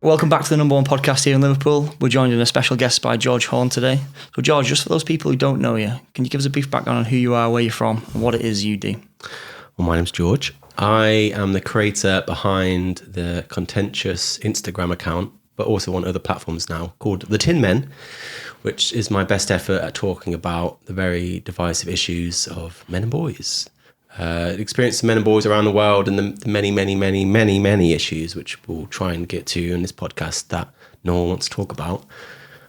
Welcome back to the number one podcast here in Liverpool. We're joined in a special guest by George Horne today. So George, just for those people who don't know you, can you give us a brief background on who you are, where you're from, and what it is you do? Well, my name's George. I am the creator behind the contentious Instagram account, but also on other platforms now, called TheTinmen, which is my best effort at talking about the very divisive issues of men and boys. The experience of men and boys around the world, and the many issues which we'll try and get to in this podcast that no one wants to talk about.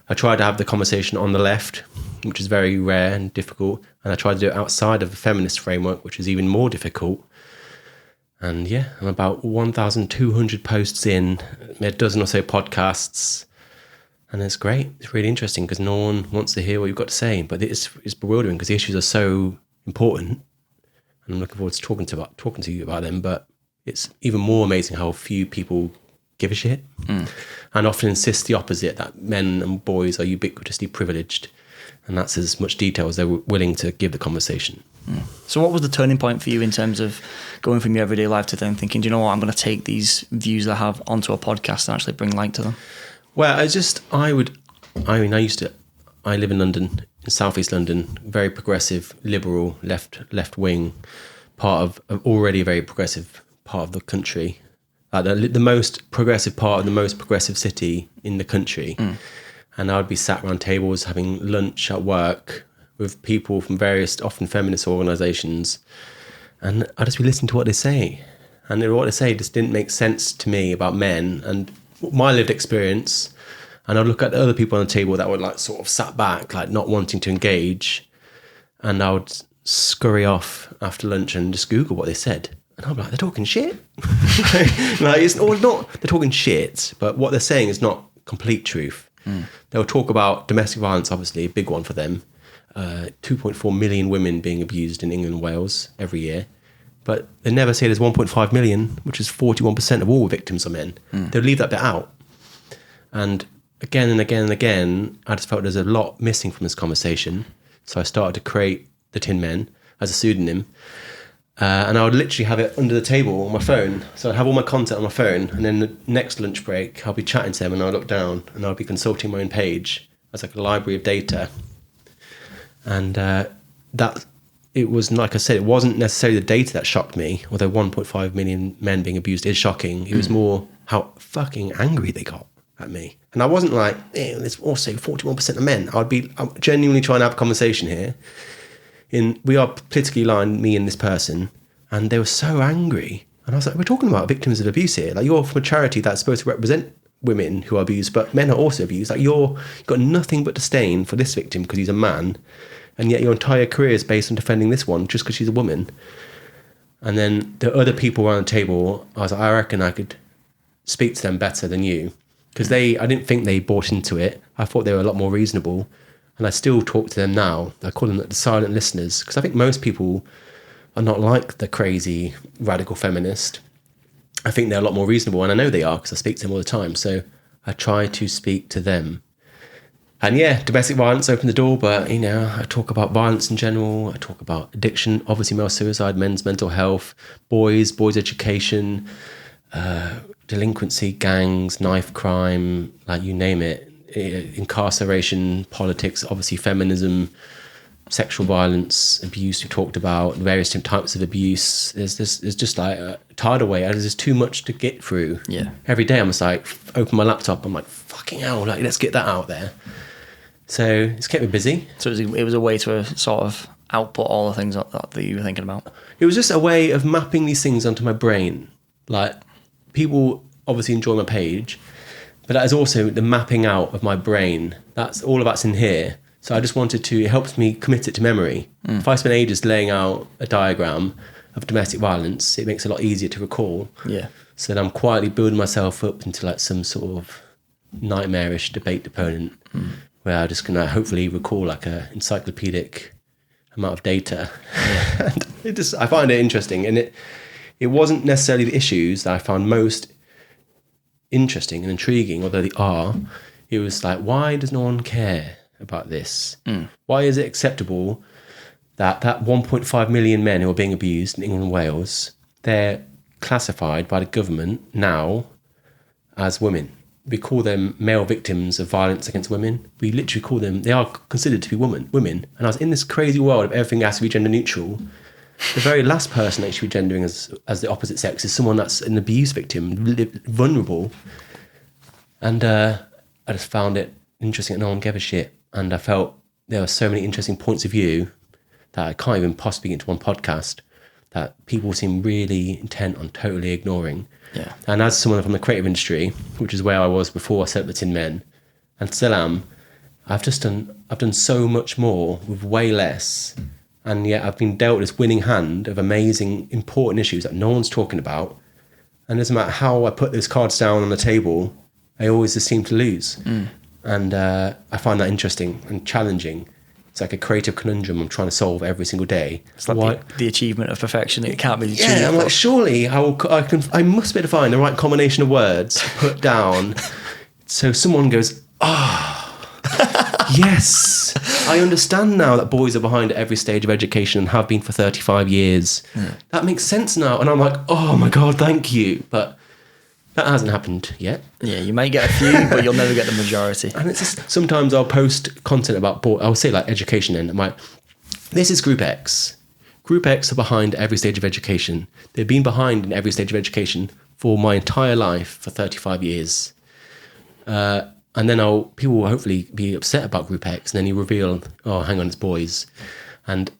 I try to have the conversation on the left, which is very rare and difficult, and I try to do it outside of the feminist framework, which is even more difficult. And yeah, I'm about 1,200 posts in, a dozen or so podcasts, and it's great. It's really interesting because no one wants to hear what you've got to say, but it's bewildering because the issues are so important. I'm looking forward to talking to you about them, but it's even more amazing how few people give a shit and often insist the opposite, that men and boys are ubiquitously privileged, and that's as much detail as they're willing to give the conversation. So what was the turning point for you in terms of going from your everyday life to then thinking, do you know what, I'm going to take these views that I have onto a podcast and actually bring light to them? Well, I live in London, in southeast London, very progressive, liberal, left wing, part of already a very progressive part of the country, the most progressive part of the most progressive city in the country. And I would be sat around tables having lunch at work with people from various, often feminist organisations, and I'd just be listening to what they say. And what they say just didn't make sense to me about men and my lived experience. And I'd look at the other people on the table that were like sort of sat back, like not wanting to engage. And I would scurry off after lunch and just Google what they said. And I'm like, they're talking shit. They're talking shit, but what they're saying is not complete truth. They'll talk about domestic violence, obviously, a big one for them. 2.4 million women being abused in England and Wales every year. But they never say there's 1.5 million, which is 41% of all victims are men. They'll leave that bit out. And again and again and again, I just felt there's a lot missing from this conversation. So I started to create The Tin Men as a pseudonym. And I would literally have it under the table on my phone. So I'd have all my content on my phone, and then the next lunch break, I'll be chatting to them, and I'll look down, and I'll be consulting my own page as like a library of data. And it was, like I said, it wasn't necessarily the data that shocked me, although 1.5 million men being abused is shocking. It was more how fucking angry they got at me. And I wasn't like, there's also 41% of men. I'm genuinely trying to have a conversation here. We are politically aligned, me and this person, and they were so angry. And I was like, we're talking about victims of abuse here. Like, you're from a charity that's supposed to represent women who are abused, but men are also abused. Like, you've got nothing but disdain for this victim because he's a man, and yet your entire career is based on defending this one just because she's a woman. And then the other people around the table, I was like, I reckon I could speak to them better than you. Because I didn't think they bought into it. I thought they were a lot more reasonable. And I still talk to them now. I call them the silent listeners. Because I think most people are not like the crazy radical feminist. I think they're a lot more reasonable. And I know they are because I speak to them all the time. So I try to speak to them. And yeah, domestic violence opened the door. But, I talk about violence in general. I talk about addiction, obviously male suicide, men's mental health, boys education, delinquency, gangs, knife crime, like you name it, incarceration, politics, obviously feminism, sexual violence, abuse we talked about, various different types of abuse. There's just like a tidal wave. There's too much to get through. Yeah. Every day I'm just like, open my laptop, I'm like, fucking hell, like let's get that out there. So it's kept me busy. So it was a way to sort of output all the things that you were thinking about? It was just a way of mapping these things onto my brain. Like, people obviously enjoy my page, but that is also the mapping out of my brain. That's all of that's in here. So I just wanted to, it helps me commit it to memory. If I spend ages laying out a diagram of domestic violence, it makes it a lot easier to recall. Yeah. So then I'm quietly building myself up into like some sort of nightmarish debate opponent where I'm just going to hopefully recall like a encyclopedic amount of data. Yeah. And I find it interesting. And it wasn't necessarily the issues that I found most interesting and intriguing, although they are. It was like, why does no one care about this? Why is it acceptable that 1.5 million men who are being abused in England and Wales, they're classified by the government now as women? we call them male victims of violence against women. We literally call them, they are considered to be women. And I was in this crazy world of everything has to be gender neutral. The very last person that should be gendering as the opposite sex is someone that's an abuse victim, vulnerable. And I just found it interesting that no one gave a shit. And I felt there were so many interesting points of view that I can't even possibly get into one podcast that people seem really intent on totally ignoring. Yeah. And as someone from the creative industry, which is where I was before I set up the Tin Men, and still am, I've done so much more with way less, and yet I've been dealt this winning hand of amazing, important issues that no one's talking about. And it doesn't matter how I put those cards down on the table, I always just seem to lose. And I find that interesting and challenging. It's like a creative conundrum I'm trying to solve every single day. It's like the achievement of perfection. It can't be achieved. Yeah, I'm like, surely I must be able to find the right combination of words to put down so someone goes, yes, I understand now that boys are behind at every stage of education and have been for 35 years. That makes sense now. And I'm like, oh my God, thank you. But that hasn't happened yet. Yeah, you may get a few, but you'll never get the majority. And it's just, sometimes I'll post content about, I'll say like education, and I'm like, this is Group X. Group X are behind every stage of education. They've been behind in every stage of education for my entire life for 35 years. And then people will hopefully be upset about Group X, and then you reveal, oh, hang on, it's boys. And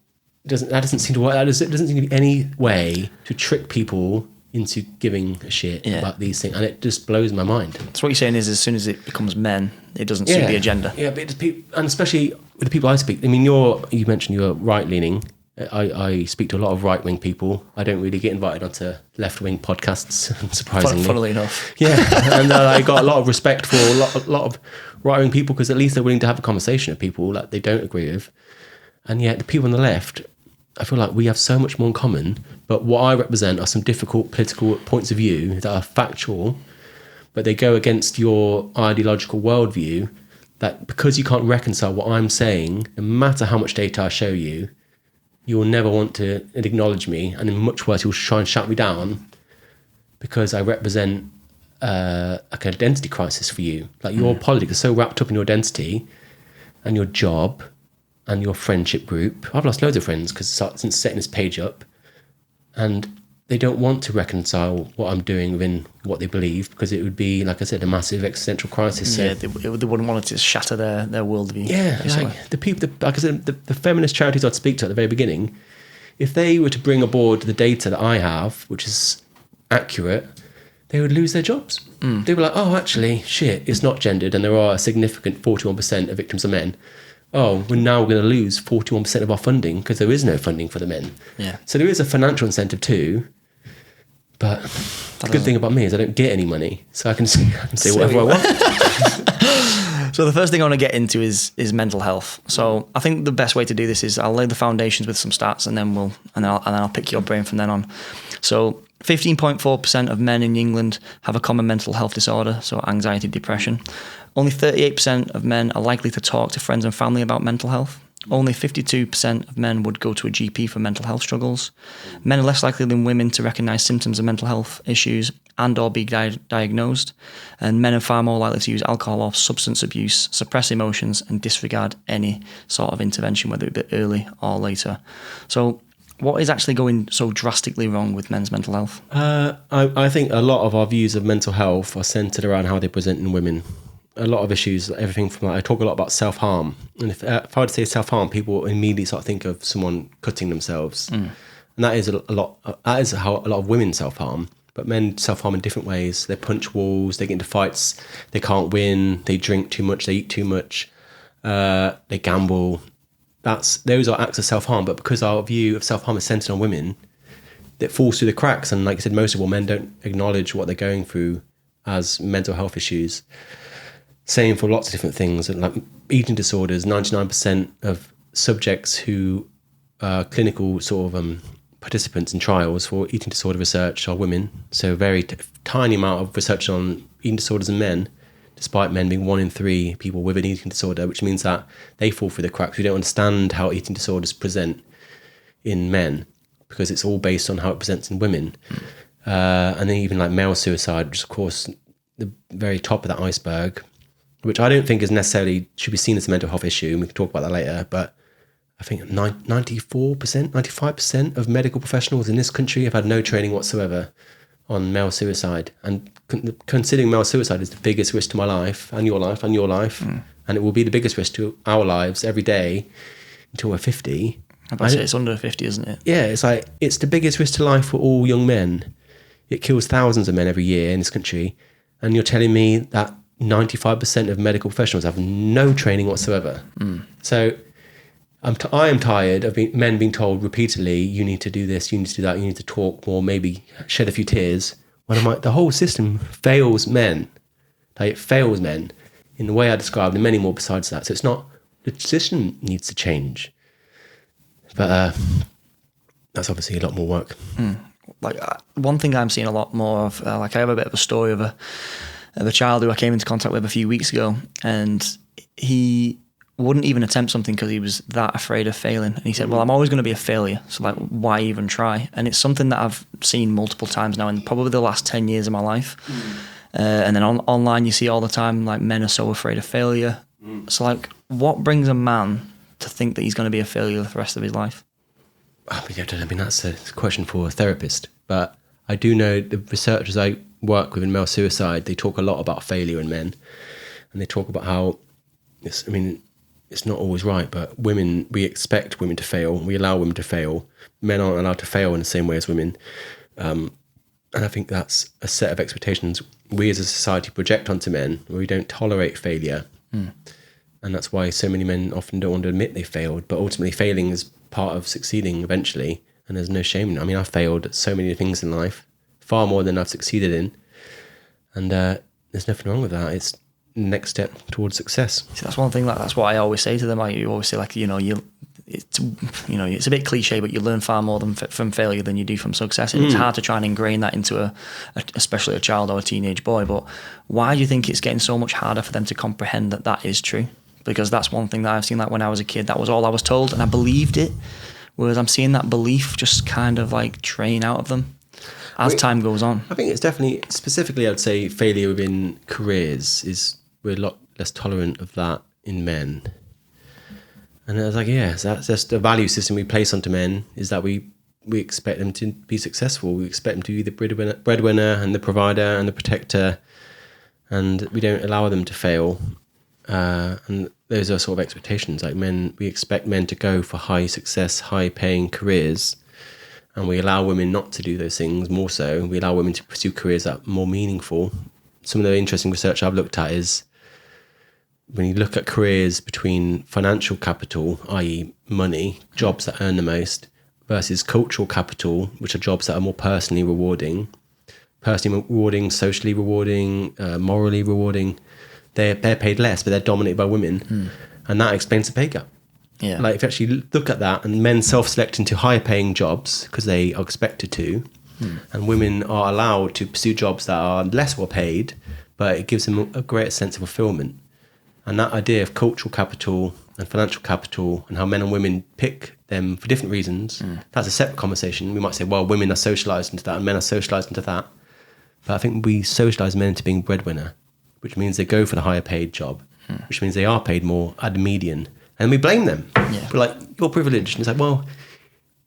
that doesn't seem to work. It doesn't seem to be any way to trick people into giving a shit about these things, and it just blows my mind. So what you're saying is, as soon as it becomes men, it doesn't suit the agenda. Yeah, but and especially with the people I speak. I mean, you mentioned you're right leaning. I speak to a lot of right wing people. I don't really get invited onto left wing podcasts, surprisingly. Funnily enough, yeah, and I got a lot of respect for a lot of right wing people, because at least they're willing to have a conversation with people that they don't agree with. And yet, the people on the left, I feel like we have so much more in common, but what I represent are some difficult political points of view that are factual, but they go against your ideological worldview, that because you can't reconcile what I'm saying, no matter how much data I show you, you will never want to acknowledge me, and then much worse, you'll try and shut me down because I represent like an identity crisis for you. Like your politics are so wrapped up in your identity and your job and your friendship group. I've lost loads of friends since setting this page up, and they don't want to reconcile what I'm doing within what they believe, because it would be, like I said, a massive existential crisis. Yeah, they wouldn't want it to shatter their worldview. Yeah, like the people, like I said, the feminist charities I'd speak to at the very beginning, if they were to bring aboard the data that I have, which is accurate, they would lose their jobs. They were like, oh, actually, shit, it's not gendered, and there are a significant 41% of victims are men. Oh, we're now going to lose 41% of our funding because there is no funding for the men. Yeah. So there is a financial incentive too, but the good thing about me is I don't get any money, so I can say whatever I want. So the first thing I want to get into is mental health. So I think the best way to do this is I'll lay the foundations with some stats, and then I'll pick your brain from then on. So 15.4% of men in England have a common mental health disorder, so anxiety, depression. Only 38% of men are likely to talk to friends and family about mental health. Only 52% of men would go to a GP for mental health struggles. Men are less likely than women to recognise symptoms of mental health issues and or be diagnosed. And men are far more likely to use alcohol or substance abuse, suppress emotions, and disregard any sort of intervention, whether it be early or later. So what is actually going so drastically wrong with men's mental health? I think a lot of our views of mental health are centred around how they present in women. A lot of issues, everything from I talk a lot about self-harm, and if I were to say self-harm, people immediately sort of think of someone cutting themselves, and that is a lot. That is how a lot of women self-harm, but men self-harm in different ways. They punch walls, they get into fights, they can't win, they drink too much, they eat too much, they gamble. Those are acts of self-harm, but because our view of self-harm is centred on women, it falls through the cracks. And like I said, most of all, men don't acknowledge what they're going through as mental health issues. Same for lots of different things, like eating disorders. 99% of subjects who are clinical sort of participants in trials for eating disorder research are women. So a very tiny amount of research on eating disorders in men, despite men being 1 in 3 people with an eating disorder, which means that they fall through the cracks. We don't understand how eating disorders present in men because it's all based on how it presents in women. And then even like male suicide, which of course the very top of that iceberg, which I don't think is necessarily should be seen as a mental health issue. And we can talk about that later. But I think 94%, 95% of medical professionals in this country have had no training whatsoever on male suicide. And considering male suicide is the biggest risk to my life and your life and your life, and it will be the biggest risk to our lives every day until we're 50. I'd say it's under 50, isn't it? Yeah, it's like, it's the biggest risk to life for all young men. It kills thousands of men every year in this country. And you're telling me that 95% of medical professionals have no training whatsoever. So I am tired of men being told repeatedly, you need to do this, you need to do that, you need to talk more, maybe shed a few tears. When I'm like, the whole system fails men. Like, it fails men in the way I described, and many more besides that. So it's not, the system needs to change. But that's obviously a lot more work. Like, one thing I'm seeing a lot more of, like, I have a bit of a story of a child who I came into contact with a few weeks ago, and he wouldn't even attempt something because he was that afraid of failing. And he said, well, I'm always going to be a failure, so like, why even try? And it's something that I've seen multiple times now in probably the last 10 years of my life. And then online you see all the time, like, men are so afraid of failure. So, like, what brings a man to think that he's going to be a failure for the rest of his life? I mean, that's a question for a therapist. But I do know the researchers I work with in male suicide, they talk a lot about failure in men. And they talk about how, it's not always right, but we expect women to fail. We allow women to fail. Men aren't allowed to fail in the same way as women. And I think that's a set of expectations we as a society project onto men, where we don't tolerate failure. And that's why so many men often don't want to admit they failed. But ultimately, failing is part of succeeding eventually. And there's no shame in it. I mean, I've failed at so many things in life, far more than I've succeeded in. And there's nothing wrong with that. It's the next step towards success. See, that's one thing. That's what I always say to them. Like, you always say, like, it's a bit cliche, but you learn far more from failure than you do from success. And it's hard to try and ingrain that into especially a child or a teenage boy. But why do you think it's getting so much harder for them to comprehend that is true? Because that's one thing that I've seen. Like, when I was a kid, that was all I was told, and I believed it. Whereas I'm seeing that belief just kind of like drain out of them as time goes on. I think it's definitely, specifically, I'd say failure within careers we're a lot less tolerant of that in men. And I was like, yeah, so that's just the value system we place onto men, is that we expect them to be successful. We expect them to be the breadwinner and the provider and the protector, and we don't allow them to fail. And those are sort of expectations. Like, we expect men to go for high success, high paying careers, and we allow women not to do those things more so. We allow women to pursue careers that are more meaningful. Some of the interesting research I've looked at is when you look at careers between financial capital, i.e. money, jobs that earn the most, versus cultural capital, which are jobs that are more personally rewarding, socially rewarding, morally rewarding. They're paid less, but they're dominated by women. And that explains the pay gap. Yeah. Like, if you actually look at that, and men self-select into higher paying jobs because they are expected to, and women are allowed to pursue jobs that are less well paid, but it gives them a greater sense of fulfillment. And that idea of cultural capital and financial capital, and how men and women pick them for different reasons, that's a separate conversation. We might say, well, women are socialised into that and men are socialised into that. But I think we socialise men into being breadwinner, which means they go for the higher paid job, which means they are paid more at the median. And we blame them. Yeah. We're like, you're privileged. And it's like, well,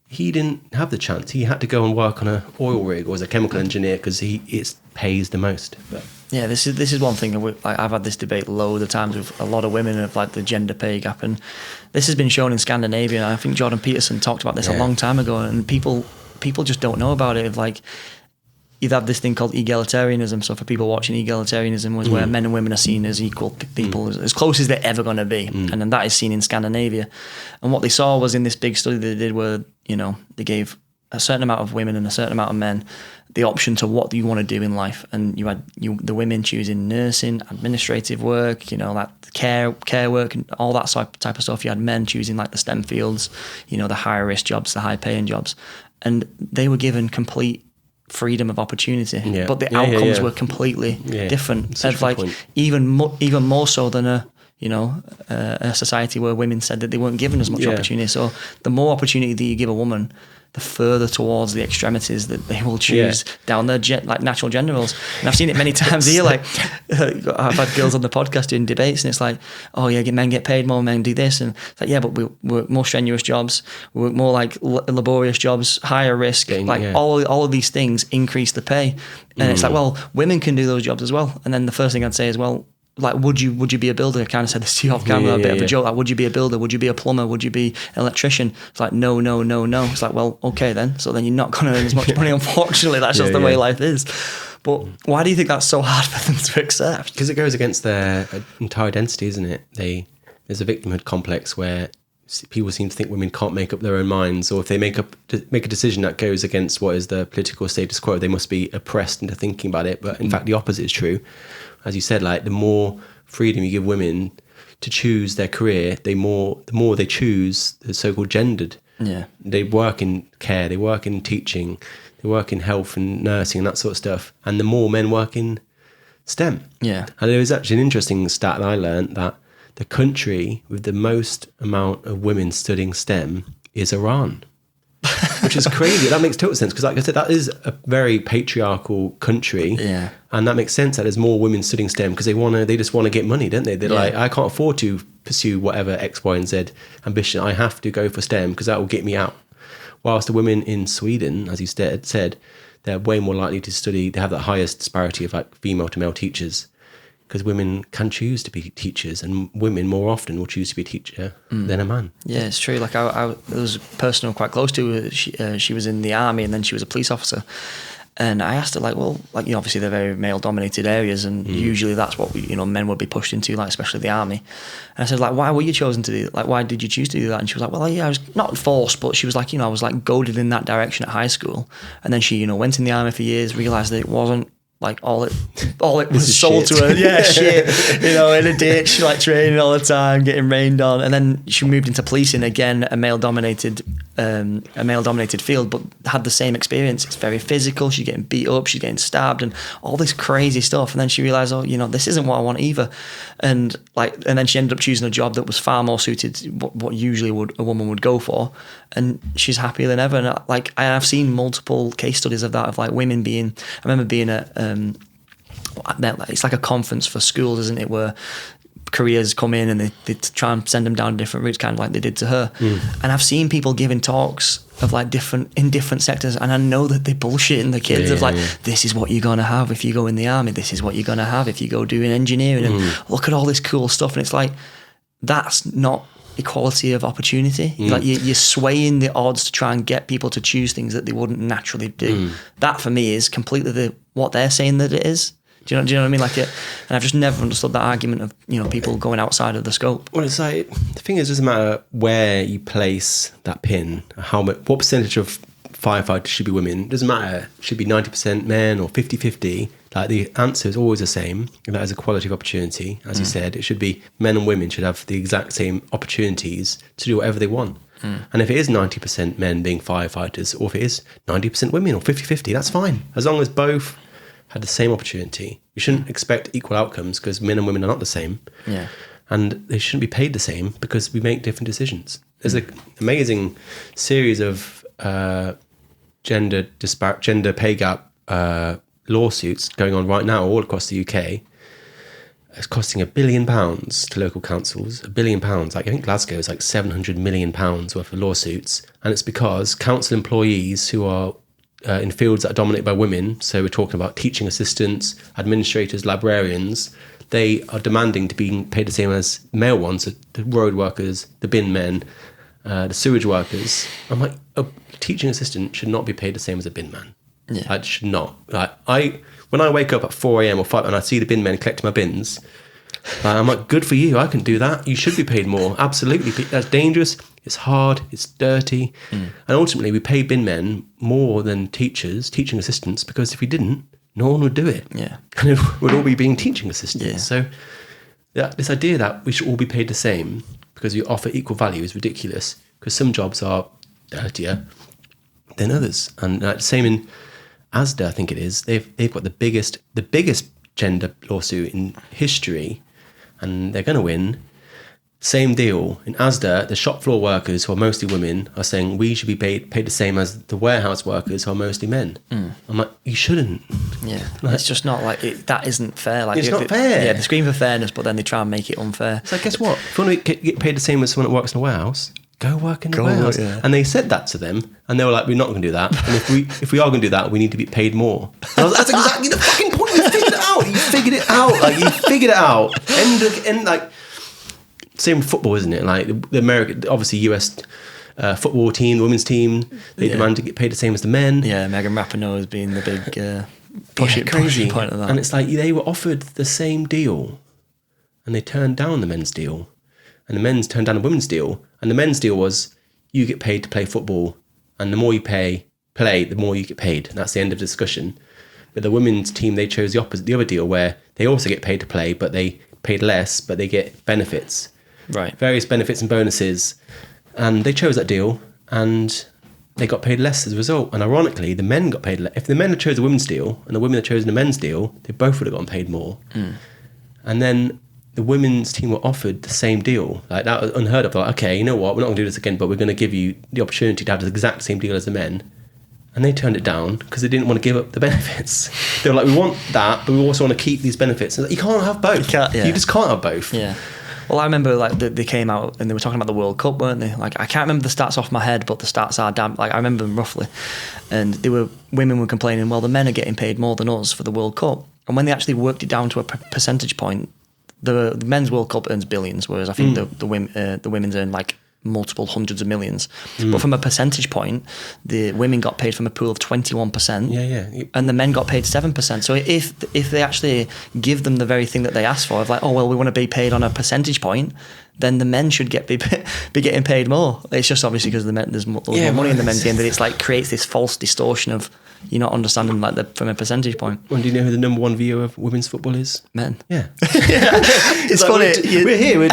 he didn't have the chance. He had to go and work on an oil rig or as a chemical engineer because it pays the most. But yeah, this is one thing. I've had this debate loads of times with a lot of women of, like, the gender pay gap. And this has been shown in Scandinavia. And I think Jordan Peterson talked about this a long time ago. And people just don't know about it. Like, you'd have this thing called egalitarianism. So for people watching, egalitarianism was where men and women are seen as equal people, as close as they're ever going to be. And then that is seen in Scandinavia. And what they saw was in this big study they did where, they gave a certain amount of women and a certain amount of men the option to what you want to do in life. And you had the women choosing nursing, administrative work, like care work and all that type of stuff. You had men choosing, like, the STEM fields, the higher risk jobs, the high paying jobs. And they were given complete freedom of opportunity, but the outcomes were completely different. It's like even more so than a a society where women said that they weren't given as much opportunity. So the more opportunity that you give a woman, the further towards the extremities that they will choose down their natural gender roles. And I've seen it many times here. Like I've had girls on the podcast doing debates, and it's like, oh yeah, men get paid more, men do this, and it's like, yeah, but we work more strenuous jobs, we work more like laborious jobs, higher risk, all of these things increase the pay. And it's like, well, women can do those jobs as well. And then the first thing I'd say is, well, like, would you be a builder? I kind of said this to you off camera, a bit of a joke. Like, would you be a builder? Would you be a plumber? Would you be an electrician? It's like, no. It's like, well, okay then. So then you're not going to earn as much money, unfortunately. That's just the way life is. But why do you think that's so hard for them to accept? Because it goes against their entire identity, isn't it? There's a victimhood complex where people seem to think women can't make up their own minds, or if they make a decision that goes against what is the political status quo, they must be oppressed into thinking about it. But in fact, the opposite is true. As you said, like the more freedom you give women to choose their career, the more they choose the so-called gendered. Yeah. They work in care, they work in teaching, they work in health and nursing and that sort of stuff. And the more men work in STEM. Yeah. And there was actually an interesting stat that I learned, that the country with the most amount of women studying STEM is Iran. Which is crazy. That makes total sense because, like I said, that is a very patriarchal country. Yeah. And that makes sense that there's more women studying STEM because they just want to get money, don't they? They're like, I can't afford to pursue whatever X, Y, and Z ambition. I have to go for STEM because that will get me out. Whilst the women in Sweden, as you said, they're way more likely to study. They have the highest disparity of like female to male teachers, because women can choose to be teachers, and women more often will choose to be a teacher than a man. Yeah, it's true. Like there was a person I'm quite close to. She was in the army, and then she was a police officer. And I asked her, like, well, like, obviously they're very male-dominated areas, and usually that's what men would be pushed into, like especially the army. And I said, like, why were you chosen to do that? Like, why did you choose to do that? And she was like, well, yeah, I was not forced, but she was like, I was like goaded in that direction at high school. And then she, went in the army for years, realised that it wasn't like all it was sold to her. Yeah, shit. In a ditch, like training all the time, getting rained on. And then she moved into policing, again, a male dominated field, but had the same experience. It's very physical. She's getting beat up, she's getting stabbed, and all this crazy stuff. And then she realised, this isn't what I want either. And then she ended up choosing a job that was far more suited to what usually a woman would go for. And she's happier than ever. And I've seen multiple case studies of that, of like women being. I remember being at it's like a conference for schools, isn't it, where careers come in and they try and send them down different routes, kind of like they did to her. And I've seen people giving talks of like in different sectors, and I know that they bullshitting the kids this is what you're gonna have if you go in the army, this is what you're gonna have if you go doing engineering, and look at all this cool stuff. And it's like, that's not equality of opportunity. Like you're swaying the odds to try and get people to choose things that they wouldn't naturally do. That for me is completely what they're saying that it is. Do you know what I mean? Like and I've just never understood that argument of people going outside of the scope. Well, it's like, the thing is, it doesn't matter where you place that pin, what percentage of firefighters should be women. It doesn't matter. It should be 90% men or 50-50. Like, the answer is always the same, and that is equality of opportunity. As you said, it should be men and women should have the exact same opportunities to do whatever they want. And if it is 90% men being firefighters, or if it is 90% women or 50-50, that's fine. As long as both had the same opportunity. You shouldn't expect equal outcomes, because men and women are not the same. Yeah. And they shouldn't be paid the same, because we make different decisions. There's an amazing series of gender pay gap lawsuits going on right now all across the UK. It's costing £1 billion to local councils. £1 billion. Like, I think Glasgow is like £700 million worth of lawsuits, and it's because council employees who are in fields that are dominated by women, so we're talking about teaching assistants, administrators, librarians, they are demanding to be paid the same as male ones, the road workers, the bin men, the sewage workers. I'm like, a teaching assistant should not be paid the same as a bin man. Yeah. It should not. Like, when I wake up at 4 a.m. or 5 and I see the bin men collecting my bins, I'm like, good for you. I can do that. You should be paid more. Absolutely. That's dangerous. It's hard. It's dirty. And ultimately, we pay bin men more than teachers, teaching assistants, because if we didn't, no one would do it. Yeah. And it would all be being teaching assistants. Yeah. So this idea that we should all be paid the same because we offer equal value is ridiculous, because some jobs are dirtier than others. And the same in Asda, I think it is. They've got the biggest gender lawsuit in history, and they're going to win. Same deal. In Asda, the shop floor workers, who are mostly women, are saying we should be paid the same as the warehouse workers, who are mostly men. I'm like, you shouldn't. Yeah, it's just not like that isn't fair. Like it's not fair. Yeah, they scream for fairness, but then they try and make it unfair. So guess what? If you want to get paid the same as someone that works in a warehouse, go work in the warehouse. Yeah. And they said that to them, and they were like, we're not going to do that. And if we are going to do that, we need to be paid more. And I was like, that's exactly the fucking point. You figured it out. You figured it out. Like, you figured it out. And like, same with football, isn't it? Like the American, obviously US football team, the women's team, they demand to get paid the same as the men. Yeah, Megan Rapinoe has been the big crazy point of that. And it's like they were offered the same deal, and they turned down the men's deal, and the men's turned down the women's deal, and the men's deal was you get paid to play football, and the more you play, the more you get paid. And that's the end of the discussion. But the women's team, they chose the opposite, the other deal, where they also get paid to play, but they paid less, but they get benefits. Right. Various benefits and bonuses. And they chose that deal, and they got paid less as a result. And ironically, the men got paid less. If the men had chosen the women's deal and the women had chosen the men's deal, they both would have gotten paid more. And then the women's team were offered the same deal. Like, that was unheard of. Like, okay, you know what? We're not going to do this again, but we're going to give you the opportunity to have the exact same deal as the men. And they turned it down because they didn't want to give up the benefits. They were like, we want that, but we also want to keep these benefits. And like, you can't have both. You just can't have both. Yeah. Well, I remember like they came out and they were talking about the World Cup, weren't they? Like, I can't remember the stats off my head, but the stats are damn. Like, I remember them roughly. And women were complaining, well, the men are getting paid more than us for the World Cup. And when they actually worked it down to a percentage point, the men's World Cup earns billions, whereas I think the women's earn like multiple hundreds of millions. But from a percentage point, the women got paid from a pool of 21%. And the men got paid 7%. So if they actually give them the very thing that they asked for, of like, oh well, we want to be paid on a percentage point, then the men should be getting paid more. It's just obviously because there's more money in the men's game that it's like creates this false distortion of you're not understanding like from a percentage point. Well, do you know who the number one viewer of women's football is? Men. Yeah. It's like funny. We're here, we're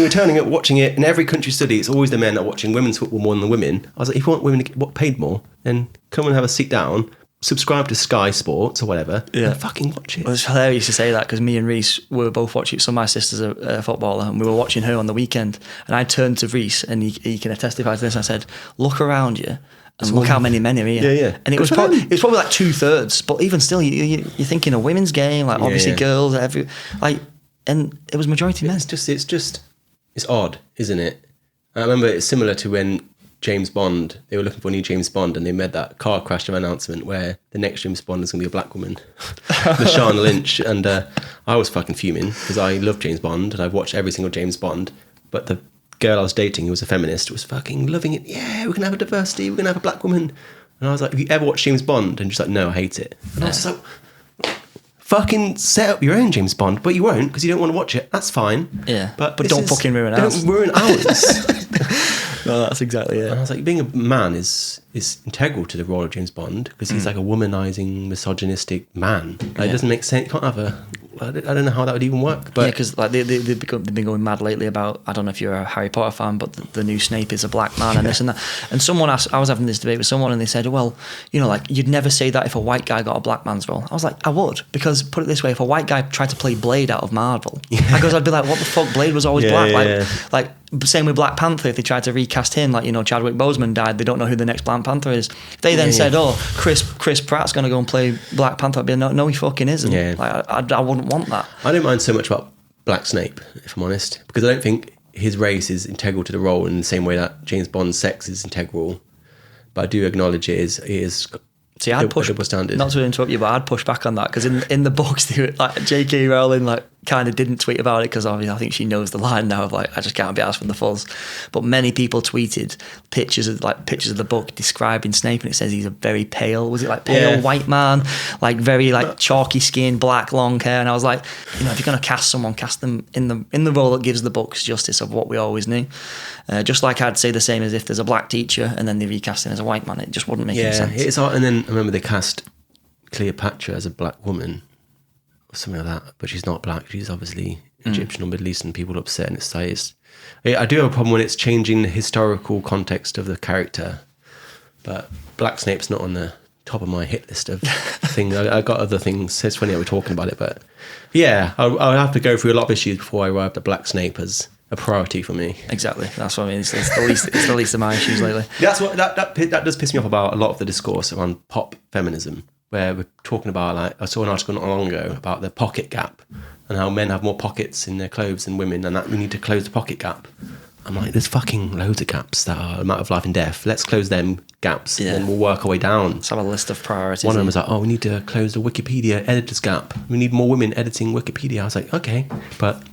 turning up, watching it. In every country study, it's always the men that are watching women's football more than the women. I was like, if you want women to get paid more, then come and have a seat down, subscribe to Sky Sports or whatever, and fucking watch it. Well, it's hilarious to say that because me and Reese were both watching. So my sister's a footballer, and we were watching her on the weekend. And I turned to Reese, and he can testify to this. I said, "Look around you, and look how many men are here." Yeah. And it was probably like 2/3, but even still, you're thinking a women's game, like obviously girls, and it was majority men. It's odd, isn't it? I remember it's similar to when James Bond, they were looking for a new James Bond, and they made that car crash of announcement where the next James Bond is going to be a black woman, Lashana Lynch. And I was fucking fuming because I love James Bond and I've watched every single James Bond. But the girl I was dating, who was a feminist, was fucking loving it. Yeah, we're going to have a diversity, we're going to have a black woman. And I was like, have you ever watched James Bond? And she's like, no, I hate it. And I was just like, fucking set up your own James Bond, but you won't because you don't want to watch it. That's fine. Yeah, but don't fucking ruin ours. Don't ruin ours. No, that's exactly it. And I was like, being a man is integral to the role of James Bond because he's like a womanizing, misogynistic man. Like, it doesn't make sense. You can't have a... I don't know how that would even work. But because like they've been going mad lately about, I don't know if you're a Harry Potter fan, but the new Snape is a black man and this and that. And someone asked, I was having this debate with someone and they said, well, you know, like you'd never say that if a white guy got a black man's role. I was like, I would, because put it this way, if a white guy tried to play Blade out of Marvel, I'd be like, what the fuck? Blade was always black. Like same with Black Panther. If they tried to recast him, like, you know, Chadwick Boseman died, they don't know who the next Black Panther is. If they then said, oh, Chris Pratt's going to go and play Black Panther, I'd be like, no, he fucking isn't. Like, I wouldn't want that. I don't mind so much about Black Snape, if I'm honest, because I don't think his race is integral to the role in the same way that James Bond's sex is integral. But I do acknowledge it is See, I'd push, double standard. Not to interrupt you, but I'd push back on that because in the books, like J.K. Rowling, like kind of didn't tweet about it because obviously I think she knows the line now of like, I just can't be asked for the fuzz. But many people tweeted pictures of the book describing Snape, and it says he's a very pale, was it like pale white man, like very like chalky skin, black long hair. And I was like, you know, if you're gonna cast someone, cast them in the role that gives the books justice of what we always knew. Just like I'd say the same as if there's a black teacher and then they recast him as a white man, it just wouldn't make any sense. It's hard. And then I remember they cast Cleopatra as a black woman or something like that, but she's not black. She's obviously Egyptian or Middle Eastern. People are upset, and it's like I do have a problem when it's changing the historical context of the character. But Black Snape's not on the top of my hit list of things. I got other things. It's funny how we're talking about it, but yeah, I'll have to go through a lot of issues before I arrive at Black Snape as a priority for me. Exactly. That's what I mean. It's the least of my issues lately. That's what that does piss me off about a lot of the discourse around pop feminism, where we're talking about, like, I saw an article not long ago about the pocket gap and how men have more pockets in their clothes than women, and that we need to close the pocket gap. I'm like, there's fucking loads of gaps that are a matter of life and death. Let's close them gaps, and then we'll work our way down. Let's have a list of priorities. One of them was like, we need to close the Wikipedia editors gap. We need more women editing Wikipedia. I was like, okay, but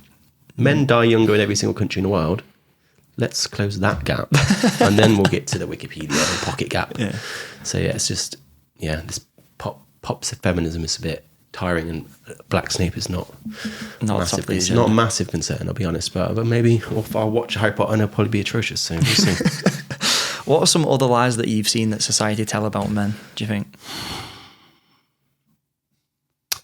men die younger in every single country in the world. Let's close that gap, and then we'll get to the Wikipedia and pocket gap. Yeah. So yeah, it's just this pop feminism is a bit tiring, and Black Snape is not a massive concern, I'll be honest, but maybe if I'll watch Harry Potter and it'll probably be atrocious, so we'll see. What are some other lies that you've seen that society tell about men, do you think?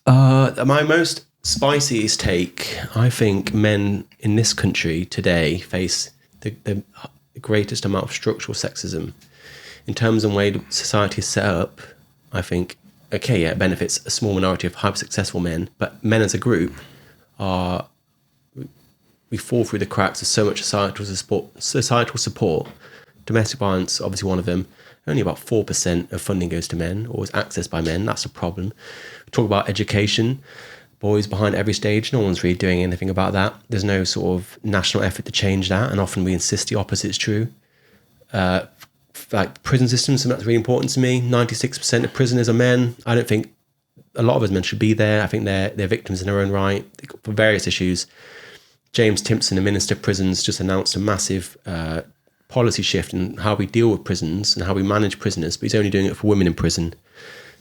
My most spiciest take, I think men in this country today face the greatest amount of structural sexism. In terms of the way society is set up, I think, okay, yeah, it benefits a small minority of hyper-successful men, but men as a group we fall through the cracks of so much societal support. Domestic violence, obviously one of them. Only about 4% of funding goes to men or is accessed by men. That's a problem. We talk about education. Boys behind every stage. No one's really doing anything about that. There's no sort of national effort to change that, and often we insist the opposite is true. Like prison systems, and that's really important to me. 96% of prisoners are men. I don't think a lot of us men should be there. I think they're victims in their own right for various issues. James Timpson, the Minister of Prisons, just announced a massive policy shift in how we deal with prisons and how we manage prisoners, but he's only doing it for women in prison.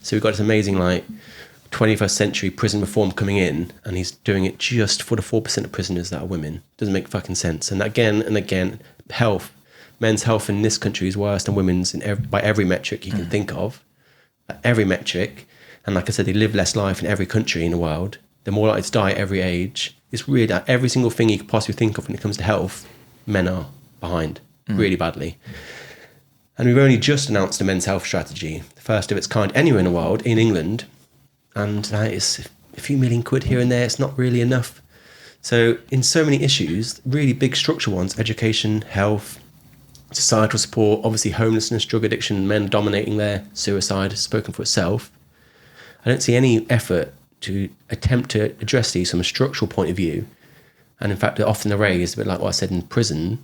So we've got this amazing 21st century prison reform coming in, and he's doing it just for the 4% of prisoners that are women. Doesn't make fucking sense. And again and again, men's health in this country is worse than women's by every metric you can think of. Every metric. And like I said, they live less life in every country in the world. They're more likely to die at every age. It's really that every single thing you could possibly think of when it comes to health, men are behind really badly. And we've only just announced a men's health strategy, the first of its kind anywhere in the world, in England. And that is a few million quid here and there. It's not really enough. So in so many issues, really big structural ones, education, health, societal support, obviously homelessness, drug addiction, men dominating there, suicide has spoken for itself. I don't see any effort to attempt to address these from a structural point of view. And in fact, they're often raised a bit like what I said in prison.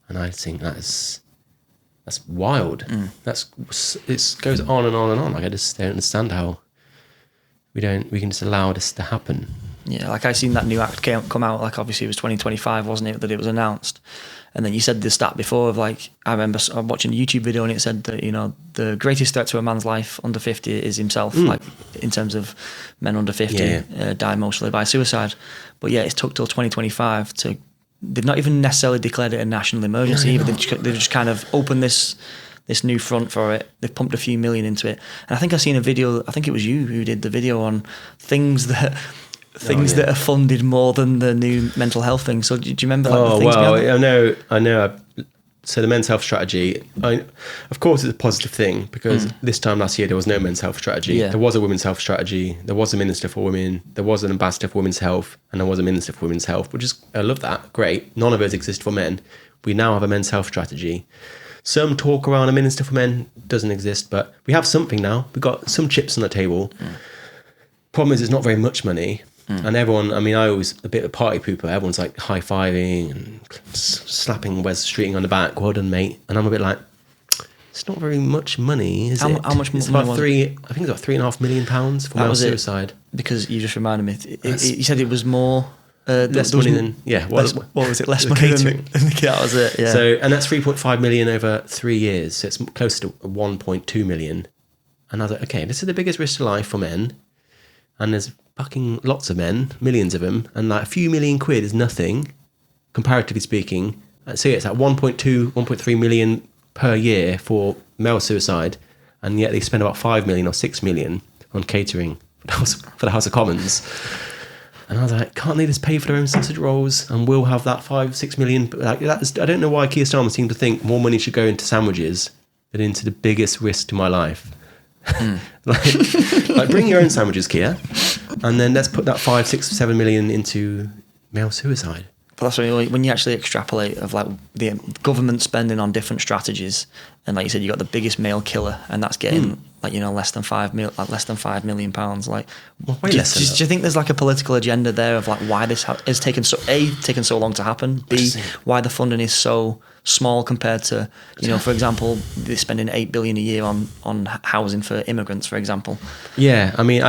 And I think that's wild. It goes on and on and on. Like, I just don't understand how we can just allow this to happen. Yeah, like I seen that new act come out, like obviously it was 2025, wasn't it, that it was announced. And then you said the stat before of I remember watching a YouTube video and it said that, the greatest threat to a man's life under 50 is himself, like in terms of men under 50 die mostly by suicide. But yeah, it took till 2025 they've not even necessarily declared it a national emergency either. They've just kind of opened this new front for it. They've pumped a few million into it. And I think I seen a video, I think it was you who did the video on things that are funded more than the new mental health thing. So do you remember the things behind that? I know. So the men's health strategy, of course it's a positive thing, because this time last year there was no men's health strategy. Yeah. There was a women's health strategy. There was a minister for women. There was an ambassador for women's health, and there was a minister for women's health, which is, I love that. Great. None of those exist for men. We now have a men's health strategy. Some talk around a minister for men doesn't exist, but we have something now. We've got some chips on the table. Problem is, it's not very much money. And everyone, I always a bit of a party pooper. Everyone's like high-fiving and slapping Wes Streeting on the back. Well done, mate. And I'm a bit like, it's not very much money, is it? How much money? It's about I think it's about £3.5 million for male suicide. Because you just reminded me. You said it was more. Less money than what was it? Less money than that was it. Yeah. So, and that's 3.5 million over 3 years. So it's close to 1.2 million. And I was like, okay, this is the biggest risk to life for men. And there's fucking lots of men, millions of them, and like a few million quid is nothing, comparatively speaking. So yeah, it's like 1.3 million per year for male suicide, and yet they spend about 5 million or 6 million on catering for the House of Commons. And I was like, can't they just pay for their own sausage rolls and we'll have that 5-6 million? Like, I don't know why Keir Starmer seemed to think more money should go into sandwiches than into the biggest risk to my life. like bring your own sandwiches, Keir, and then let's put that 5, 6, 7 million into male suicide. But that's when you actually extrapolate of like the government spending on different strategies, and like you said, you got the biggest male killer, and that's getting like less than £5 million. Like, way do less than that. you think there's like a political agenda there of like why this has taken so long to happen? B, why the funding is so small compared to for example, they're spending $8 billion a year on housing for immigrants, for example. Yeah, I mean,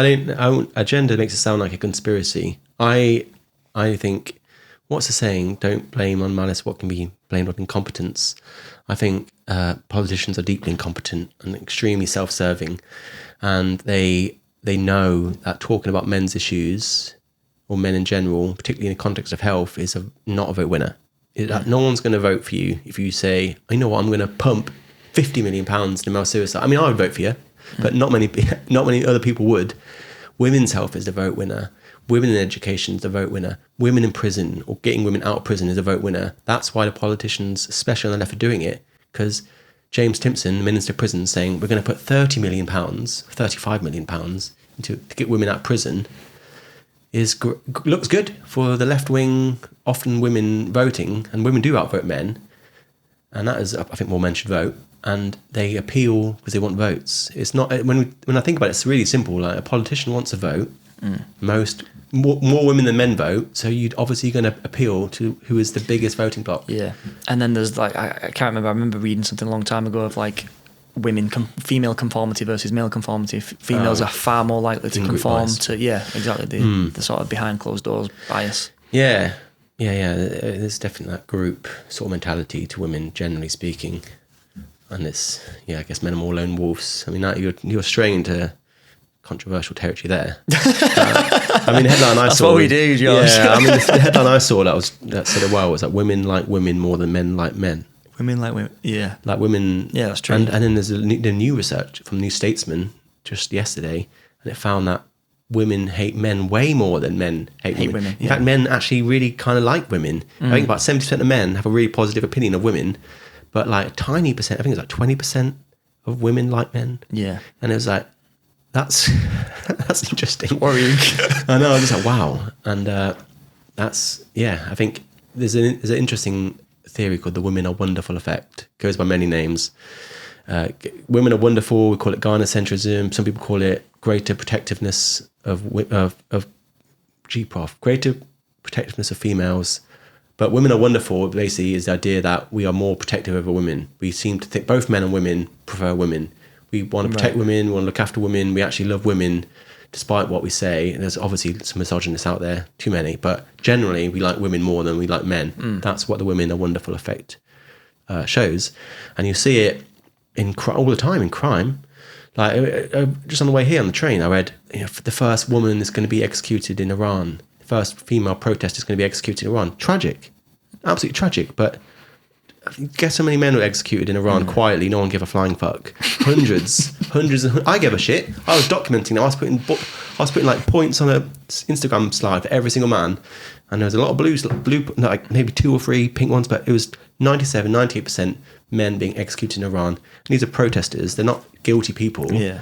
agenda makes it sound like a conspiracy. I think, what's the saying? Don't blame on malice what can be blamed on incompetence. I think politicians are deeply incompetent and extremely self-serving, and they know that talking about men's issues or men in general, particularly in the context of health, is not a vote winner. No one's going to vote for you if you say, you know what, I'm going to pump £50 million into male suicide. I mean, I would vote for you, but not many other people would. Women's health is the vote winner. Women in education is the vote winner. Women in prison or getting women out of prison is a vote winner. That's why the politicians, especially on the left, are doing it, because James Timpson, the Minister of Prison, saying we're going to put £30 million, £35 million to get women out of prison looks good for the left wing, often women voting, and women do outvote men, and that is, I think, more men should vote, and they appeal because they want votes. It's not, when I think about it, it's really simple. Like, a politician wants a vote. More women than men vote, so you'd obviously going to appeal to who is the biggest voting bloc. Yeah, and then there's like, I can't remember. I remember reading something a long time ago of like female conformity versus male conformity. Females are far more likely to conform to exactly the sort of behind closed doors bias. Yeah. There's definitely that group sort of mentality to women, generally speaking, and it's I guess men are more lone wolves. I mean, you're straying into controversial territory there. I mean, the headline I saw. That's what we do, George. Yeah, I mean, the headline I saw that said it well was that women like women more than men like men. Women like women, yeah. Like women. Yeah, that's true. And then there's the new research from New Statesman just yesterday, and it found that women hate men way more than men hate women. In fact, men actually really kind of like women. I think about 70% of men have a really positive opinion of women, but like a tiny percent, I think it's like 20% of women like men. Yeah. And it was like, that's interesting. Worrying. I know, I was just like, wow. And that's, I think there's an interesting theory called the women are wonderful effect. It goes by many names. Women are wonderful. We call it gynocentrism. Some people call it greater protectiveness of greater protectiveness of females. But women are wonderful basically is the idea that we are more protective over women. We seem to think both men and women prefer women. We want to protect women. We want to look after women. We actually love women, despite what we say. And there's obviously some misogynists out there, too many. But generally, we like women more than we like men. That's what the women are wonderful effect shows. And you see it all the time in crime. Like just on the way here on the train, I read the first woman is going to be executed in Iran. The first female protester is going to be executed in Iran. Tragic, absolutely tragic. But guess how many men were executed in Iran quietly? No one gave a flying fuck. Hundreds. I gave a shit. I was documenting. I was putting like points on a Instagram slide for every single man, and there was a lot of blue, like maybe 2 or 3 pink ones, but it was 98% men being executed in Iran. And these are protesters. They're not guilty people. Yeah.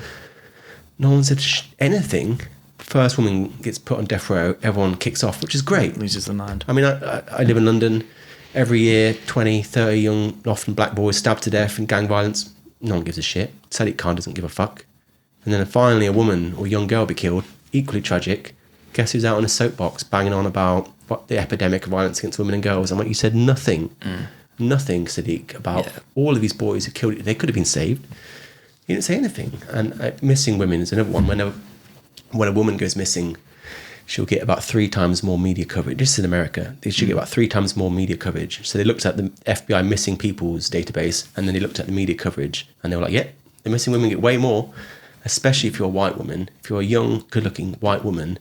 No one said anything. First woman gets put on death row. Everyone kicks off, which is great. Loses their mind. I mean, I live in London. Every year, 20, 30 young, often black boys stabbed to death in gang violence. No one gives a shit. Sadiq Khan doesn't give a fuck. And then finally a woman or young girl be killed. Equally tragic. Guess who's out on a soapbox banging on about what the epidemic of violence against women and girls? And what you said, nothing. Nothing, Sadiq, about all of these boys who killed. They could have been saved. You didn't say anything. And missing women is another one. When a woman goes missing, she'll get about 3 times more media coverage. This is in America. She'll get about 3 times more media coverage. So they looked at the FBI missing people's database, and then they looked at the media coverage, and they were like, the missing women get way more, especially if you're a white woman. If you're a young, good-looking white woman,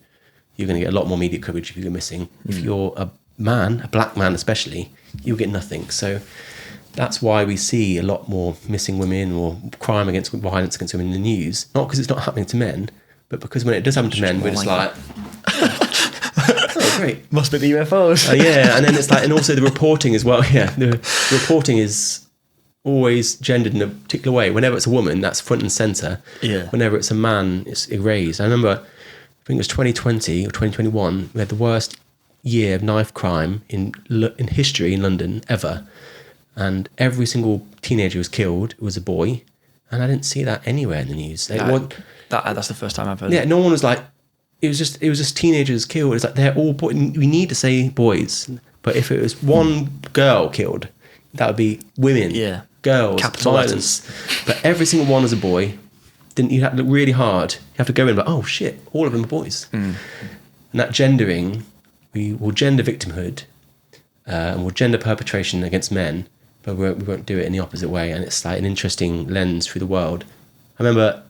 you're going to get a lot more media coverage if you go missing. If you're a man, a black man especially, you'll get nothing. So that's why we see a lot more missing women or crime against violence against women in the news. Not because it's not happening to men, but because when it does happen to men, we're just like oh, great. Must be the UFOs. And then it's like, and also the reporting as well. The reporting is always gendered in a particular way. Whenever it's a woman, that's front and centre. Whenever it's a man, it's erased. I remember, I think it was 2020 or 2021, we had the worst year of knife crime in history in London ever, and every single teenager who was killed was a boy, and I didn't see that anywhere in the news. That's the first time I've heard. Yeah, no one was like, it was just teenagers killed. It's like they're all we need to say boys, but if it was one girl killed, that would be women, girls, capital violence. But every single one was a boy. You have to look really hard. You have to go in, but oh shit, all of them are boys. And that gendering, we will gender victimhood, and we'll gender perpetration against men, but we won't do it in the opposite way. And it's like an interesting lens through the world. I remember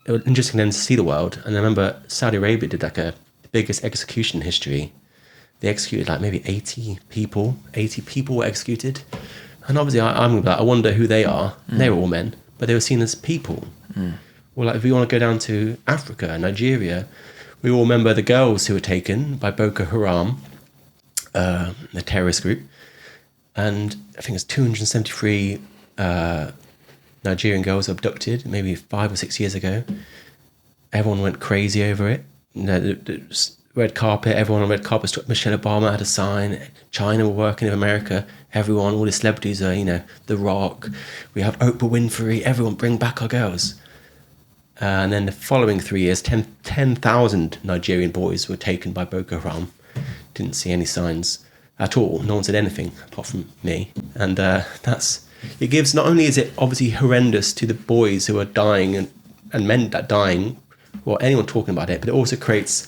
it was an interesting lens to see the world. And I remember Saudi Arabia did like the biggest execution in history. They executed like maybe 80 people. 80 people were executed. And obviously I'm like, I wonder who they are. They were all men, but they were seen as people. Or like if we want to go down to Africa, Nigeria, we all remember the girls who were taken by Boko Haram, the terrorist group. And I think it's 273 Nigerian girls abducted maybe 5 or 6 years ago. Everyone went crazy over it. The red carpet, everyone on red carpet. Michelle Obama had a sign. China were working in America. Everyone, all the celebrities are, The Rock. We have Oprah Winfrey. Everyone, bring back our girls. And then the following 3 years, 10,000 Nigerian boys were taken by Boko Haram. Didn't see any signs at all. No one said anything apart from me. And it gives, not only is it obviously horrendous to the boys who are dying and men that dying, or anyone talking about it, but it also creates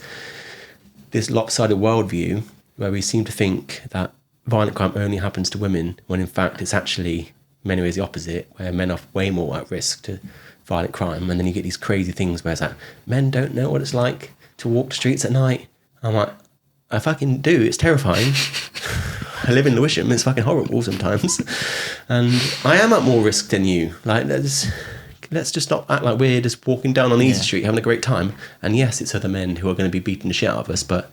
this lopsided worldview where we seem to think that violent crime only happens to women, when in fact it's actually in many ways the opposite, where men are way more at risk to violent crime. And then you get these crazy things where it's like, men don't know what it's like to walk the streets at night. I'm like, I fucking do. It's terrifying. I live in Lewisham. It's fucking horrible sometimes. And I am at more risk than you. Like, let's just not act like we're just walking down on Easy Street having a great time. And yes, it's other men who are going to be beating the shit out of us, but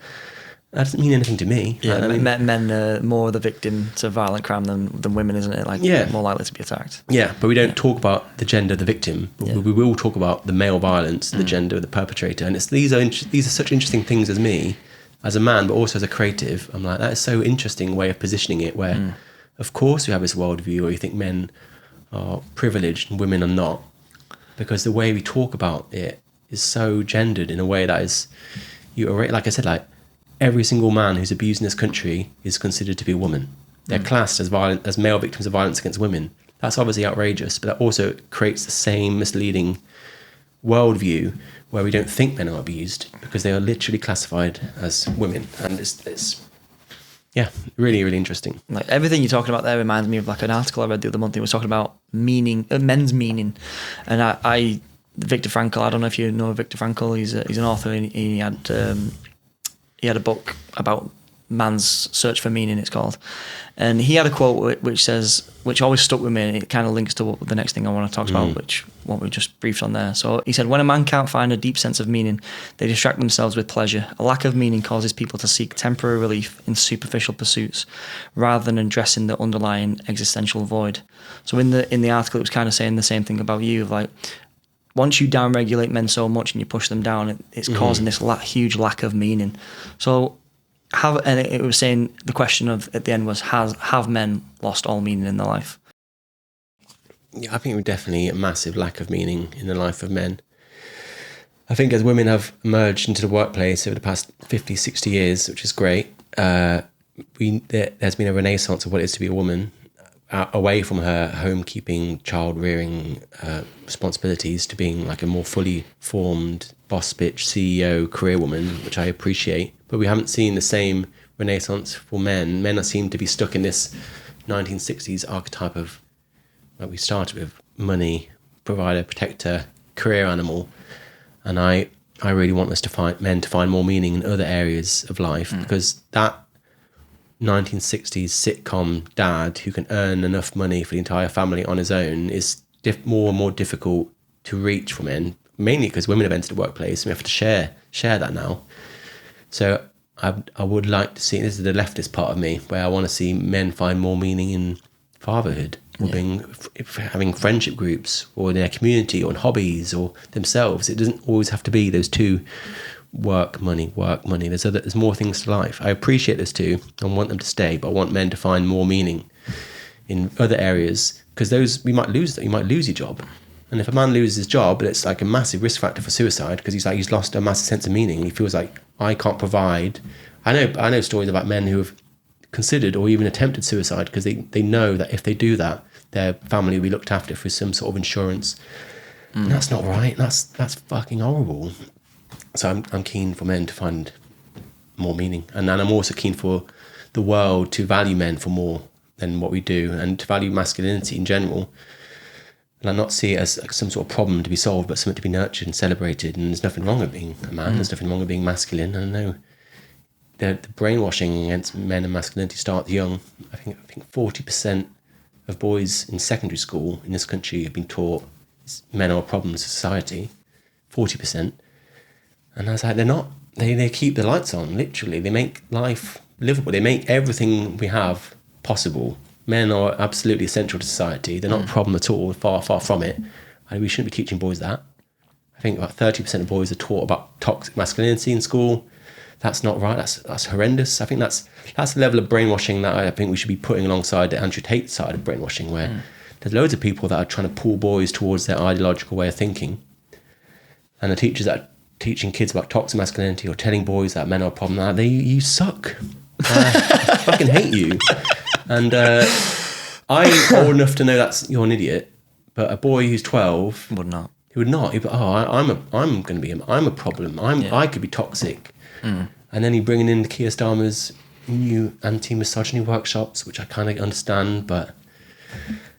that doesn't mean anything to me. Yeah, I mean, men are more the victim to violent crime than women, isn't it? Like, more likely to be attacked. Yeah, but we don't talk about the gender of the victim. We will talk about the male violence, the gender of the perpetrator. And these are such interesting things as me, as a man, but also as a creative. I'm like, that is so interesting way of positioning it, where of course we have this worldview where you think men are privileged and women are not, because the way we talk about it is so gendered in a way that is, like I said, like every single man who's abused in this country is considered to be a woman. They're classed as male victims of violence against women. That's obviously outrageous, but that also creates the same misleading worldview where we don't think men are abused because they are literally classified as women. And it's really, really interesting. Like everything you're talking about there reminds me of like an article I read the other month. It was talking about meaning, men's meaning. And I Viktor Frankl, I don't know if you know Viktor Frankl, he's an author, and he had a book about man's search for meaning, it's called. And he had a quote which always stuck with me, and it kind of links to the next thing I want to talk about, what we just briefed on there. So he said, when a man can't find a deep sense of meaning, they distract themselves with pleasure. A lack of meaning causes people to seek temporary relief in superficial pursuits rather than addressing the underlying existential void. So in the article, it was kind of saying the same thing about you, of like, once you downregulate men so much and you push them down, it's causing this huge lack of meaning. So and it was saying, the question at the end was, have men lost all meaning in their life? Yeah, I think we're definitely a massive lack of meaning in the life of men. I think as women have emerged into the workplace over the past 50, 60 years, which is great, there's been a renaissance of what it is to be a woman, away from her homekeeping, child-rearing responsibilities to being like a more fully formed boss bitch, CEO, career woman, which I appreciate. But we haven't seen the same renaissance for men. Men seem to be stuck in this 1960s archetype of, like we started with, money, provider, protector, career animal. And I really want us to find more meaning in other areas of life, because that 1960s sitcom dad who can earn enough money for the entire family on his own is more and more difficult to reach for men, mainly because women have entered the workplace and we have to share that now. So I would like to see, this is the leftist part of me, where I want to see men find more meaning in fatherhood, or having friendship groups, or in their community, or in hobbies, or themselves. It doesn't always have to be those two work, money. There's more things to life. I appreciate this too. I want them to stay, but I want men to find more meaning in other areas, because those you might lose your job. And if a man loses his job, it's like a massive risk factor for suicide, because he's lost a massive sense of meaning. He feels like, I can't provide. I know stories about men who have considered or even attempted suicide because they know that if they do that, their family will be looked after through some sort of insurance. And that's not right. That's fucking horrible. So I'm keen for men to find more meaning, and then I'm also keen for the world to value men for more than what we do, and to value masculinity in general. And I not see it as some sort of problem to be solved, but something to be nurtured and celebrated. And there's nothing wrong with being a man. There's nothing wrong with being masculine. And I know the brainwashing against men and masculinity starts young. I think 40% of boys in secondary school in this country have been taught men are a problem to society. 40%. And I was like, they're not. They keep the lights on, literally. They make life livable. They make everything we have possible. Men are absolutely essential to society. They're not a problem at all, far, far from it. And we shouldn't be teaching boys that. I think about 30% of boys are taught about toxic masculinity in school. That's not right. That's horrendous. I think that's the level of brainwashing that I think we should be putting alongside the Andrew Tate side of brainwashing, where there's loads of people that are trying to pull boys towards their ideological way of thinking. And the teachers that are teaching kids about toxic masculinity or telling boys that men are a problem, you suck. I fucking hate you. And I'm old enough to know you're an idiot, but a boy who's 12 would not. He would not. He'd be, I'm a problem. I could be toxic. And then you're bringing in the Keir Starmer's new anti-misogyny workshops, which I kind of understand, but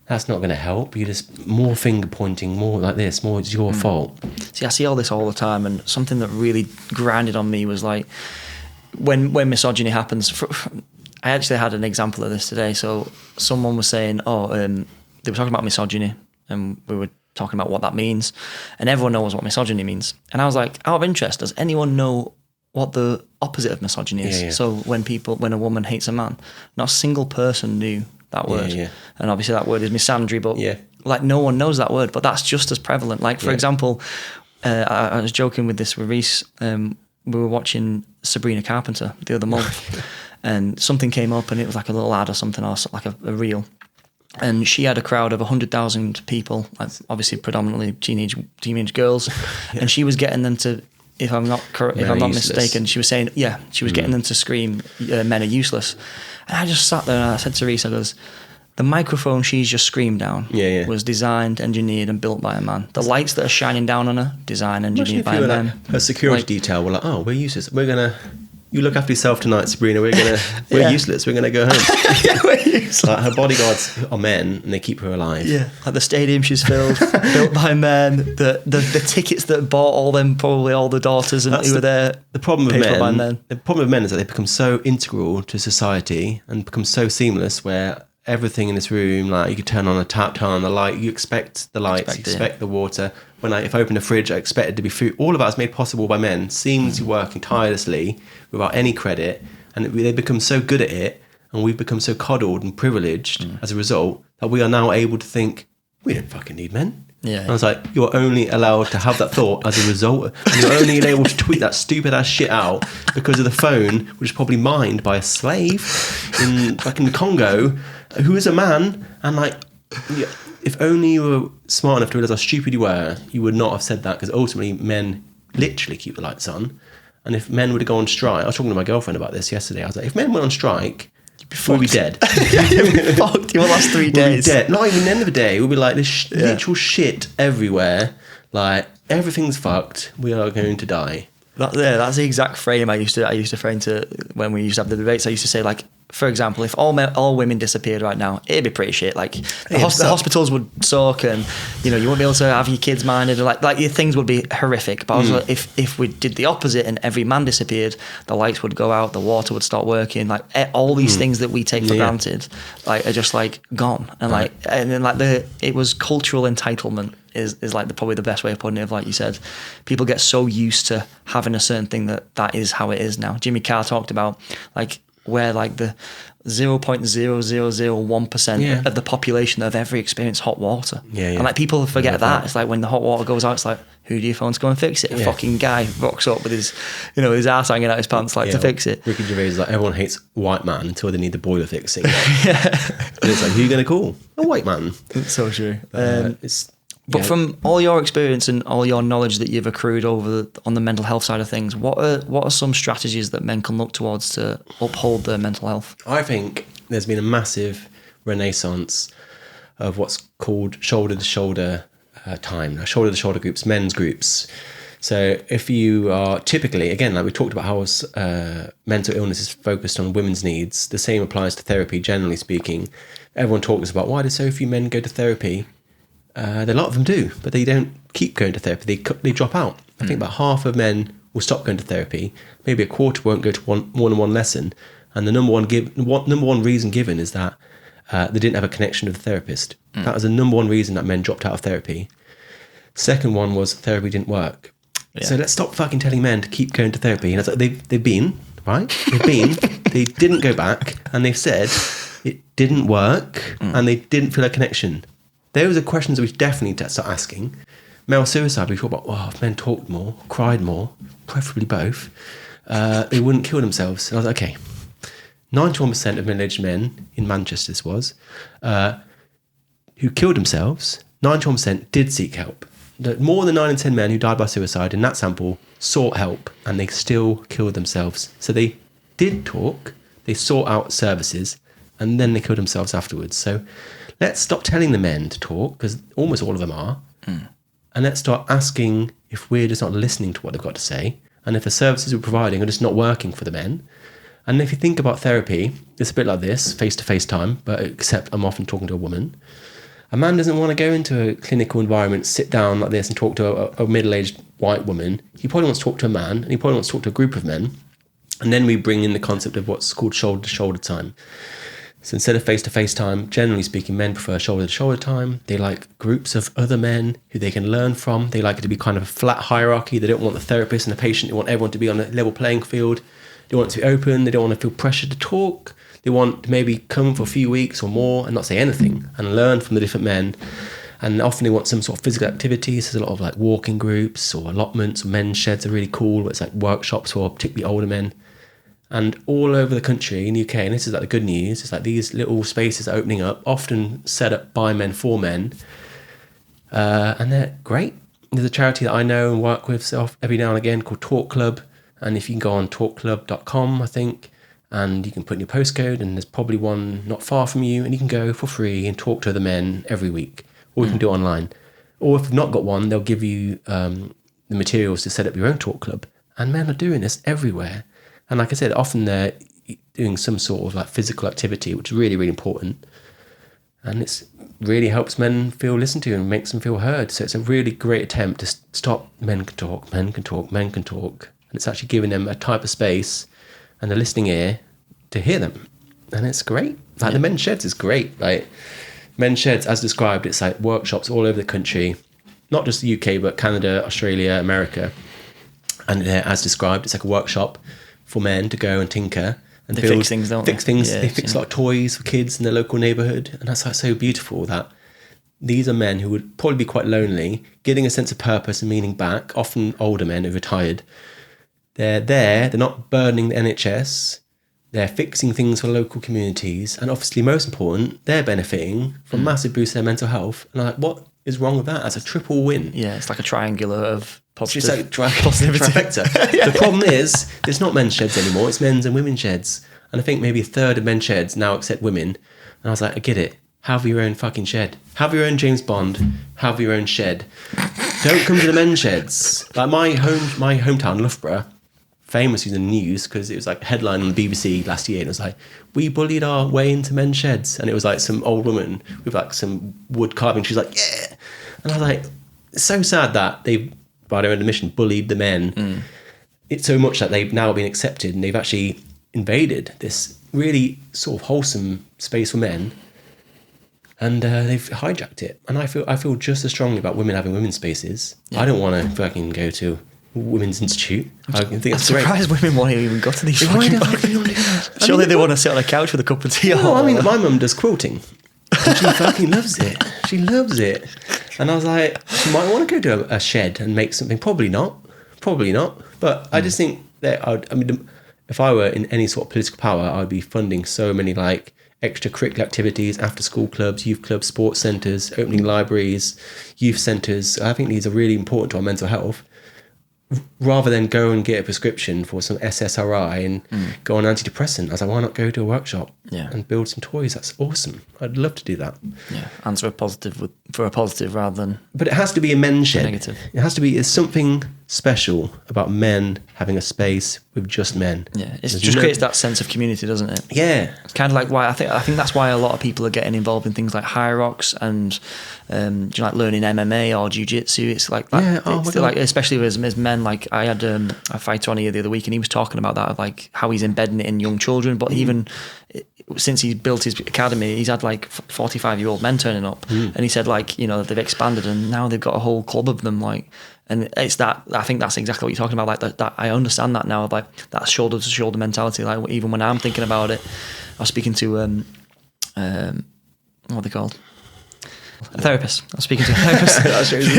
that's not going to help. You just more finger pointing, more like this, more it's your fault. See, I see all this all the time, and something that really grinded on me was like when misogyny happens. I actually had an example of this today. So someone was saying, they were talking about misogyny, and we were talking about what that means, and everyone knows what misogyny means. And I was like, out of interest, does anyone know what the opposite of misogyny is? Yeah. So when a woman hates a man, not a single person knew that word. Yeah. And obviously that word is misandry, but like no one knows that word, but that's just as prevalent. Like, for example, I was joking with this with Reese. We were watching Sabrina Carpenter the other month. And something came up, and it was like a little ad or something, or like a reel. And she had a crowd of 100,000 people, obviously predominantly teenage girls. And she was getting them to, if I'm not mistaken, she was saying, she was getting them to scream, "Men are useless." And I just sat there and I said to Reese, I goes, the microphone she's just screamed down was designed, engineered, and built by a man. The lights that are shining down on her, designed, engineered by a man. Like, her security detail were like, we're useless. You look after yourself tonight, Sabrina. We're useless. We're gonna go home. We're useless. Like, her bodyguards are men, and they keep her alive. Yeah, like the stadium she's filled, built by men. The tickets that bought all the daughters and who were there. The problem with men. The problem with men is that they become so integral to society and become so seamless, where everything in this room, like you could turn on a tap, turn on the light. You expect the lights, you expect the water. If I open the fridge, I expect it to be food. All of that is made possible by men, seemingly working tirelessly without any credit, and they become so good at it, and we've become so coddled and privileged as a result that we are now able to think, we don't fucking need men. Yeah. And I was like, you're only allowed to have that thought as a result, and you're only able to tweet that stupid ass shit out because of the phone, which is probably mined by a slave in the Congo, who is a man, and if only you were smart enough to realise how stupid you were, you would not have said that, because ultimately men literally keep the lights on. And if men were to go on strike, I was talking to my girlfriend about this yesterday, I was like, if men went on strike, we'd be dead. You'd be fucked. You will last 3 days. We'd be dead. Not even the end of the day, we'll be like, there's literal shit everywhere, like everything's fucked, we are going to die. That's the exact frame I used to frame to when we used to have the debates. I used to say, like, for example, if all women disappeared right now, it'd be pretty shit. Like the hospitals would suck, and you wouldn't be able to have your kids minded, or like your things would be horrific. But I was like, if we did the opposite and every man disappeared, the lights would go out, the water would stop working, like all these things that we take for granted, like are just like gone. And and then it was cultural entitlement is like probably the best way of putting it. Like you said, people get so used to having a certain thing that is how it is now. Jimmy Carr talked about, like, where like the 0.0001% of the population have ever experienced hot water. And like people forget that. It's like when the hot water goes out, it's like, who do you phone to go and fix it? A fucking guy rocks up with his, his ass hanging out his pants to fix it. Ricky Gervais is like, everyone hates white man until they need the boiler fixing. And it's like, who are you going to call? A white man. It's so true. But from all your experience and all your knowledge that you've accrued on the mental health side of things, what are some strategies that men can look towards to uphold their mental health? I think there's been a massive renaissance of what's called shoulder-to-shoulder time, shoulder-to-shoulder groups, men's groups. So if you are typically, again, like we talked about how mental illness is focused on women's needs, the same applies to therapy, generally speaking. Everyone talks about why do so few men go to therapy? A lot of them do, but they don't keep going to therapy. They drop out. I think about half of men will stop going to therapy. Maybe a quarter won't go to one-on-one lesson. And the number one reason given is that they didn't have a connection with the therapist. That was the number one reason that men dropped out of therapy. Second one was therapy didn't work. So let's stop fucking telling men to keep going to therapy. And it's like they've been, right? They didn't go back, and they've said it didn't work, and they didn't feel a connection. Those are questions that we definitely need to start asking. Male suicide, we talk about, if men talked more, cried more, preferably both, they wouldn't kill themselves. And I was like, okay, 91% of middle-aged men in Manchester, this was, who killed themselves, 91% did seek help. More than 9 in 10 men who died by suicide in that sample sought help, and they still killed themselves. So they did talk, they sought out services, and then they killed themselves afterwards. So let's stop telling the men to talk, because almost all of them are, and let's start asking if we're just not listening to what they've got to say, and if the services we're providing are just not working for the men. And if you think about therapy, it's a bit like this, face-to-face time, but except I'm often talking to a woman. A man doesn't want to go into a clinical environment, sit down like this and talk to a middle-aged white woman. He probably wants to talk to a man, and he probably wants to talk to a group of men. And then we bring in the concept of what's called shoulder-to-shoulder time. So instead of face-to-face time, generally speaking, men prefer shoulder-to-shoulder time. They like groups of other men who they can learn from. They like it to be kind of a flat hierarchy. They don't want the therapist and the patient. They want everyone to be on a level playing field. They want it to be open. They don't want to feel pressured to talk. They want to maybe come for a few weeks or more and not say anything and learn from the different men. And often they want some sort of physical activities. There's a lot of like walking groups or allotments. Or men's sheds are really cool. Where it's like workshops for particularly older men. And all over the country in the UK, and this is like the good news, it's like these little spaces are opening up, often set up by men for men. And they're great. There's a charity that I know and work with every now and again called Talk Club. And if you can go on talkclub.com, I think, and you can put in your postcode, and there's probably one not far from you, and you can go for free and talk to other men every week. Or you can do it online. Or if you've not got one, they'll give you the materials to set up your own talk club. And men are doing this everywhere. And like I said, often they're doing some sort of like physical activity, which is really, really important. And it really helps men feel listened to and makes them feel heard. So it's a really great attempt to stop men can talk, men can talk, men can talk. And it's actually giving them a type of space and a listening ear to hear them. And it's great. Like the men's sheds is great. Like men's sheds, as described, it's like workshops all over the country, not just the UK, but Canada, Australia, America. And as described, it's like a workshop for men to go and tinker and they fix things, don't they? Fix things. Yeah, they fix a lot of toys for kids in their local neighbourhood, and that's like so beautiful that these are men who would probably be quite lonely, getting a sense of purpose and meaning back. Often older men who are retired. They're there. They're not burdening the NHS. They're fixing things for local communities, and obviously, most important, they're benefiting from massive boost to their mental health. And I'm like, what is wrong with that? That's a triple win. Yeah, it's like a triangular of positive. It's like trifecta. The problem is, it's not men's sheds anymore. It's men's and women's sheds. And I think maybe a third of men's sheds now accept women. And I was like, I get it. Have your own fucking shed. Have your own James Bond. Have your own shed. Don't come to the men's sheds. Like my hometown, Loughborough, famous in the news because it was like a headline on the BBC last year. And it was like, we bullied our way into men's sheds. And it was like some old woman with like some wood carving. She's like, yeah. And I was like, it's so sad that they've, by their own admission, bullied the men. It's so much that they've now been accepted and they've actually invaded this really sort of wholesome space for men, and they've hijacked it. And I feel just as strongly about women having women's spaces. I don't want to fucking go to Women's Institute. I think it's great. I'm surprised women won't even go to these. Why don't fucking do that? Surely they want to sit on a couch with a cup of tea. No, I mean, my mum does quilting. And she fucking loves it. She loves it. And I was like, she might want to go to a shed and make something. Probably not. But I just think that, if I were in any sort of political power, I'd be funding so many like extracurricular activities, after school clubs, youth clubs, sports centres, opening libraries, youth centres. I think these are really important to our mental health. Rather than go and get a prescription for some SSRI and go on antidepressant, I was like, why not go to a workshop and build some toys? That's awesome. I'd love to do that. Yeah, answer a positive for a positive rather than. But it has to be a men's shed. Negative. It has to be. There's something special about men having a space with just men. Yeah, it just creates that sense of community, doesn't it? Yeah, it's kind of like why I think that's why a lot of people are getting involved in things like high rocks and like learning MMA or jiu-jitsu. It's like that. Yeah, it's like, especially as men. Like I had a fighter on here the other week, and he was talking about that, of like how he's embedding it in young children. But even since he built his academy, he's had like 45-year-old men turning up, and he said like they've expanded and now they've got a whole club of them like. And it's that, I think that's exactly what you're talking about. Like that I understand that now, like that shoulder to shoulder mentality. Like even when I'm thinking about it, I was speaking to what are they called? A therapist. I was speaking to a therapist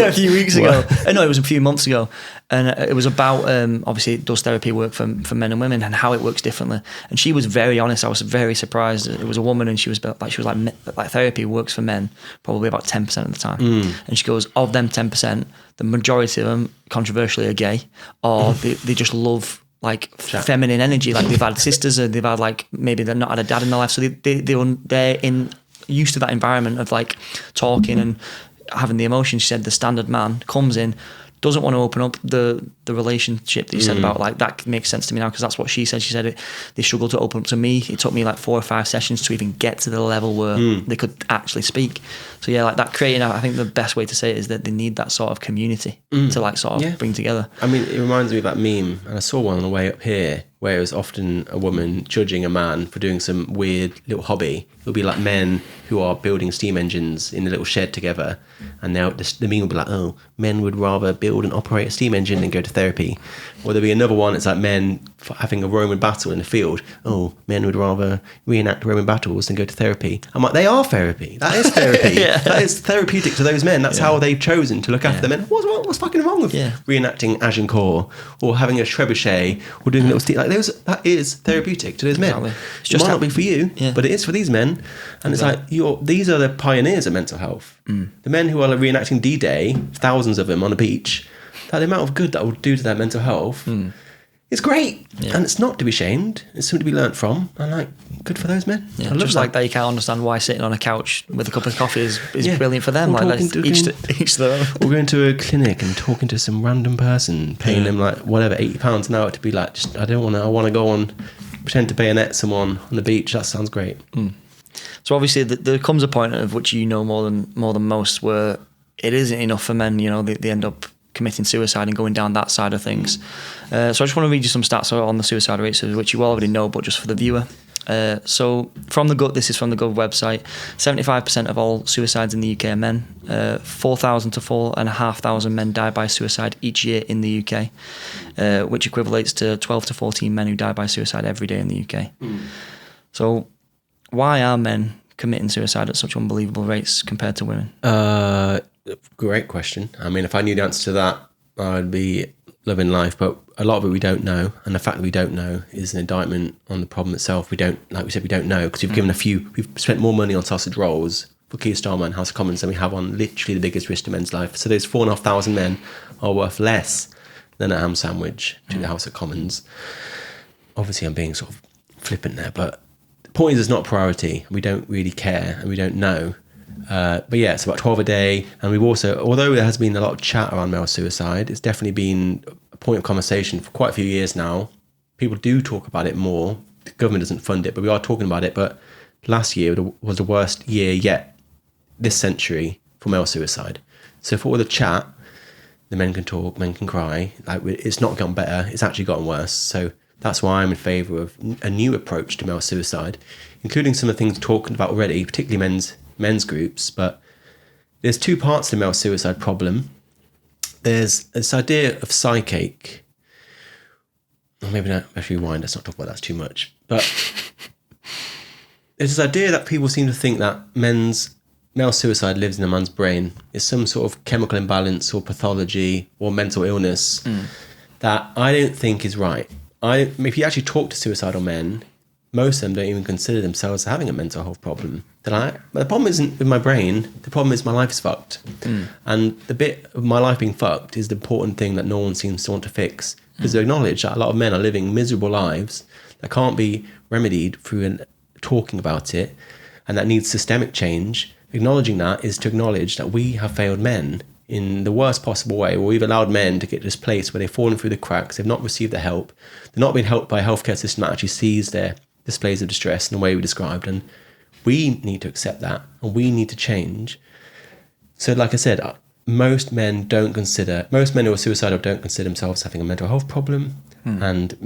a few weeks ago. No, it was a few months ago, and it was about obviously it does therapy work for men and women and how it works differently. And she was very honest. I was very surprised. It was a woman, and she was like therapy works for men probably about 10% of the time. And she goes, of them 10%, the majority of them controversially are gay, or they just love like feminine energy. Like they've had sisters, or they've had like maybe they've not had a dad in their life, so they're in used to that environment of like talking and having the emotion. She said the standard man comes in, doesn't want to open up the relationship that you said about, like that makes sense to me now, because that's what she said. She said they struggled to open up to me. It took me like 4 or 5 sessions to even get to the level where they could actually speak. So yeah, like that creating, I think the best way to say it is that they need that sort of community to like sort of bring together. I mean, it reminds me of that meme, and I saw one on the way up here where it was often a woman judging a man for doing some weird little hobby. It would be like men who are building steam engines in a little shed together, and now the meme would be like, oh, men would rather build and operate a steam engine than go to therapy. Or there'd be another one, it's like men having a Roman battle in the field. Oh, men would rather reenact Roman battles than go to therapy. I'm like, they are therapy. That is therapy. That is therapeutic to those men. That's how they've chosen to look after the men. What's fucking wrong with reenacting Agincourt or having a trebuchet or doing little steam? Like that is therapeutic to those men. Exactly. It might not be for you, but it is for these men. And it's like these are the pioneers of mental health. The men who are like reenacting D-Day, thousands of them on a beach. That the amount of good that will do to their mental health is great, and it's not to be shamed. It's something to be learnt from, and like good for those men. Yeah, just like that, you can't understand why sitting on a couch with a cup of coffee is brilliant for them. Like each their own. Or going to a clinic and talking to some random person, paying them like whatever £80 an hour to be like, just I want to go on, pretend to bayonet someone on the beach. That sounds great. So obviously there comes a point of which more than most where it isn't enough for men. They end up committing suicide and going down that side of things. So I just want to read you some stats on the suicide rates, which you already know, but just for the viewer. So this is from the Gov website, 75% of all suicides in the UK are men. 4,000 to 4,500 men die by suicide each year in the UK, which equivalates to 12 to 14 men who die by suicide every day in the UK. So why are men committing suicide at such unbelievable rates compared to women? Great question. I mean, if I knew the answer to that, I'd be loving life. But a lot of it we don't know, and the fact that we don't know is an indictment on the problem itself. We don't know because we've spent more money on sausage rolls for Keir Starmer and House of Commons than we have on literally the biggest risk to men's life. So those 4,500 men are worth less than a ham sandwich to the House of Commons. Obviously, I'm being sort of flippant there, but the point is it's not a priority. We don't really care, and we don't know. But yeah, it's about 12 a day. And we've also, although there has been a lot of chat around male suicide, it's definitely been a point of conversation for quite a few years now. People do talk about it more. The government doesn't fund it, but we are talking about it. But last year was the worst year yet this century for male suicide. So for all the chat, the men can talk, men can cry. Like it's not gotten better. It's actually gotten worse. So that's why I'm in favour of a new approach to male suicide, including some of the things we're talking about already, particularly men's groups. But there's 2 parts to the male suicide problem. There's this idea of psychache. Or maybe not, let's rewind, let's not talk about that too much. But there's this idea that people seem to think that male suicide lives in a man's brain. It's some sort of chemical imbalance or pathology or mental illness that I don't think is right. If you actually talk to suicidal men, most of them don't even consider themselves having a mental health problem. But the problem isn't with my brain. The problem is my life is fucked. And the bit of my life being fucked is the important thing that no one seems to want to fix. Because they acknowledge that a lot of men are living miserable lives that can't be remedied through talking about it, and that needs systemic change. Acknowledging that is to acknowledge that we have failed men in the worst possible way, where we've allowed men to get to this place where they've fallen through the cracks, they've not received the help, they're not being helped by a healthcare system that actually sees their displays of distress in the way we described. And we need to accept that, and we need to change. So like I said, most men who are suicidal don't consider themselves having a mental health problem, and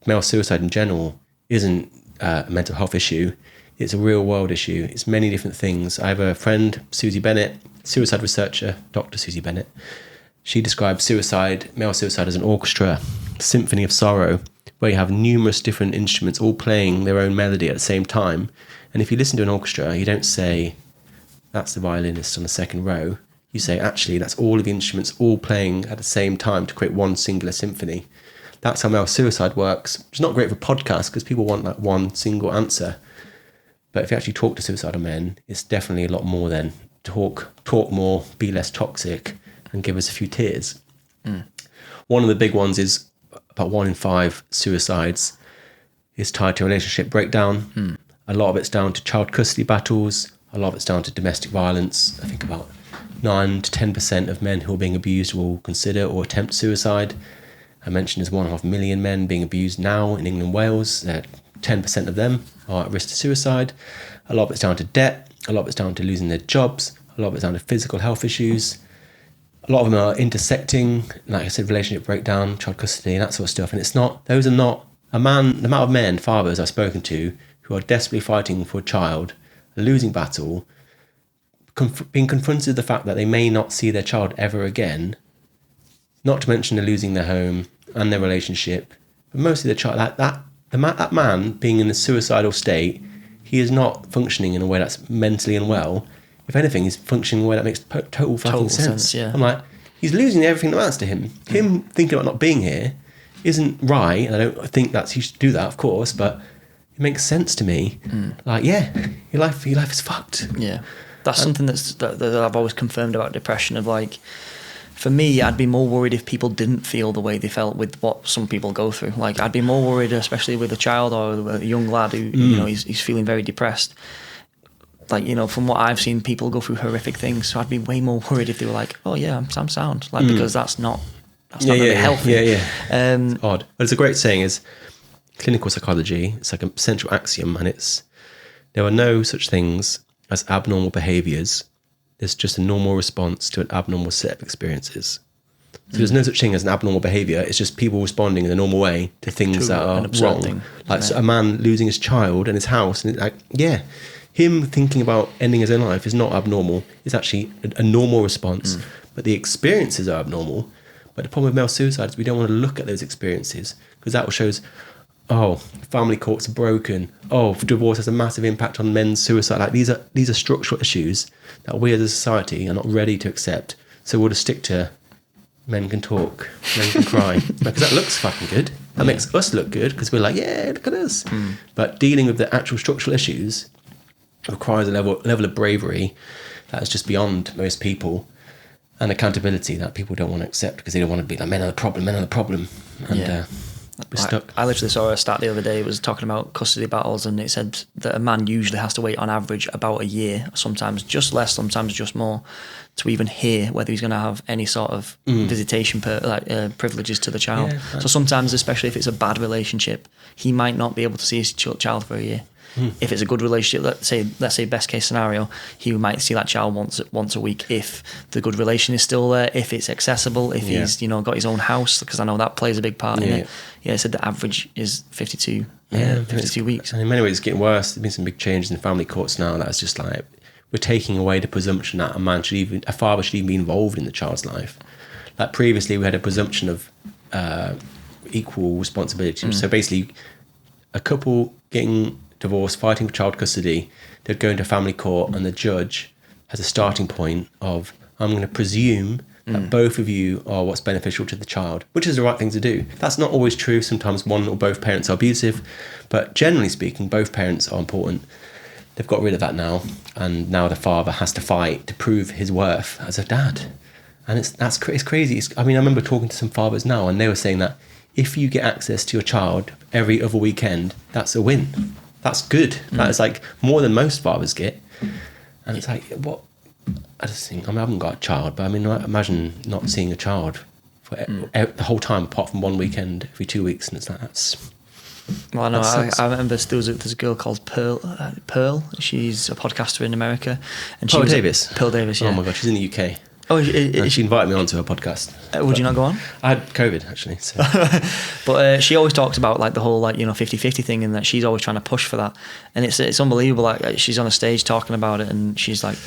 male suicide in general isn't a mental health issue. It's a real world issue. It's many different things. I have a friend, Susie Bennett, suicide researcher, Dr. Susie Bennett. She describes male suicide as an orchestra, symphony of sorrow, where you have numerous different instruments all playing their own melody at the same time. And if you listen to an orchestra, you don't say, that's the violinist on the second row. You say, actually, that's all of the instruments all playing at the same time to create one singular symphony. That's how male suicide works. It's not great for podcasts because people want that one single answer. But if you actually talk to suicidal men, it's definitely a lot more than talk more, be less toxic, and give us a few tears. One of the big ones is about 1 in 5 suicides is tied to a relationship breakdown. A lot of it's down to child custody battles. A lot of it's down to domestic violence. I think about 9 to 10% of men who are being abused will consider or attempt suicide. I mentioned there's 1.5 million men being abused now in England and Wales. 10% of them are at risk to suicide. A lot of it's down to debt. A lot of it's down to losing their jobs. A lot of it's down to physical health issues. A lot of them are intersecting, like I said, relationship breakdown, child custody, and that sort of stuff. And those are not the amount of fathers I've spoken to who are desperately fighting for a child, a losing battle, being confronted with the fact that they may not see their child ever again, not to mention they're losing their home and their relationship, but mostly their child. That man being in a suicidal state, he is not functioning in a way that's mentally unwell. If anything, he's functioning in a way that makes total fucking sense. Yeah. I'm like, he's losing everything that matters to him. Him thinking about not being here isn't right, and I don't think that he should do that, of course, but it makes sense to me. Like, yeah, your life is fucked. Yeah. That's something that I've always confirmed about depression, of like, for me, I'd be more worried if people didn't feel the way they felt with what some people go through. Like, I'd be more worried, especially with a child or a young lad who, he's feeling very depressed. Like, from what I've seen, people go through horrific things. So I'd be way more worried if they were like, oh yeah, I'm sound. Like, because that's not really healthy. Yeah. It's odd. But it's a great saying is clinical psychology. It's like a central axiom, and there are no such things as abnormal behaviors. There's just a normal response to an abnormal set of experiences. So there's no such thing as an abnormal behavior. It's just people responding in a normal way to things that are wrong. Thing, like a man losing his child and his house, and him thinking about ending his own life is not abnormal. It's actually a normal response. But the experiences are abnormal. But the problem with male suicide is we don't want to look at those experiences, because that shows, family courts are broken. Divorce has a massive impact on men's suicide. Like, these are structural issues that we as a society are not ready to accept. So we'll just stick to men can talk, men can cry, because that looks fucking good. That makes us look good, because we're like, yeah, look at us. But dealing with the actual structural issues requires a level of bravery that is just beyond most people, and accountability that people don't want to accept, because they don't want to be like, men are the problem. And we're stuck. I literally saw a stat the other day. It was talking about custody battles, and it said that a man usually has to wait on average about a year, sometimes just less, sometimes just more, to even hear whether he's going to have any sort of visitation privileges to the child. Yeah, so sometimes, especially if it's a bad relationship, he might not be able to see his child for a year. If it's a good relationship, let's say best case scenario, he might see that child once a week if the good relation is still there, if it's accessible, if he's got his own house, because I know that plays a big part in it. Yeah, it said the average is 52 weeks. And in many ways it's getting worse. There's been some big changes in family courts now. That's just like, we're taking away the presumption that a father should even be involved in the child's life. Like, previously we had a presumption of equal responsibility. So basically, a couple getting divorced, fighting for child custody, they'd go into family court and the judge has a starting point of, I'm going to presume that both of you are what's beneficial to the child, which is the right thing to do. That's not always true. Sometimes one or both parents are abusive, but generally speaking, both parents are important. They've got rid of that now, and now the father has to fight to prove his worth as a dad. And it's crazy. I remember talking to some fathers now, and they were saying that if you get access to your child every other weekend, that's a win. That's good. That is like more than most fathers get. And it's like, what? I just think, I haven't got a child, but imagine not seeing a child for the whole time, apart from one weekend every 2 weeks, and it's like, that's... Well, no, I remember there's a girl called Pearl. She's a podcaster in America. And Pearl Davis? Pearl Davis, yeah. Oh my God, she's in the UK. Oh, and she invited me onto her podcast. Would you not go on? I had COVID, actually. So. But she always talks about like the whole 50-50 thing, and that she's always trying to push for that. And it's unbelievable. Like she's on a stage talking about it, and she's like,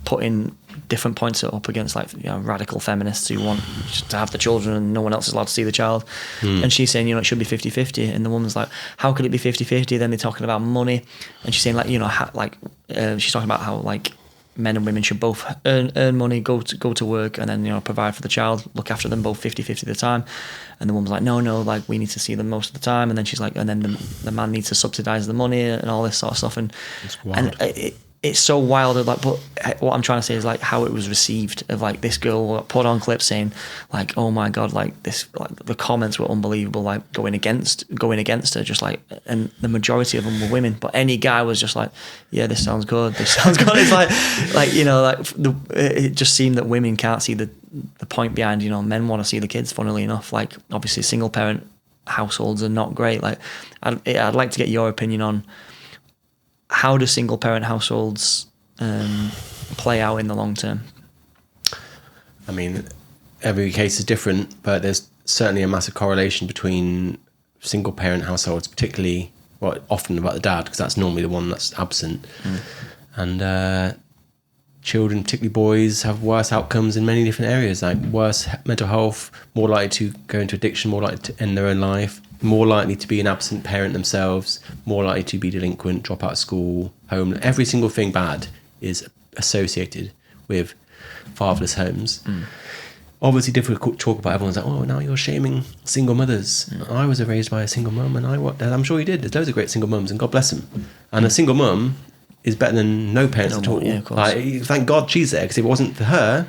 putting different points up against radical feminists who want to have the children and no one else is allowed to see the child. And she's saying, it should be 50-50. And the woman's like, how could it be 50-50? Then they're talking about money. And she's saying she's talking about how men and women should both earn money, go to work, and then provide for the child, look after them both 50-50 of the time. And the woman's like, no, we need to see them most of the time. And then she's like, and then the man needs to subsidise the money and all this sort of stuff. And it's so wild. But what I'm trying to say is how it was received. Of this girl put on clips saying oh my God, the comments were unbelievable. Going against her, just and the majority of them were women. But any guy was just yeah, this sounds good. This sounds good. It's it just seemed that women can't see the point behind. Men want to see the kids. Funnily enough, obviously single parent households are not great. I'd like to get your opinion on. How do single parent households play out in the long term? Every case is different, but there's certainly a massive correlation between single parent households, particularly, often about the dad, because that's normally the one that's absent. And children, particularly boys, have worse outcomes in many different areas, worse mental health, more likely to go into addiction, more likely to end their own life, more likely to be an absent parent themselves, more likely to be delinquent, drop out of school, home. Every single thing bad is associated with fatherless homes. Obviously difficult to talk about. Everyone's oh, now you're shaming single mothers. I was raised by a single mum, and I'm sure you did. There's loads of great single mums, and God bless them. And a single mum is better than no parents at all. Yeah, of course. Thank God she's there, because if it wasn't for her,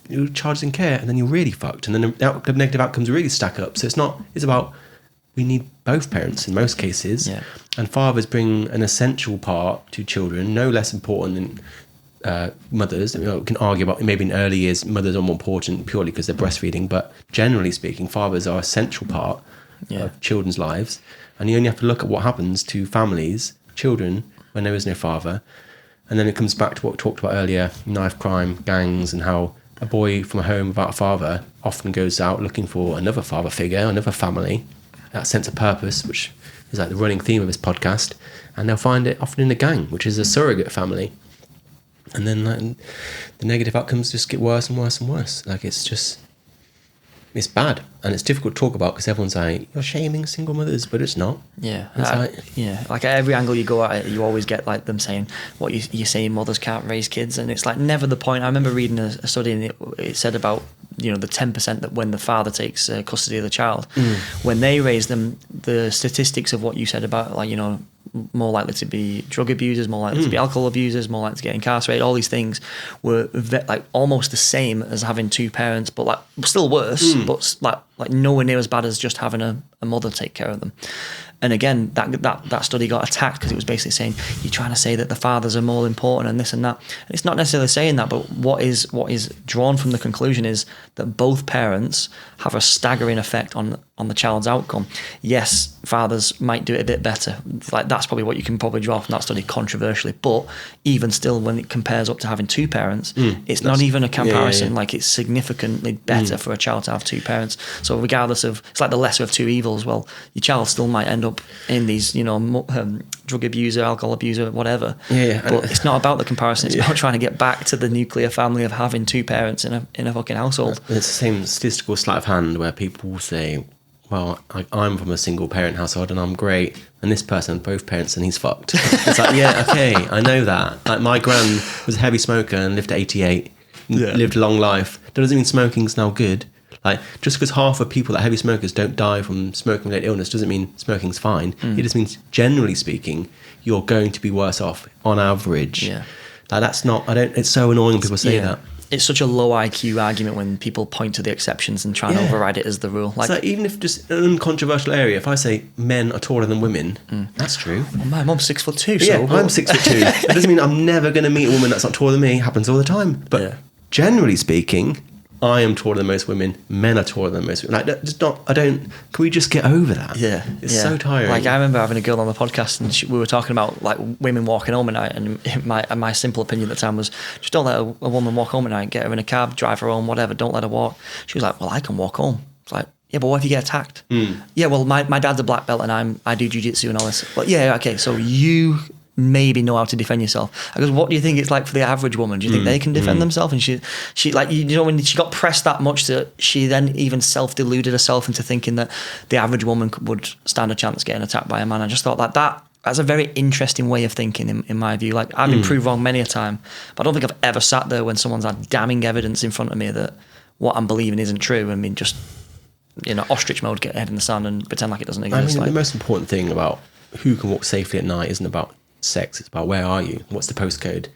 you're charged in care, and then you're really fucked. And then the negative outcomes really stack up. So it's about, we need both parents in most cases. Yeah. And fathers bring an essential part to children, no less important than mothers. We can argue about maybe in early years mothers are more important purely because they're breastfeeding, but generally speaking, fathers are an essential part of children's lives. And you only have to look at what happens to families, children, when there is no father. And then it comes back to what we talked about earlier, knife crime, gangs, and how a boy from a home without a father often goes out looking for another father figure, another family, that sense of purpose, which is the running theme of this podcast. And they'll find it often in a gang, which is a surrogate family. And then the negative outcomes just get worse and worse and worse. It's bad, and it's difficult to talk about because everyone's you're shaming single mothers, but it's not. Yeah, at every angle you go at it, you always get them saying what you're saying mothers can't raise kids, and it's never the point. I remember reading a study, and it said about the 10% that when the father takes custody of the child, when they raise them, the statistics of what you said about more likely to be drug abusers, more likely to be alcohol abusers, more likely to get incarcerated, all these things were almost the same as having two parents, but still worse, but nowhere near as bad as just having a mother take care of them. And again, that study got attacked because it was basically saying you're trying to say that the fathers are more important and this and that. And it's not necessarily saying that, but what is drawn from the conclusion is that both parents have a staggering effect on the child's outcome. Yes, fathers might do it a bit better. That's probably what you can probably draw from that study controversially. But even still, when it compares up to having two parents, it's not even a comparison. Yeah. It's significantly better for a child to have two parents. So regardless of, it's the lesser of two evils. Well, your child still might end up in these, drug abuser, alcohol abuser, whatever. Yeah. But it's not about the comparison. It's about trying to get back to the nuclear family of having two parents in a fucking household. It's the same statistical sleight of hand where people will say, well, I'm from a single parent household and I'm great, and this person, both parents, and he's fucked. It's like, yeah, okay, I know that. Like, my gran was a heavy smoker and lived at 88, lived a long life. That doesn't mean smoking's now good. Like, just because half of people that are heavy smokers don't die from smoking-related illness doesn't mean smoking's fine. It just means, generally speaking, you're going to be worse off on average. Yeah. Like, that's not, it's so annoying when people say that. It's such a low IQ argument when people point to the exceptions and try and override it as the rule. Like, so even if just an uncontroversial area, if I say men are taller than women, that's true. Well, my mum's 6'2", so yeah, I'm 6'2". That doesn't mean I'm never going to meet a woman that's not taller than me. It happens all the time. But generally speaking, I am taller than most women. Men are taller than most women. Like, just not. Can we just get over that? Yeah, it's so tiring. Like, I remember having a girl on the podcast, and we were talking about like women walking home at night. And my simple opinion at the time was, just don't let a woman walk home at night. Get her in a cab, drive her home, whatever. Don't let her walk. She was like, well, I can walk home. It's like, yeah, but what if you get attacked? Yeah, well, my dad's a black belt, and I do jiu-jitsu and all this. But yeah, okay, so you maybe know how to defend yourself. I goes, what do you think it's like for the average woman? Do you think they can defend themselves? And she like, you know, when she got pressed that much, that she then even self-deluded herself into thinking that the average woman would stand a chance getting attacked by a man. I just thought that's a very interesting way of thinking in my view. Like, I've been proved wrong many a time, but I don't think I've ever sat there when someone's had damning evidence in front of me that what I'm believing isn't true. I mean, just, you know, ostrich mode, get head in the sand and pretend like it doesn't exist. I mean, the most important thing about who can walk safely at night isn't about sex, it's about where are you, what's the postcode.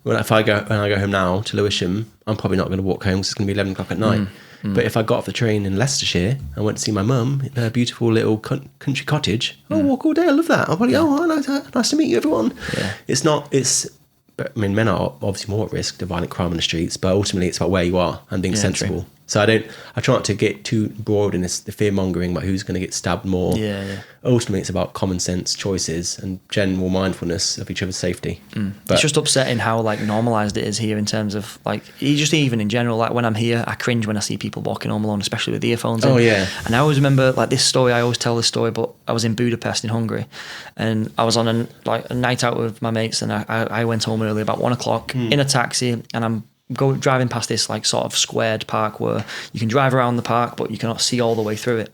When I go home now to Lewisham, I'm probably not going to walk home because it's going to be 11 o'clock at night. But if I got off the train in Leicestershire and went to see my mum in her beautiful little country cottage, I'll walk all day. I love that. I'll probably nice to meet you, everyone. But I mean, men are obviously more at risk to violent crime on the streets, but ultimately it's about where you are and being sensible. True. So I try not to get too broad in the fear mongering about who's going to get stabbed more. Ultimately, it's about common sense choices and general mindfulness of each other's safety. But it's just upsetting how like normalised it is here in terms of like, just even in general, like when I'm here, I cringe when I see people walking home alone, especially with earphones in. And I always remember like this story, I always tell this story, but I was in Budapest in Hungary and I was on a night out with my mates, and I went home early about 1 o'clock in a taxi, and I'm driving past this like sort of squared park where you can drive around the park but you cannot see all the way through it.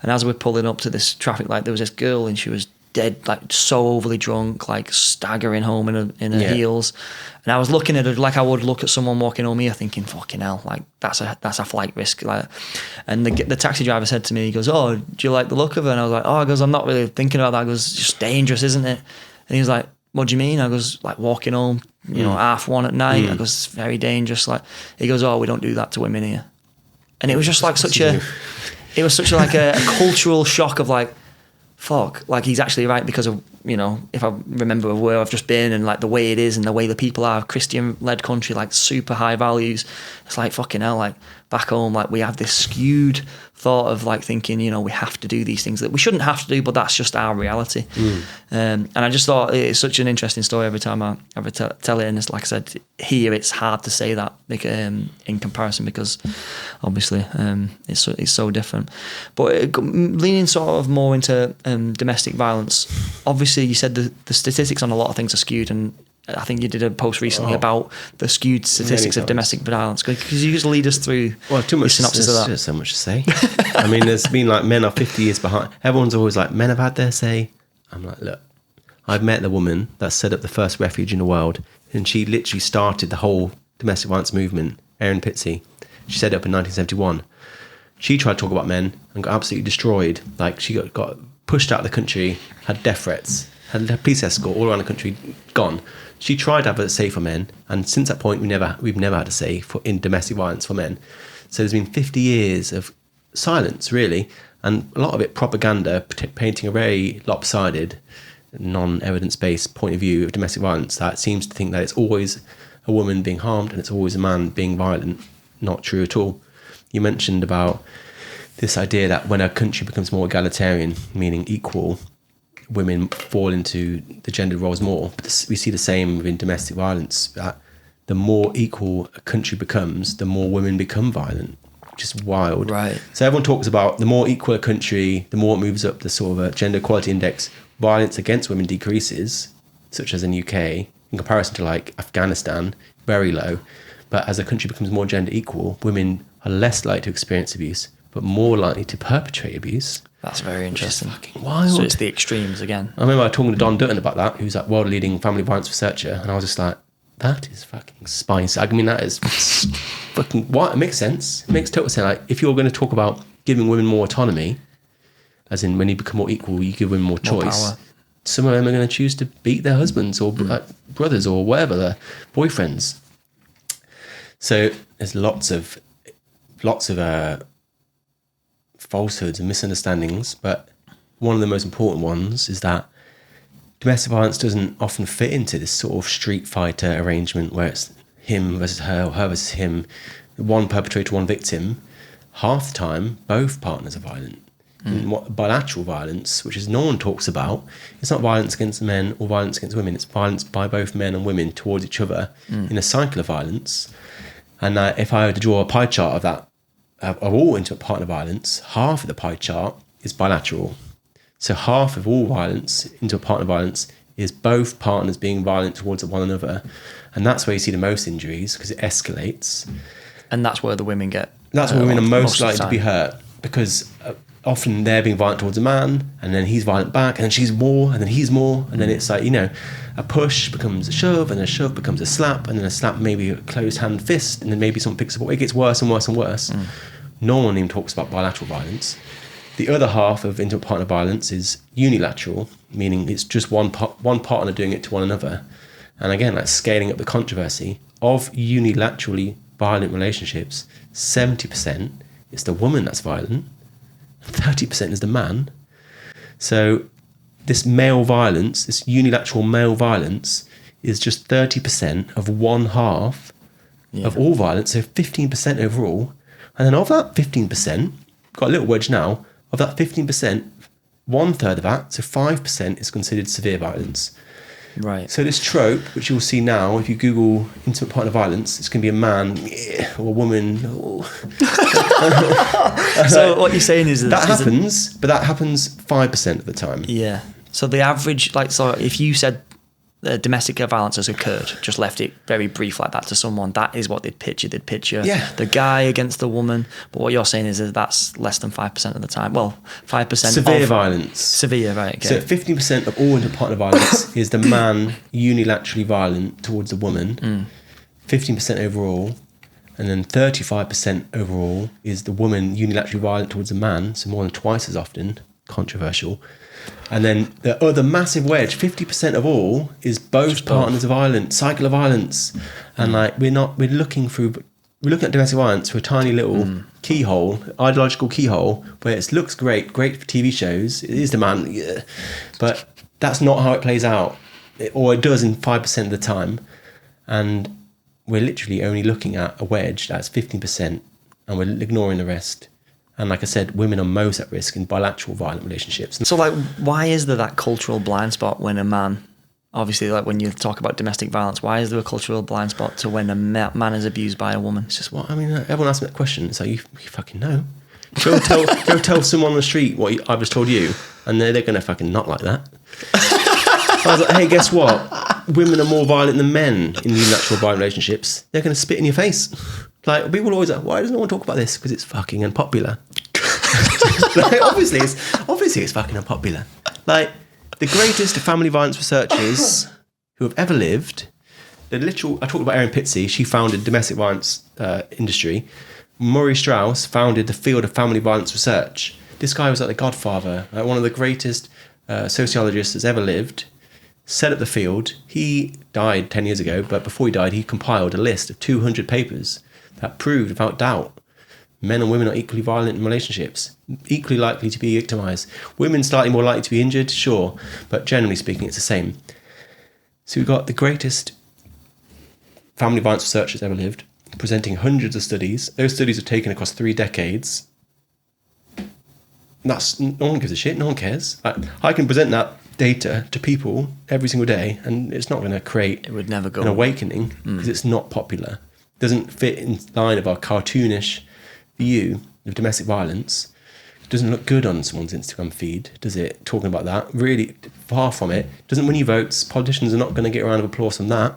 And as we're pulling up to this traffic light, there was this girl and she was dead, like so overly drunk, like staggering home in her heels. And I was looking at her like I would look at someone walking home here, thinking, fucking hell, like that's a flight risk. Like, and the taxi driver said to me, he goes, oh, do you like the look of her? And I was like, oh, I goes, I'm not really thinking about that. I goes, it's just dangerous, isn't it? And he was like, what do you mean? I goes, like walking home, you know, 1:30 at night. I goes, it's very dangerous. Like, he goes, oh, we don't do that to women here. And it was just like it was such like a cultural shock of like, fuck, like he's actually right, because of, you know, if I remember where I've just been and like the way it is and the way the people are, Christian-led country, like super high values. It's like, fucking hell, like back home, like we have this skewed thought of like thinking, you know, we have to do these things that we shouldn't have to do, but that's just our reality. And I just thought it's such an interesting story every time I ever tell it. And it's like I said, here it's hard to say that in comparison, because obviously it's so different. But leaning sort of more into domestic violence, obviously you said the statistics on a lot of things are skewed, and I think you did a post recently about the skewed statistics of domestic violence. Could you just lead us through too much synopsis of that? There's so much to say. I mean, there's been like men are 50 years behind. Everyone's always like, men have had their say. I'm like, look, I've met the woman that set up the first refuge in the world, and she literally started the whole domestic violence movement, Erin Pitsey. She set it up in 1971. She tried to talk about men and got absolutely destroyed. Like, she got pushed out of the country, had death threats, had a police escort all around the country, gone. She tried to have a say for men, and since that point, we've never had a say in domestic violence for men. So there's been 50 years of silence, really, and a lot of it propaganda, painting a very lopsided, non-evidence-based point of view of domestic violence that seems to think that it's always a woman being harmed and it's always a man being violent. Not true at all. You mentioned about this idea that when a country becomes more egalitarian, meaning equal, women fall into the gender roles more. But we see the same within domestic violence, that the more equal a country becomes, the more women become violent, which is wild. Right. So everyone talks about the more equal a country, the more it moves up the sort of a gender equality index, violence against women decreases, such as in UK, in comparison to like Afghanistan, very low. But as a country becomes more gender equal, women are less likely to experience abuse. but more likely to perpetrate abuse. That's very interesting. Fucking wild. So it's the extremes again. I remember talking to Don Dutton about that, who's like world-leading family violence researcher, and I was just like, that is fucking spicy. I mean, that is fucking what? It makes sense. It makes total sense. Like, if you're going to talk about giving women more autonomy, as in when you become more equal, you give women more choice. Power. Some of them are going to choose to beat their husbands or brothers or whatever, their boyfriends. So there's lots of falsehoods and misunderstandings, but one of the most important ones is that domestic violence doesn't often fit into this sort of street fighter arrangement where it's him versus her or her versus him, one perpetrator, one victim. Half the time, both partners are violent. And what bilateral violence, which is no one talks about, it's not violence against men or violence against women, it's violence by both men and women towards each other in a cycle of violence. And if I were to draw a pie chart of that, of all intimate partner violence, half of the pie chart is bilateral. So half of all violence, intimate partner violence, is both partners being violent towards one another. And that's where you see the most injuries, because it escalates. And that's where the women get... That's where women are most of the likely to be hurt, because often they're being violent towards a man, and then he's violent back, and then she's more, and then he's more, and then it's like, a push becomes a shove, and a shove becomes a slap, and then a slap maybe a closed hand fist, and then maybe someone picks up. It gets worse and worse and worse. No one even talks about bilateral violence. The other half of intimate partner violence is unilateral, meaning it's just one partner doing it to one another. And again, like scaling up the controversy of unilaterally violent relationships, 70% is the woman that's violent, 30% is the man. So this male violence, this unilateral male violence, is just 30% of one half of all violence, so 15% overall. And then of that 15%, got a little wedge now, of that 15%, 1/3 of that, so 5%, is considered severe violence. Right. So this trope, which you'll see now, if you Google intimate partner violence, it's going to be a man or a woman. So what you're saying is that happens, but that happens 5% of the time. Yeah. So the average, so if you said domestic violence has occurred, just left it very brief like that to someone, that is what they'd picture. They'd picture the guy against the woman. But what you're saying is that that's less than 5% of the time. Well, 5% severe violence. Severe, right? Okay. So 15% of all intimate partner violence is the man unilaterally violent towards the woman. 15% overall, and then 35% overall is the woman unilaterally violent towards the man. So more than twice as often. Controversial. And then the other massive wedge, 50% of all, is both partners are violent, cycle of violence. And we're looking at domestic violence through a tiny little keyhole, ideological keyhole, where it looks great for TV shows. It is the man, but that's not how it plays out, or it does in 5% of the time. And we're literally only looking at a wedge that's 15%, and we're ignoring the rest. And like I said, women are most at risk in bilateral violent relationships. So why is there that cultural blind spot when a man, obviously when you talk about domestic violence, why is there a cultural blind spot to when a man is abused by a woman? It's just everyone asks me that question. It's like, you fucking know. Go tell someone on the street what I've just told you, and they're going to fucking not like that. I was like, hey, guess what? Women are more violent than men in unilateral violent relationships. They're going to spit in your face. Like, people are always like, why does no one talk about this? Because it's fucking unpopular. Obviously it's fucking unpopular. Like, the greatest family violence researchers who have ever lived, I talked about Erin Pitsey. She founded domestic violence industry. Murray Strauss founded the field of family violence research. This guy was like the godfather, one of the greatest sociologists that's ever lived. Set up the field. He died 10 years ago, but before he died, he compiled a list of 200 papers that proved without doubt men and women are equally violent in relationships, equally likely to be victimised. Women slightly more likely to be injured, sure, but generally speaking, it's the same. So we've got the greatest family violence researchers ever lived, presenting hundreds of studies. Those studies are taken across 3 decades. No one gives a shit, no one cares. I can present that data to people every single day, and it's not going to create an awakening because it's not popular. It doesn't fit in line of our cartoonish view of domestic violence. It doesn't look good on someone's Instagram feed, does it? Talking about that, really far from it. Doesn't win you votes. Politicians are not going to get a round of applause from that.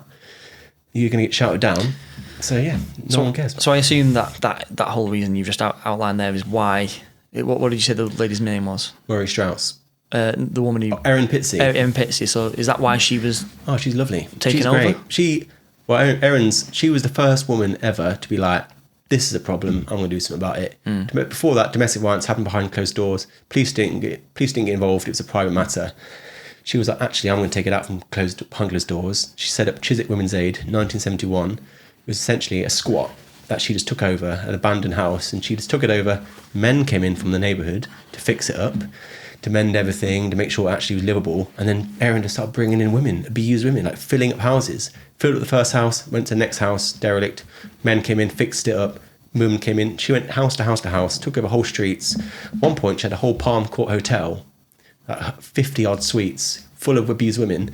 You're going to get shouted down. So yeah, no one cares. So I assume that whole reason you've just outlined there is why. What did you say the lady's name was? Murray Strauss. The woman who... Erin Pitsey. Erin Pitsey. So is that why she was... Oh, she's lovely. Taken she's over? Great. She was the first woman ever to be like, this is a problem, I'm going to do something about it. Before that, domestic violence happened behind closed doors. Police didn't get involved. It was a private matter. She was like, actually, I'm going to take it out from behind closed doors. She set up Chiswick Women's Aid in 1971. It was essentially a squat that she just took over, an abandoned house, and she just took it over. Men came in from the neighbourhood to fix it up, to mend everything, to make sure it actually was livable. And then Erin just started bringing in women, abused women, like filling up houses. Filled up the first house, went to the next house, derelict. Men came in, fixed it up. Women came in. She went house to house to house, took over whole streets. At one point, she had a whole Palm Court hotel, 50-odd suites, full of abused women.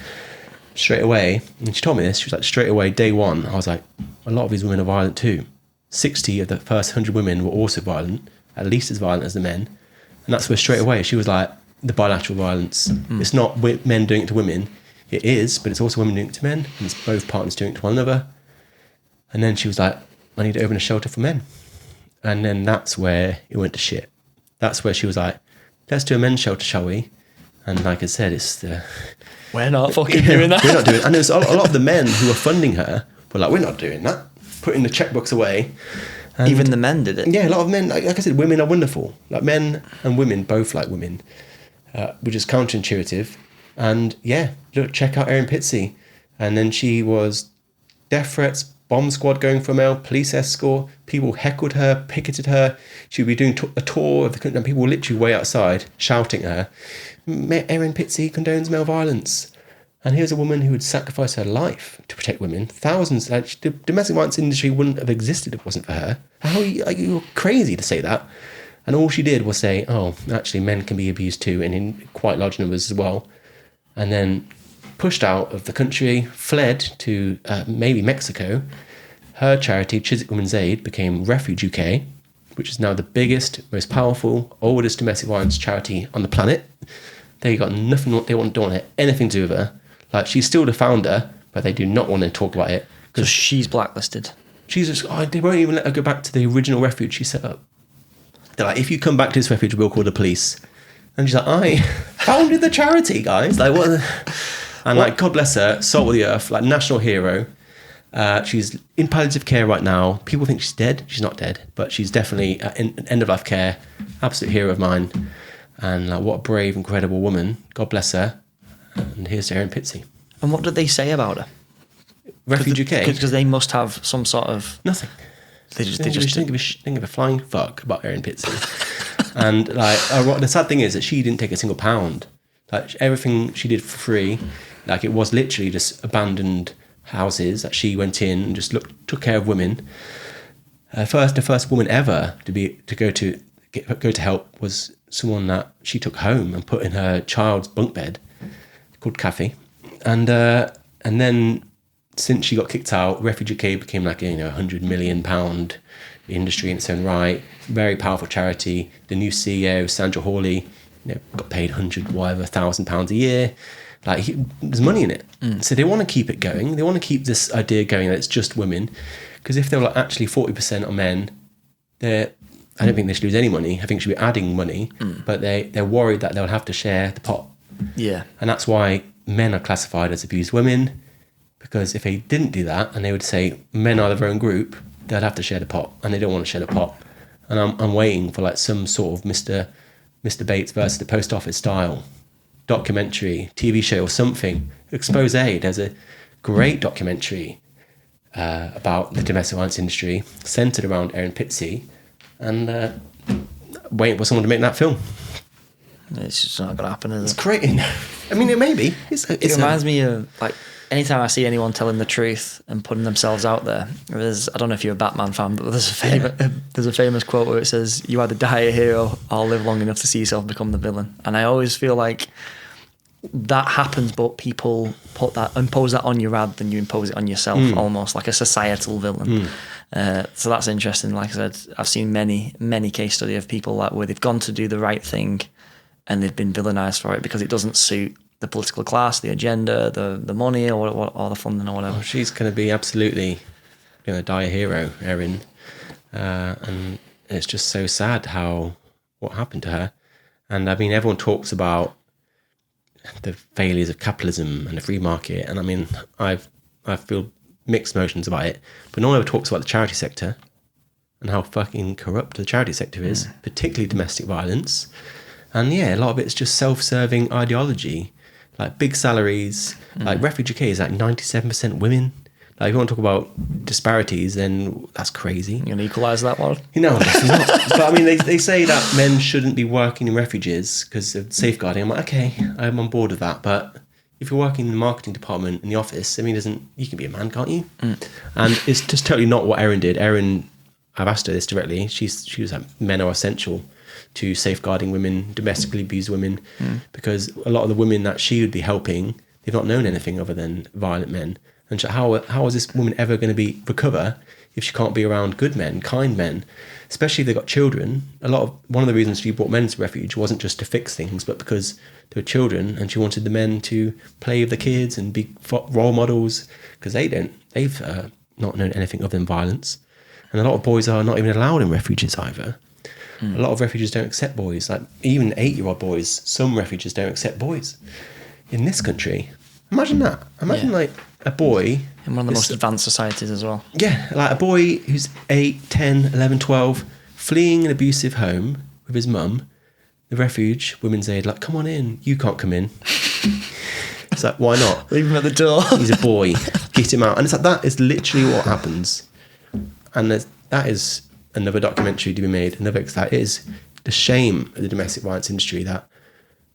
Straight away, and she told me this, she was like, straight away, day one, I was like, a lot of these women are violent too. 60 of the first 100 women were also violent, at least as violent as the men. And that's where straight away she was like, the bilateral violence. It's not men doing it to women. It is, but it's also women doing it to men. And it's both partners doing it to one another. And then she was like, I need to open a shelter for men. And then that's where it went to shit. That's where she was like, let's do a men's shelter, shall we? And like I said, it's the... We're not fucking doing that. We're not doing it. And there's a lot of the men who were funding her were like, we're not doing that. Putting the checkbooks away. And even the men did it. Yeah, a lot of men, like I said, women are wonderful. Like men and women both like women, which is counterintuitive. And yeah, look, check out Erin Pitsey. And then she was death threats, bomb squad going for a mail, police escort. People heckled her, picketed her. She would be doing a tour of the country, and people were literally way outside shouting at her. Erin Pitsey condones male violence. And here's a woman who would sacrifice her life to protect women. Thousands, the domestic violence industry wouldn't have existed if it wasn't for her. You're crazy to say that. And all she did was say, oh, actually men can be abused too, and in quite large numbers as well. And then pushed out of the country, fled to maybe Mexico. Her charity, Chiswick Women's Aid, became Refuge UK, which is now the biggest, most powerful, oldest domestic violence charity on the planet. They got nothing, they don't want anything to do with her. Like, she's still the founder, but they do not want to talk about it. So she's blacklisted. She's just, they won't even let her go back to the original refuge she set up. They're like, if you come back to this refuge, we'll call the police. And she's like, I founded the charity, guys. Like, what? And like, God bless her, salt of the earth, like national hero. She's in palliative care right now. People think she's dead. She's not dead, but she's definitely in end-of-life care. Absolute hero of mine. And like, what a brave, incredible woman. God bless her. And here's Erin Pitsey. And what did they say about her? Refuge UK? Because they must have some sort of... Nothing. They just didn't give a flying fuck about Erin Pitsey. And like, the sad thing is that she didn't take a single pound. Like, everything she did for free, like, it was literally just abandoned houses that she went in and just took care of women. The first woman ever to go to help was someone that she took home and put in her child's bunk bed, called Kathy. And then since she got kicked out, Refuge UK became like a £100 million industry in its own right. Very powerful charity. The new CEO, Sandra Hawley, got paid £100,000 a year. Like, there's money in it. So they want to keep it going. They want to keep this idea going that it's just women. Because if they were like actually 40% on men, I don't think they should lose any money. I think they should be adding money. But they're worried that they'll have to share the pot. Yeah. And that's why men are classified as abused women. Because if they didn't do that, and they would say men are their own group, they'd have to share the pot. And they don't want to share the pot. And I'm waiting for like some sort of Mr. Bates versus the Post Office style documentary, TV show or something. Expose. There's a great documentary about the domestic violence industry centered around Erin Pitsey, and waiting for someone to make that film. It's just not going to happen, is it? It's great. I mean, it may be. It reminds me of, like, anytime I see anyone telling the truth and putting themselves out there, I don't know if you're a Batman fan, but there's a famous quote where it says, you either die a hero or live long enough to see yourself become the villain. And I always feel like that happens, but people impose that on you rather than you impose it on yourself, almost like a societal villain. So that's interesting. Like I said, I've seen many case study of people where they've gone to do the right thing and they've been villainized for it because it doesn't suit the political class, the agenda, the money, or the funding, or whatever. She's going to be absolutely going to die a hero, Erin. And it's just so sad what happened to her. And I mean, everyone talks about the failures of capitalism and the free market. And I mean, I feel mixed emotions about it. But no one ever talks about the charity sector and how fucking corrupt the charity sector is, particularly domestic violence. And yeah, a lot of it's just self-serving ideology, like big salaries, like Refugee Care is like 97% women. Like if you want to talk about disparities, then that's crazy. You're going to equalise that one? No, definitely not. But I mean, they say that men shouldn't be working in refuges because of safeguarding. I'm like, okay, I'm on board with that. But if you're working in the marketing department in the office, I mean, you can be a man, can't you? And it's just totally not what Erin did. Erin, I've asked her this directly. She was like, men are essential to safeguarding women, domestically abused women, because a lot of the women that she would be helping, they've not known anything other than violent men. And how is this woman ever going to recover if she can't be around good men, kind men, especially if they've got children? One of the reasons she brought men to refuge wasn't just to fix things, but because they were children and she wanted the men to play with the kids and be role models, because they've not known anything other than violence. And a lot of boys are not even allowed in refuges either. A lot of refuges don't accept boys, like even 8-year-old boys. Some refuges don't accept boys in this country. Imagine that. Imagine like a boy in one of the most advanced societies as well. Yeah, like a boy who's 8, 10, 11, 12, fleeing an abusive home with his mum, the refuge, women's aid, like, come on in, you can't come in. It's like, why not? Leave him at the door. He's a boy, get him out. And it's like, that is literally what happens. And that is another documentary to be made. That is the shame of the domestic violence industry, that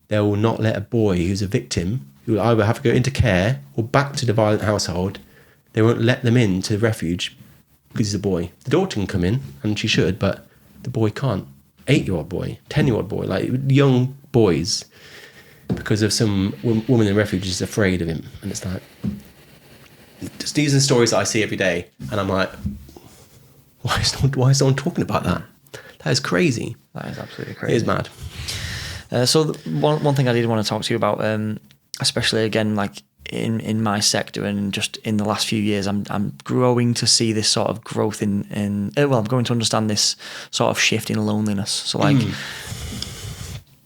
they will not let a boy who's a victim, who will either have to go into care or back to the violent household, they won't let them into the refuge because he's a boy. The daughter can come in, and she should, but the boy can't. 8-year-old boy, 10-year-old boy, like young boys, because of some woman in refuge is afraid of him. And it's like, just these are the stories that I see every day, and I'm like, why is no one talking about that? That is crazy. That is absolutely crazy. It is mad. So one thing I did want to talk to you about, especially again, like in my sector and just in the last few years, I'm growing to see this sort of growth I'm going to understand this sort of shift in loneliness. So like,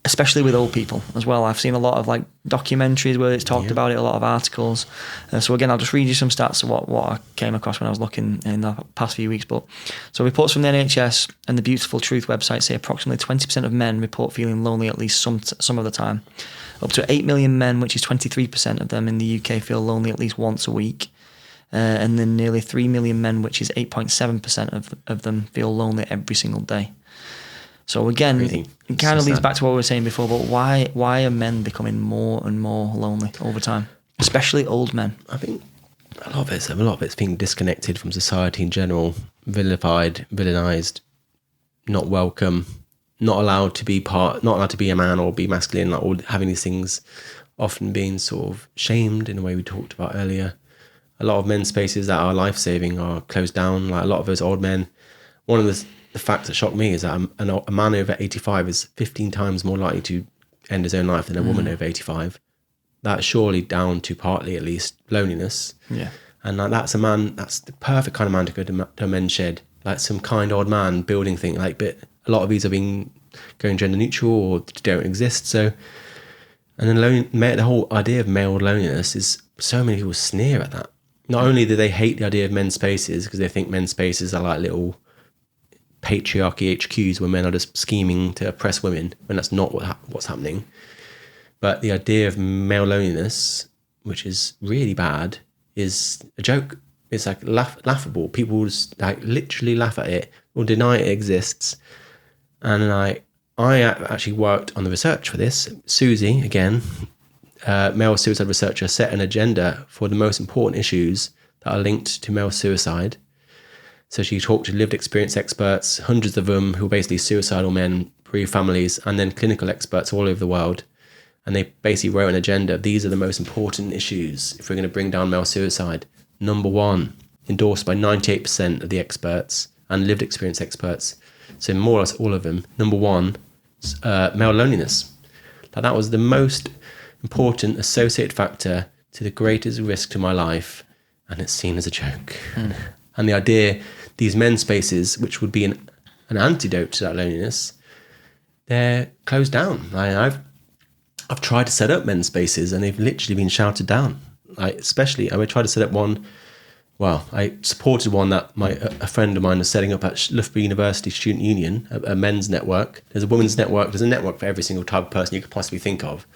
especially with old people as well. I've seen a lot of like documentaries where it's talked about it, a lot of articles. So again, I'll just read you some stats of what I came across when I was looking in the past few weeks. But so reports from the NHS and the Beautiful Truth website say approximately 20% of men report feeling lonely at least some of the time. Up to 8 million men, which is 23% of them in the UK, feel lonely at least once a week. And then nearly 3 million men, which is 8.7% of them, feel lonely every single day. So again, it kind of leads back to what we were saying before, but why are men becoming more and more lonely over time, especially old men? I think a lot of it's being disconnected from society in general, vilified, villainized, not welcome, not allowed to be a man or be masculine, like all having these things often being sort of shamed in a way we talked about earlier. A lot of men's spaces that are life-saving are closed down. Like a lot of those old men, one of the facts that shocked me is that a man over 85 is 15 times more likely to end his own life than a woman over 85. That's surely down to partly, at least, loneliness. Yeah. And that's the perfect kind of man to go to a men's shed. Like some kind old man building things. But a lot of these are going gender neutral or don't exist. So, and then the whole idea of male loneliness is, so many people sneer at that. Not only do they hate the idea of men's spaces because they think men's spaces are like little patriarchy HQs where men are just scheming to oppress women, when that's not what's happening. But the idea of male loneliness, which is really bad, is a joke. It's like laughable. People just like literally laugh at it or deny it exists. And I actually worked on the research for this. Susie, again, male suicide researcher, set an agenda for the most important issues that are linked to male suicide. So she talked to lived experience experts, hundreds of them, who were basically suicidal men, bereaved families, and then clinical experts all over the world. And they basically wrote an agenda. These are the most important issues if we're going to bring down male suicide. Number 1, endorsed by 98% of the experts and lived experience experts. So more or less all of them. Number 1, male loneliness. That was the most important associated factor to the greatest risk to my life. And it's seen as a joke. And the idea, these men's spaces, which would be an antidote to that loneliness, they're closed down. I've tried to set up men's spaces and they've literally been shouted down. I tried to set up one. Well, I supported one that a friend of mine was setting up at Loughborough University Student Union, a men's network. There's a women's network. There's a network for every single type of person you could possibly think of,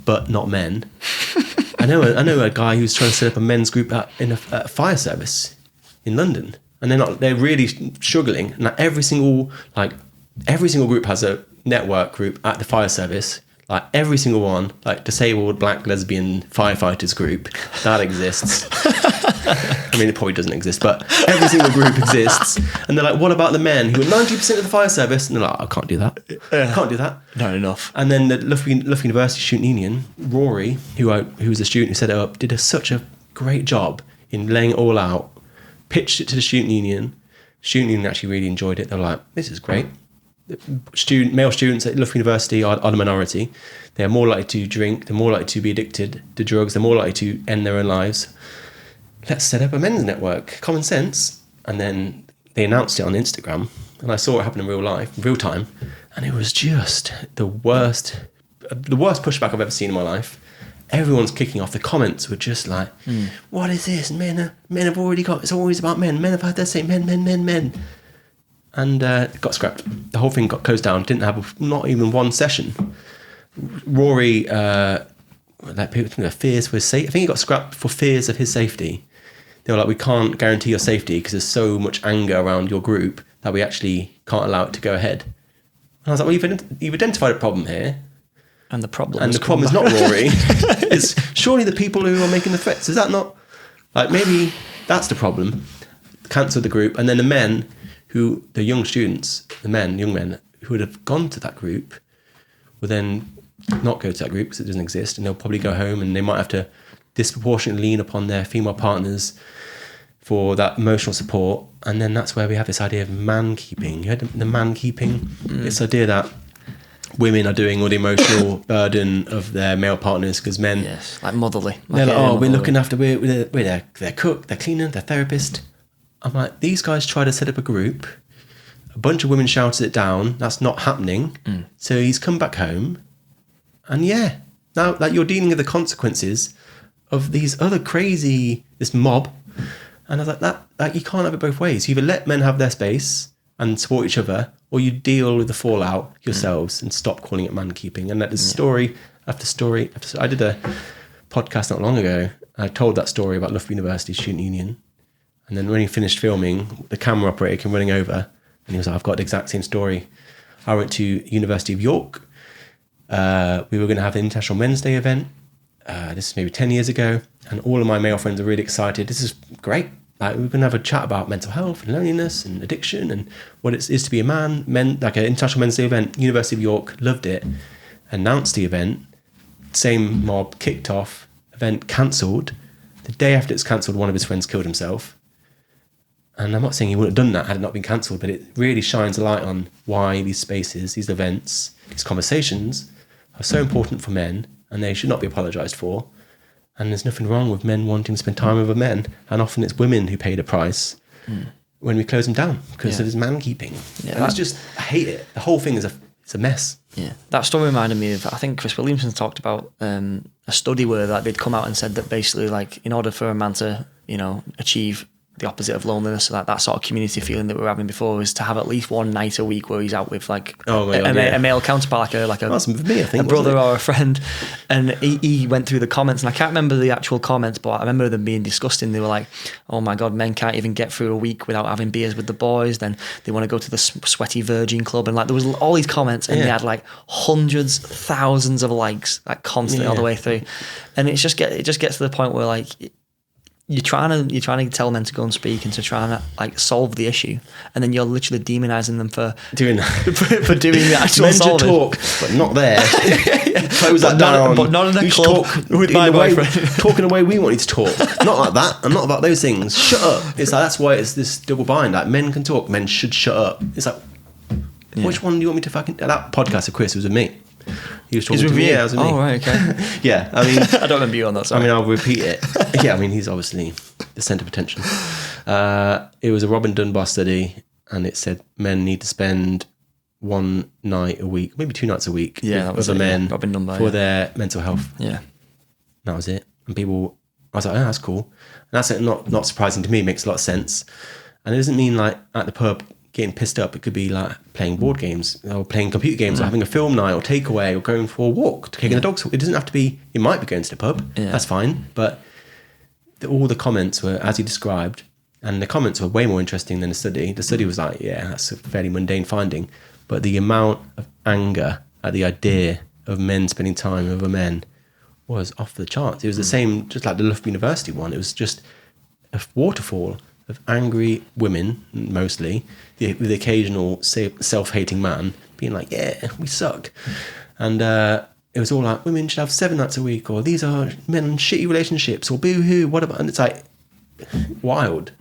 but not men. I know a guy who's trying to set up a men's group in a fire service in London, and they're really struggling. And every single group has a network group at the fire service. Like every single one, like disabled black lesbian firefighters group, that exists. I mean, it probably doesn't exist, but every single group exists. And they're like, what about the men who are 90% of the fire service? And they're like, I can't do that. I can't do that. Not enough. And then the Loughborough University Student Union, Rory, who was a student who set it up, did such a great job in laying it all out, pitched it to the student union. Student union actually really enjoyed it. They're like, this is great. Male students at Loughborough University are the minority. They're more likely to drink. They're more likely to be addicted to drugs. They're more likely to end their own lives. Let's set up a men's network. Common sense. And then they announced it on Instagram, and I saw it happen in real time, and it was just the worst pushback I've ever seen in my life. Everyone's kicking off. The comments were just like, "What is this? Men have already got. It's always about men. Men have had their say. Men." And it got scrapped. The whole thing got closed down. Didn't have not even one session. Rory, like people think of fears for his safety. I think he got scrapped for fears of his safety. They were like, we can't guarantee your safety because there's so much anger around your group that we actually can't allow it to go ahead. And I was like, well, you've identified a problem here. And the problem is not Rory. It's surely the people who are making the threats. Is that not, like, maybe that's the problem? Cancel the group. And then the young men who would have gone to that group will then not go to that group because it doesn't exist, and they'll probably go home and they might have to disproportionately lean upon their female partners for that emotional support. And then that's where we have this idea of man-keeping. You heard the man-keeping? This idea that women are doing all the emotional burden of their male partners because men... Yes, like motherly. They're like, we're looking after... We're their cook, their cleaner, their therapist. I'm like, these guys try to set up a group. A bunch of women shouted it down. That's not happening. So he's come back home. And now like you're dealing with the consequences of these other this mob. And I was like, that you can't have it both ways. You either let men have their space and support each other, or you deal with the fallout yourselves and stop calling it man-keeping. And that is story after story after story. I did a podcast not long ago. I told that story about Loughborough University Student Union. And then when he finished filming, the camera operator came running over and he was like, I've got the exact same story. I went to University of York. We were going to have the International Men's Day event. This is maybe 10 years ago. And all of my male friends are really excited. This is great. Like, we're going to have a chat about mental health and loneliness and addiction and what it is to be a man. Like an International Men's Day event. University of York loved it. Announced the event. Same mob kicked off. Event cancelled. The day after it's cancelled, one of his friends killed himself. And I'm not saying he wouldn't have done that had it not been cancelled, but it really shines a light on why these spaces, these events, these conversations are so important for men, and they should not be apologised for. And there's nothing wrong with men wanting to spend time with men, and often it's women who pay the price when we close them down because of this man-keeping. Yeah, and it's just, I hate it. The whole thing is a mess. Yeah, that story reminded me of, I think Chris Williamson talked about a study where like, they'd come out and said that basically, like, in order for a man to, achieve the opposite of loneliness, so that sort of community feeling that we were having before, is to have at least one night a week where he's out with like a male counterpart, like a me, I think, a brother or a friend. And he went through the comments, and I can't remember the actual comments, but I remember them being disgusting. They were like, oh my God, men can't even get through a week without having beers with the boys. Then they want to go to the sweaty virgin club, and like there was all these comments, and they had like hundreds, thousands of likes, like constantly all the way through. And it just gets to the point where like you're trying to tell men to go and speak and to try and like solve the issue, and then you're literally demonizing them for doing for doing the actual men solving. Talk, but not there. Close that down. But not in a club with my boyfriend. Talking the way we want you to talk. Not like that. I'm not about those things. Shut up. It's like, that's why it's this double bind. Like, men can talk. Men should shut up. It's like, which one do you want me to fucking... That podcast of Chris was with me. He was talking to me. Yeah, it was with me. Oh, right, okay. Yeah, I mean... I don't remember you on that side. I mean, I'll repeat it. Yeah, I mean, he's obviously the centre of attention. It was a Robin Dunbar study, and it said men need to spend one night a week, maybe 2 nights a week, that was with other men Robin Dunbar, for their mental health. Yeah. That was it. And people, I was like, oh, that's cool. And that's not surprising to me. It makes a lot of sense. And it doesn't mean like at the pub getting pissed up. It could be like playing board games or playing computer games or having a film night or takeaway or going for a walk, taking the dogs. It doesn't have to be, you might be going to the pub. Yeah. That's fine. But all the comments were as you described, and the comments were way more interesting than the study. The study was like, yeah, that's a fairly mundane finding. But the amount of anger at the idea of men spending time with other men was off the charts. It was the same, just like the Loughborough University one. It was just a waterfall of angry women, mostly, with the occasional self-hating man being like, yeah, we suck. And it was all like, women should have 7 nights a week, or these are men in shitty relationships, or boo-hoo, what about... And it's like, wild.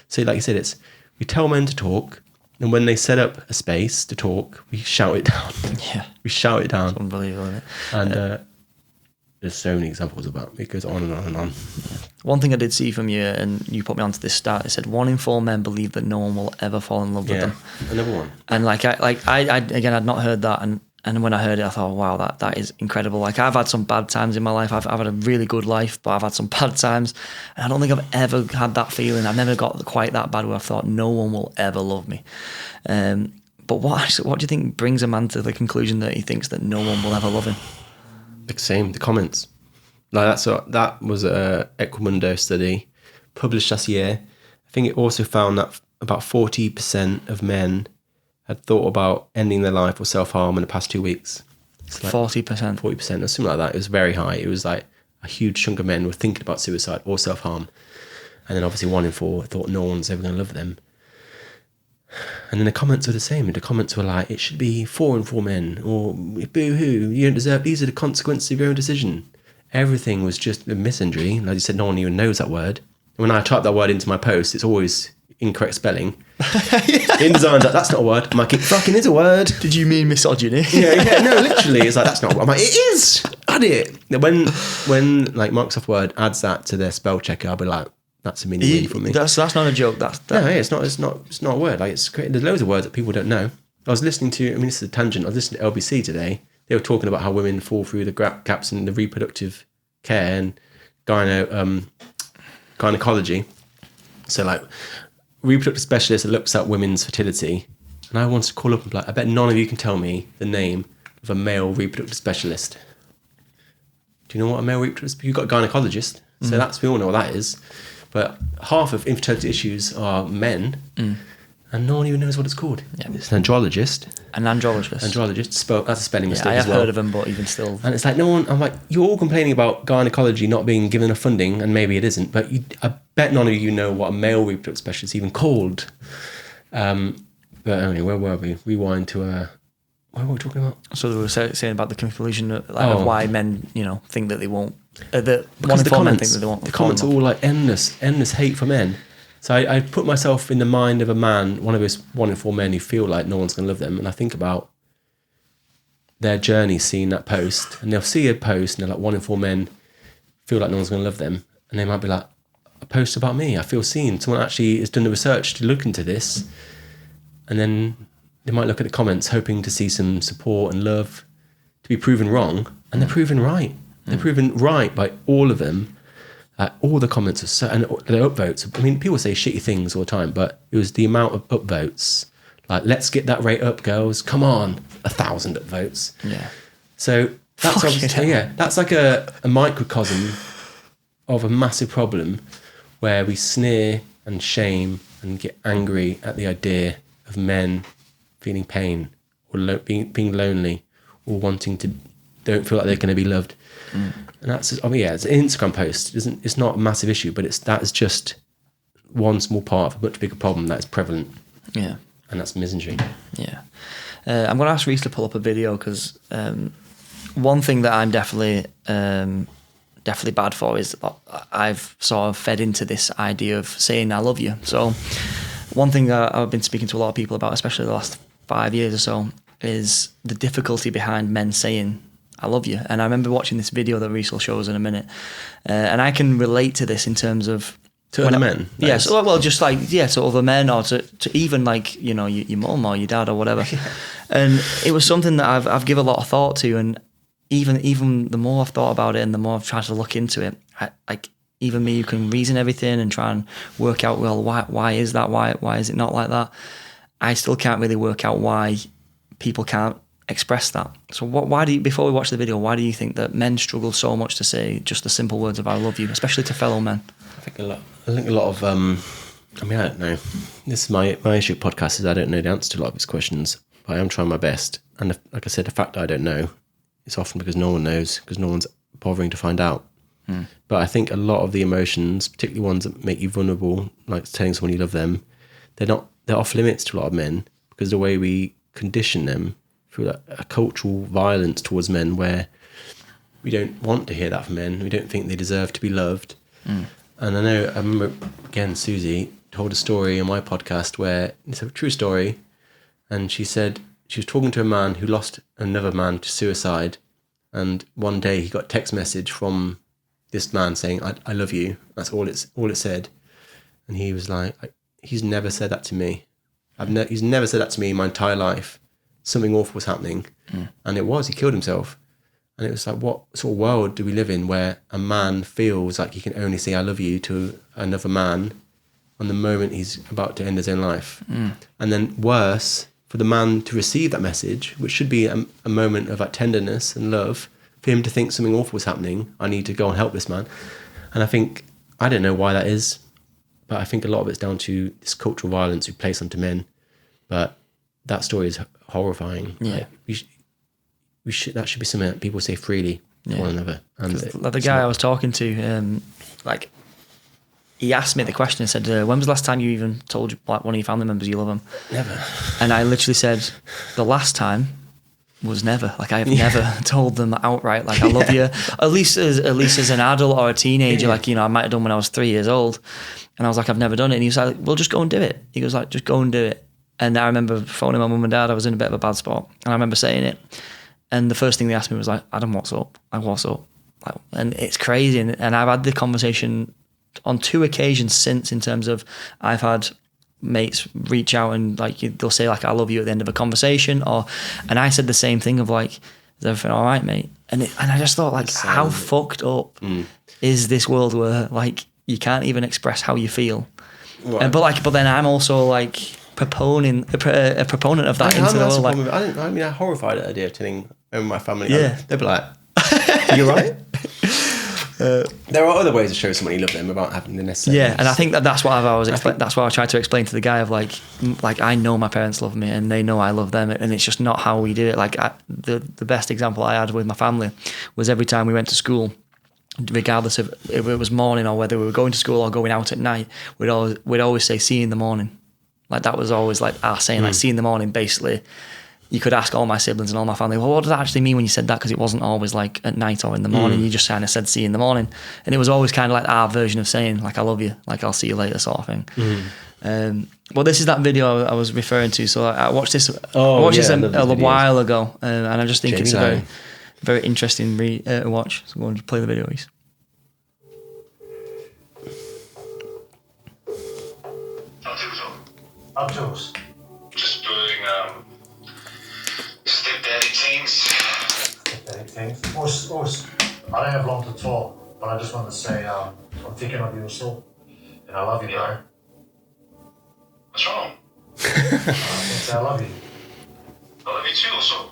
So like you said, we tell men to talk, and when they set up a space to talk, we shout it down. Yeah. We shout it down. It's unbelievable, isn't it? And there's so many examples of that. It goes on and on and on. One thing I did see from you, and you put me onto this stat, it said 1 in 4 men believe that no one will ever fall in love with them. Another one. And I again, I'd not heard that, and when I heard it, I thought, wow, that is incredible. Like, I've had some bad times in my life. I've had a really good life, but I've had some bad times, and I don't think I've ever had that feeling. I've never got quite that bad where I thought no one will ever love me. But what do you think brings a man to the conclusion that he thinks that no one will ever love him? The same, the comments. Like that was a Equimundo study published last year. I think it also found that about 40% of men had thought about ending their life or self-harm in the past 2 weeks. It's like 40%. 40% or something like that. It was very high. It was like a huge chunk of men were thinking about suicide or self-harm. And then obviously 1 in 4 thought no one's ever going to love them. And then the comments were the same. The comments were like, it should be 4 in 4 men, or boo-hoo, you don't deserve, these are the consequences of your own decision. Everything was just a misandry. Like you said, no one even knows that word. When I type that word into my post, it's always incorrect spelling. InDesign's like, that's not a word. I'm like, it fucking is a word. Did you mean misogyny? yeah, no, literally. It's like, that's not a word. I'm like, it is. Add it. When like Microsoft Word adds that to their spell checker, I'll be like, that's a mini win for me. That's not a joke. No, it's not a word. Like, it's great. There's loads of words that people don't know. I was listening to, I mean, this is a tangent. I was listening to LBC today. They were talking about how women fall through the gaps in the reproductive care and gynecology. So, like, reproductive specialist that looks at women's fertility. And I wanted to call up and be like, I bet none of you can tell me the name of a male reproductive specialist. Do you know what a male reproductive? You've got a gynecologist, so we all know what that is. But half of infertility issues are men, and no one even knows what it's called. Yeah. It's an andrologist. An andrologist. That's a spelling mistake I have as well. heard of them, but even still. And it's like, no one, I'm like, you're all complaining about gynecology not being given enough funding, and maybe it isn't, but I bet none of you know what a male reproductive specialist is even called. But anyway, where were we? Rewind to what were we talking about? So they were saying about the conclusion of why men, think that they won't. That because the comments, think that they won't. The comments are all like endless hate for men. So I put myself in the mind of a man, one of those 1 in 4 men who feel like no one's going to love them, and I think about their journey seeing that post, and they'll see a post and they're like, 1 in 4 men feel like no one's going to love them, and they might be like, a post about me, I feel seen. Someone actually has done the research to look into this, and then they might look at the comments hoping to see some support and love, to be proven wrong, and they're proven right. They're proven right by all of them. All the comments are so, and the upvotes. I mean, people say shitty things all the time, but it was the amount of upvotes. Like, let's get that rate up, girls. Come on, 1,000 upvotes. Yeah. So that's obviously, that's like a microcosm of a massive problem where we sneer and shame and get angry at the idea of men feeling pain or being lonely or don't feel like they're going to be loved. And that's, it's an Instagram post. It's not a massive issue, but that is just one small part of a much bigger problem that is prevalent. Yeah. And that's misandry. Yeah. I'm going to ask Reese to pull up a video because one thing that I'm definitely bad for is I've sort of fed into this idea of saying I love you. So one thing that I've been speaking to a lot of people about, especially the last 5 years or so, is the difficulty behind men saying I love you. And I remember watching this video that Reese will show us in a minute. And I can relate to this in terms of To other men? Yeah, so, well, just like, to other men, or to even like, you know, your mum or your dad or whatever. And it was something that I've given a lot of thought to, and even the more I've thought about it and the more I've tried to look into it, like even me who can reason everything and try and work out, well, why is that? Why is it not like that? I still can't really work out why people can't express that. So why do you, before we watch the video, why do you think that men struggle so much to say just the simple words of I love you, especially to fellow men? I think a lot of I don't know. This is my issue with podcasts is I don't know the answer to a lot of these questions, but I am trying my best. And like I said, the fact that I don't know, it's often because no one knows, because no one's bothering to find out. But I think a lot of the emotions, particularly ones that make you vulnerable, like telling someone you love them, they're off limits to a lot of men, because the way we condition them through a cultural violence towards men, where we don't want to hear that from men. We don't think they deserve to be loved. And I remember, again, Susie told a story on my podcast where it's a true story. And she said she was talking to a man who lost another man to suicide. And one day he got a text message from this man saying, I love you. That's all it said. And he was like, he's never said that to me. He's never said that to me in my entire life. Something awful was happening. And he killed himself. And it was like, what sort of world do we live in where a man feels like he can only say I love you to another man on the moment he's about to end his own life? And then worse, for the man to receive that message, which should be a moment of like tenderness and love, for him to think something awful was happening, I need to go and help this man. And I don't know why that is, but I think a lot of it's down to this cultural violence we place onto men. But that story is horrifying. Yeah. Like, that should be something that people say freely to one another. And like the guy I was talking to, like, he asked me the question and said, when was the last time you even told like one of your family members you love them? Never. And I literally said, the last time was never. Like, I have never told them outright, like, I love you. At least as an adult or a teenager, like, you know, I might have done when I was 3 years old. And I was like, I've never done it. And he was like, well, just go and do it. He goes like, just go and do it. And I remember phoning my mum and dad. I was in a bit of a bad spot. And I remember saying it. And the first thing they asked me was like, Adam, what's up? Like, what's up? Like, and it's crazy. And I've had the conversation on 2 occasions since, in terms of I've had mates reach out and like they'll say like I love you at the end of a conversation, and I said the same thing of like, is everything all right, mate? And I just thought like, how fucked up is this world where like you can't even express how you feel? Right. But then I'm also like a proponent of that into the world. Like, I'm horrified at the idea of telling my family. Yeah, they'd be like, "You're right." There are other ways to show someone you love them without having the necessary. Yeah, and I think that's what I've always explained. That's what I tried to explain to the guy of like I know my parents love me and they know I love them, and it's just not how we do it. Like the best example I had with my family was every time we went to school, regardless of if it was morning or whether we were going to school or going out at night, we'd always say see you in the morning. Like that was always like our saying, like see you in the morning. Basically, you could ask all my siblings and all my family, well, what does that actually mean when you said that? Because it wasn't always like at night or in the morning. You just kind of said see you in the morning. And it was always kind of like our version of saying like I love you, like I'll see you later sort of thing. Well, this is that video I was referring to. So I watched this a while ago, and I just think it's a very, very interesting watch. So go and play the video, please. Outdoors. Just doing stepdaddy things. Stepdaddy things. Us. I don't have long to talk, but I just want to say I'm thinking of you so, and I love you, bro. What's wrong? I love you. I love you too, also.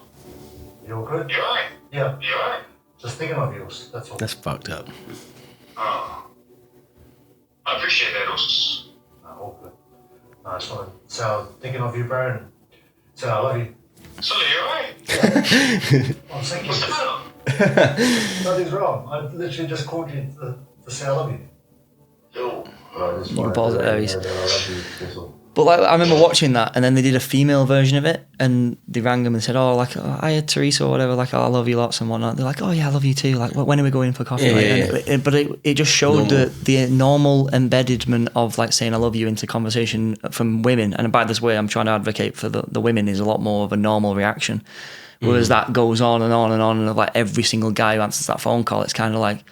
You all good? You alright? Yeah. You alright? Just thinking of you. That's all. That's fucked up. Oh. I appreciate that, also. All good. I just want to say I'm thinking of you, bro, and say I love you. So you alright? Yeah. I'm thinking. What's the matter? Nothing's wrong. I literally just called you to say I love you. Yo. You can pause it there. But like, I remember watching that, and then they did a female version of it, and they rang them and said, "Oh, like I had Teresa or whatever, like I love you lots and whatnot." They're like, "Oh yeah, I love you too. Like, when are we going for coffee?" But it just showed the normal embedment of like saying I love you into conversation from women. And by this way, I'm trying to advocate for the women is a lot more of a normal reaction. Whereas that goes on and on and on, and like every single guy who answers that phone call, it's kind of like,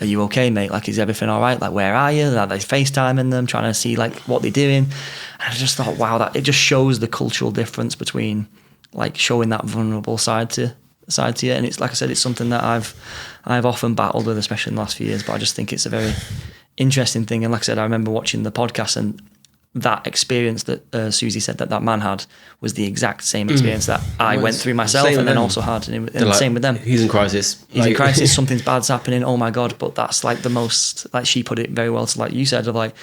are you okay, mate? Like, is everything all right? Like, where are you? Like, they FaceTiming them, trying to see like what they're doing. And I just thought, wow, that it just shows the cultural difference between like showing that vulnerable side to you. And it's like I said, it's something that I've often battled with, especially in the last few years. But I just think it's a very interesting thing. And like I said, I remember watching the podcast, and that experience that Susie said that man had was the exact same experience that I went through myself, and then also had, and like, same with them. He's in crisis. He's in crisis. Something's bad's happening. Oh my God! But that's like the most, like she put it very well. So like you said, of like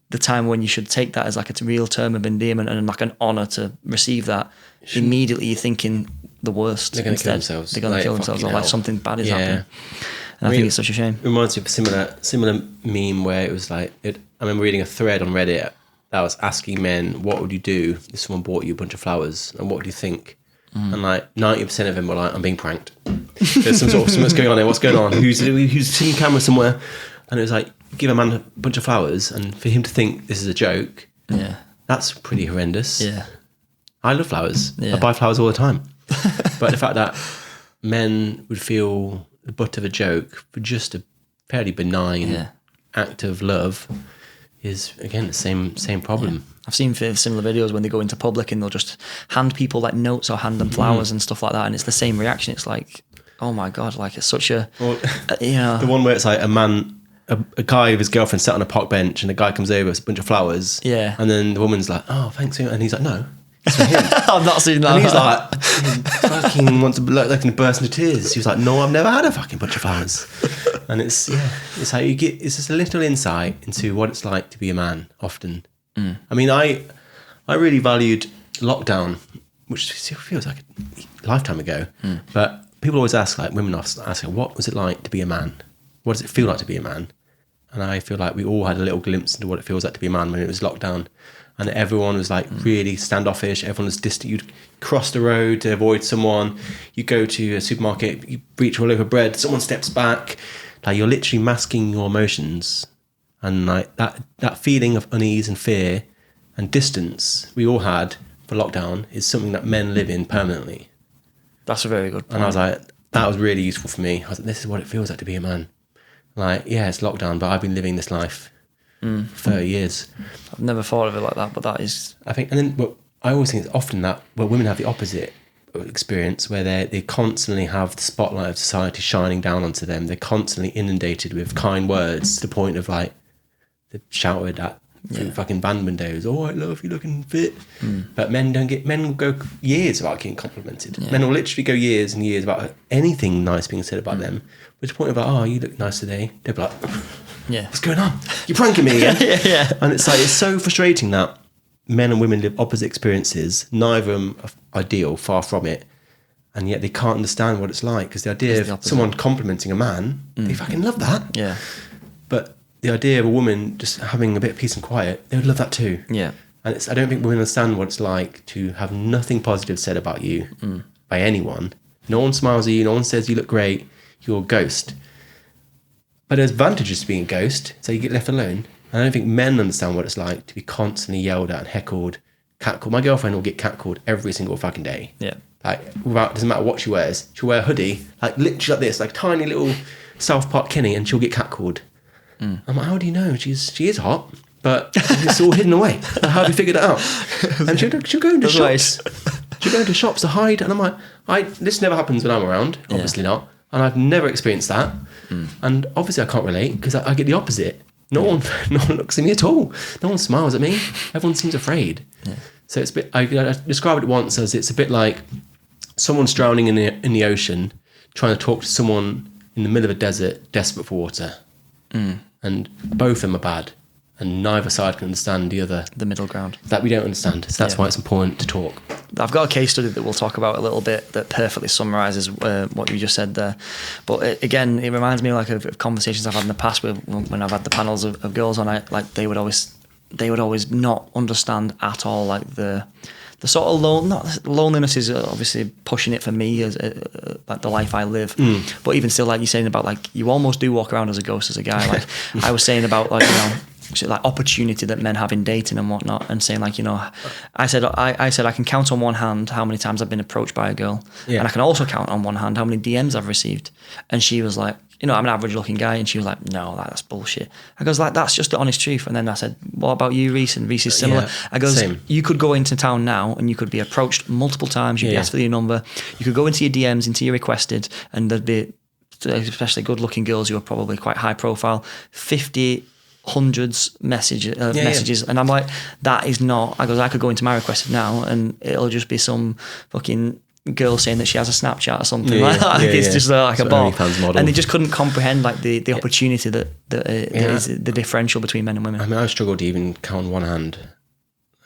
the time when you should take that as like a real term of endearment and like an honor to receive that. Immediately you're thinking the worst. They're going to kill themselves. They're going to kill themselves, or like something bad is happening. And I think it's such a shame. It reminds me of a similar meme where it was like, I remember reading a thread on Reddit that was asking men, what would you do if someone bought you a bunch of flowers, and what would you think? And like 90% of them were like, I'm being pranked. There's something's going on here. What's going on? Who's sitting camera somewhere? And it was like, give a man a bunch of flowers, and for him to think this is a joke, that's pretty horrendous. Yeah, I love flowers. Yeah. I buy flowers all the time. But the fact that men would feel the butt of a joke for just a fairly benign act of love is, again, the same problem. Yeah. I've seen similar videos when they go into public and they'll just hand people like notes or hand them flowers and stuff like that, and it's the same reaction. It's like, oh my God, like it's such a, the one where it's like a guy with his girlfriend sat on a park bench, and the guy comes over with a bunch of flowers, and then the woman's like, oh, thanks, and he's like, no, it's for him. I've not seen that. And he's like, fucking wants to like burst into tears. He was like, no, I've never had a fucking bunch of flowers. And it's how you get, it's just a little insight into what it's like to be a man often. I mean, I really valued lockdown, which feels like a lifetime ago, but people always ask, like women ask, what was it like to be a man? What does it feel like to be a man? And I feel like we all had a little glimpse into what it feels like to be a man when it was lockdown. And everyone was like really standoffish. Everyone was distant. You'd cross the road to avoid someone. You go to a supermarket, you reach for a loaf of bread, someone steps back. Like you're literally masking your emotions. And like that feeling of unease and fear and distance we all had for lockdown is something that men live in permanently. That's a very good point. And I was like, that was really useful for me. I was like, this is what it feels like to be a man. Like, yeah, it's lockdown, but I've been living this life for 30 years. I've never thought of it like that, but that is... I think, and then I always think it's often that women have the opposite experience, where they constantly have the spotlight of society shining down onto them. They're constantly inundated with kind words to the point of like, they're shouted at through fucking band windows, oh, I love you looking fit. But men will go years without getting complimented. Men will literally go years and years without anything nice being said about them. But to the point of like, oh, you look nice today. They'll be like, what's going on? You're pranking me again. And it's like, it's so frustrating that men and women live opposite experiences. Neither of them are ideal, far from it. And yet they can't understand what it's like, because the idea of someone complimenting a man, they fucking love that. Yeah. But the idea of a woman just having a bit of peace and quiet, they would love that too. Yeah. And I don't think women understand what it's like to have nothing positive said about you by anyone. No one smiles at you, no one says you look great, you're a ghost. But there's advantages to being a ghost, so you get left alone. And I don't think men understand what it's like to be constantly yelled at and heckled, catcalled. My girlfriend will get catcalled every single fucking day. Yeah. Like, doesn't matter what she wears. She'll wear a hoodie, like literally like this, like tiny little South Park Kenny, and she'll get catcalled. I'm like, how do you know? She is hot, but it's all hidden away. Like, how have you figured it out? And she'll go into shops. She'll go into shops to hide. And I'm like, this never happens when I'm around. Obviously not. And I've never experienced that. And obviously I can't relate, because I get the opposite. No one looks at me at all. No one smiles at me. Everyone seems afraid. Yeah. So it's a bit, I described it once as, it's a bit like someone's drowning in the ocean, trying to talk to someone in the middle of a desert, desperate for water. And both of them are bad, and neither side can understand the other. The middle ground. That we don't understand. So that's why it's important to talk. I've got a case study that we'll talk about a little bit that perfectly summarises what you just said there. But it reminds me of conversations I've had in the past when I've had the panels of girls on. They would always not understand at all, like the sort of loneliness is obviously pushing it for me as like the life I live. But even still, like you're saying about, like, you almost do walk around as a ghost as a guy. Like I was saying about, like, like opportunity that men have in dating and whatnot, and saying, like, I said I can count on one hand how many times I've been approached by a girl, and I can also count on one hand how many DMs I've received. And she was like, you know, I'm an average looking guy. And she was like, no, that's bullshit. I goes, like, that's just the honest truth. And then I said, what about you, Reese? And Reese is similar. I goes, same. you could go into town now and you could be approached multiple times. You'd be asked for your number. You could go into your DMs, into your requested, and there'd be, especially good looking girls who are probably quite high profile, 50, hundreds messages. And I'm like, that is not, I goes, I could go into my requested now and it'll just be some fucking girl saying that she has a Snapchat or something like that. It's just like a bot. And they just couldn't comprehend like the opportunity that is the differential between men and women. I mean, I struggled to even count on one hand.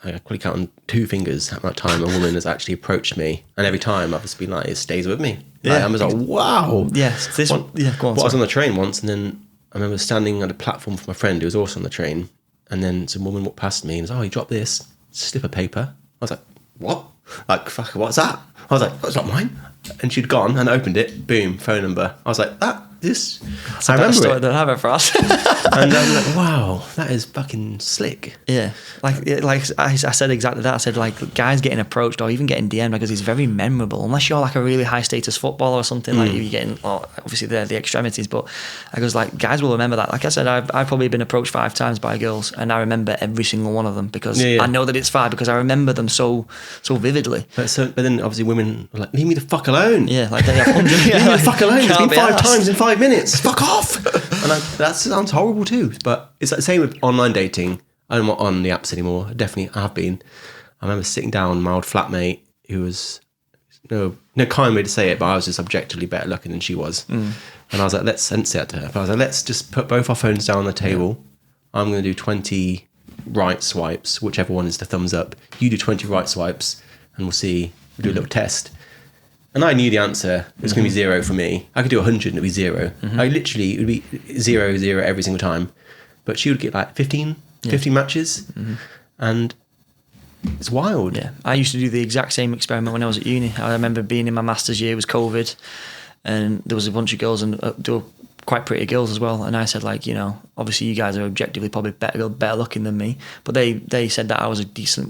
I probably count on 2 fingers how much time a woman has actually approached me, and every time I've just been like, it stays with me. Like, I was like, wow. Yes. Go on. I was on the train once, and then I remember standing on a platform for my friend who was also on the train, and then some woman walked past me and was, oh, you dropped this slip of paper. I was like, what? Like, fuck, what's that? I was like, that's not mine. And she'd gone and opened it, boom, phone number. I was like, this. I remember it. Don't have it for us. And I was like, wow, that is fucking slick. Yeah. Like I said exactly that. I said, like, guys getting approached or even getting DM'd because it's very memorable. Unless you're like a really high status footballer or something, like you're getting, well, obviously they're the extremities, but I goes, like, guys will remember that. Like I said, I've probably been approached 5 times by girls and I remember every single one of them because I know that it's 5 because I remember them so vividly. But then obviously women were like, leave me the fuck alone. Yeah, like they have 100. Leave me the fuck alone. It's been 5 times in 5 minutes. Fuck off. And that sounds horrible too. But it's like the same with online dating. I'm not on the apps anymore. I definitely have been. I remember sitting down with my old flatmate who was, no kind way to say it, but I was just objectively better looking than she was. And I was like, let's sense it to her. But I was like, let's just put both our phones down on the table. I'm going to do 20 right swipes, whichever one is the thumbs up. You do 20 right swipes and we'll see, we'll do a little test. And I knew the answer. It was going to be 0 for me. I could do 100 and it'd be 0. I literally, it would be 0, 0 every single time. But she would get like 15 matches. And it's wild. Yeah. I used to do the exact same experiment when I was at uni. I remember being in my master's year, it was COVID. And there was a bunch of girls and they were quite pretty girls as well. And I said, like, you know, obviously you guys are objectively probably better looking than me. But they said that I was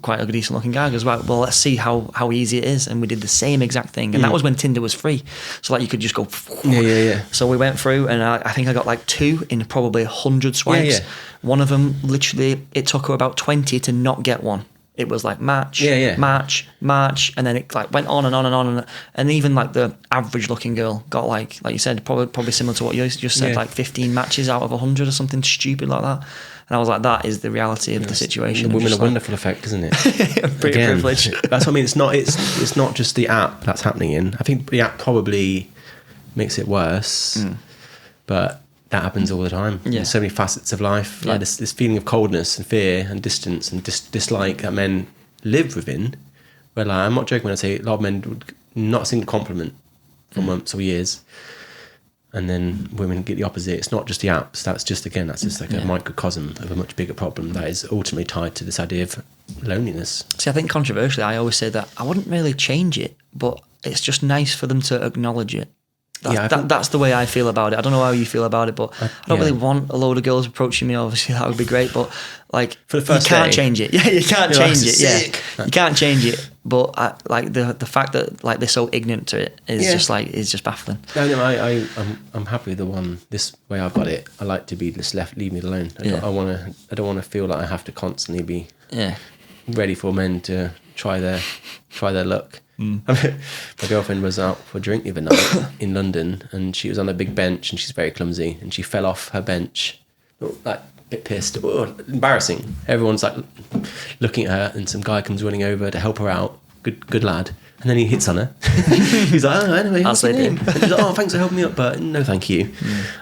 quite a decent looking guy. I goes, well, let's see how easy it is. And we did the same exact thing. And that was when Tinder was free. So like you could just go. Yeah. So we went through and I think I got like 2 in probably 100 swipes. Yeah. One of them, literally, it took her about 20 to not get one. It was like match, and then it like went on and on and on, and even like the average looking girl got like you said, probably similar to what you just said, like 15 matches out of 100 or something stupid like that. And I was like, that is the reality of the situation. The women a wonderful effect, isn't it? Pretty privileged. That's what I mean. It's not just the app that's happening in. I think the app probably makes it worse, but that happens all the time. There's so many facets of life, like this feeling of coldness and fear and distance and dislike that men live within. Where like, I'm not joking when I say a lot of men would not a single compliment for months or years, and then women get the opposite. It's not just the apps. That's just like a microcosm of a much bigger problem that is ultimately tied to this idea of loneliness. See, I think controversially, I always say that I wouldn't really change it, but it's just nice for them to acknowledge it. That's the way I feel about it. I don't know how you feel about it, but I don't really want a load of girls approaching me. Obviously, that would be great, but like for the first you can't day, change it. Yeah, you can't change it. Sick. Yeah, you can't change it. But like the fact that like they're so ignorant to it is just baffling. No, I'm happy with the one this way I've got it. I like to be just leave me alone. I don't want to feel like I have to constantly be ready for men to try their luck. My girlfriend was out for a drink the other night in London, and she was on a big bench, and she's very clumsy, and she fell off her bench, like a bit pissed. Embarrassing. Everyone's like looking at her, and some guy comes running over to help her out. Good lad. And then he hits on her. He's like, oh, anyway, what's your name? And she's like, oh, thanks for helping me up, but no thank you.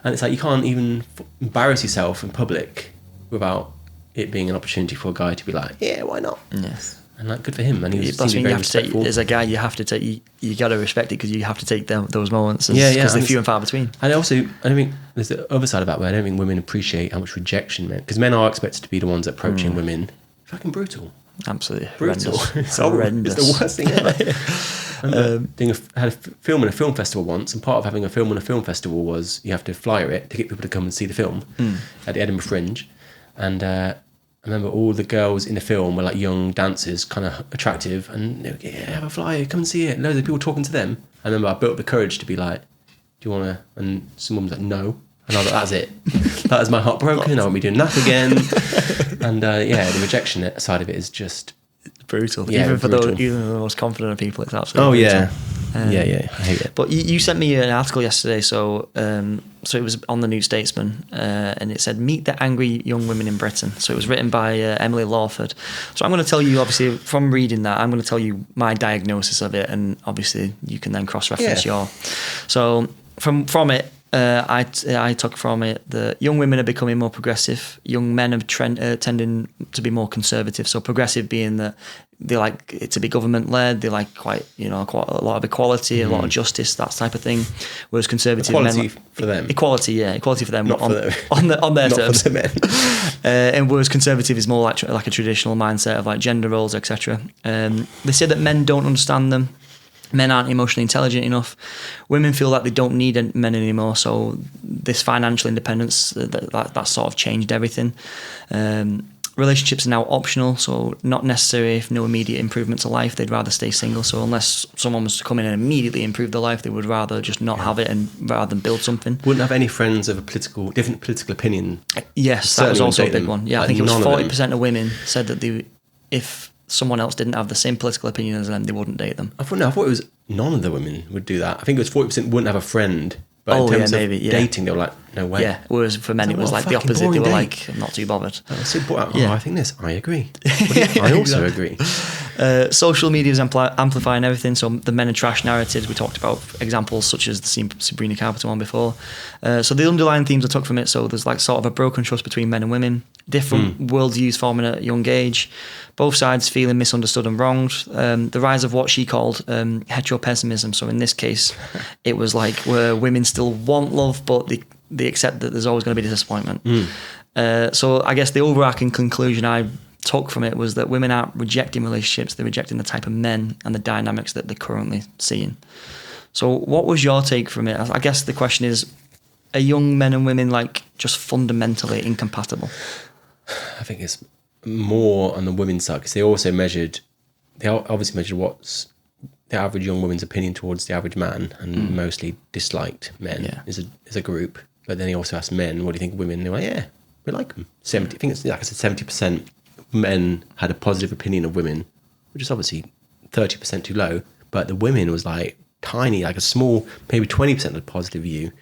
And it's like you can't even embarrass yourself in public without it being an opportunity for a guy to be like, yeah, why not? Yes. And like, good for him. And he was that's when very you have to take, as a guy, you have to take, you got to respect it because you have to take those moments because they're few and far between. And also, I don't think there's the other side of that where I don't think women appreciate how much rejection men, because men are expected to be the ones approaching women. Fucking brutal. Absolutely brutal. It's horrendous. It's the worst thing ever. I had a film in a film festival once, and part of having a film in a film festival was you have to flyer it to get people to come and see the film at the Edinburgh Fringe. And I remember all the girls in the film were like young dancers, kind of attractive, and they were, yeah, have a flyer, come and see it. Loads of people talking to them. I remember I built up the courage to be like, Do you want to? And some woman's like, no. And I was like, that's it. That is my heart broken. I won't be doing that again. And the rejection side of it is just brutal. Yeah, even for brutal. even the most confident of people, it's absolutely brutal. I hate it. But you sent me an article yesterday, so it was on the New Statesman, and it said, "Meet the angry young women in Britain." So it was written by Emily Lawford. So I'm going to tell you, obviously, from reading that, I'm going to tell you my diagnosis of it, and obviously you can then cross-reference your. So from it, I took from it that young women are becoming more progressive. Young men are tending to be more conservative. So progressive being that they like it to be government led. They like quite a lot of equality, a lot of justice, that type of thing. Whereas conservative Equality men for them. Equality for them, Not on, for them. on their Not terms. for the men. And whereas conservative is more like a traditional mindset of like gender roles, etc. They say that men don't understand them. Men aren't emotionally intelligent enough. Women feel like they don't need men anymore. So this financial independence, that sort of changed everything. Relationships are now optional, so not necessary if no immediate improvement to life. They'd rather stay single. So unless someone was to come in and immediately improve their life, they would rather just not have it and rather than build something. Wouldn't have any friends of different political opinion. Yes, that was also a big one. Yeah, Like, I think it was none of 40% of women said that if someone else didn't have the same political opinion as them, they wouldn't date them. I thought it was none of the women would do that. I think it was 40% wouldn't have a friend. But in terms of dating, they were like, no way. Yeah, whereas for men, it was like the opposite. They were like, I'm not too bothered. So I think this. I agree. I also agree. Social media is amplifying everything. So the men and trash narratives, we talked about examples such as the Sabrina Carpenter one before. So the underlying themes I took from it. So there's like sort of a broken trust between men and women, different worldviews forming at a young age, both sides feeling misunderstood and wronged. The rise of what she called heteropessimism. So in this case, it was like where women still want love, but they accept that there's always going to be disappointment. So I guess the overarching conclusion I took from it was that women aren't rejecting relationships, they're rejecting the type of men and the dynamics that they're currently seeing. So what was your take from it? I guess the question is, are young men and women like just fundamentally incompatible? I think it's more on the women's side because they obviously measured what's the average young woman's opinion towards the average man, and mostly disliked men as a group. But then he also asked men, what do you think of women? And they were like, yeah, we like them. 70, I think it's like I said, 70% men had a positive opinion of women, which is obviously 30% too low. But the women was like tiny, like a small, maybe 20% of a positive view.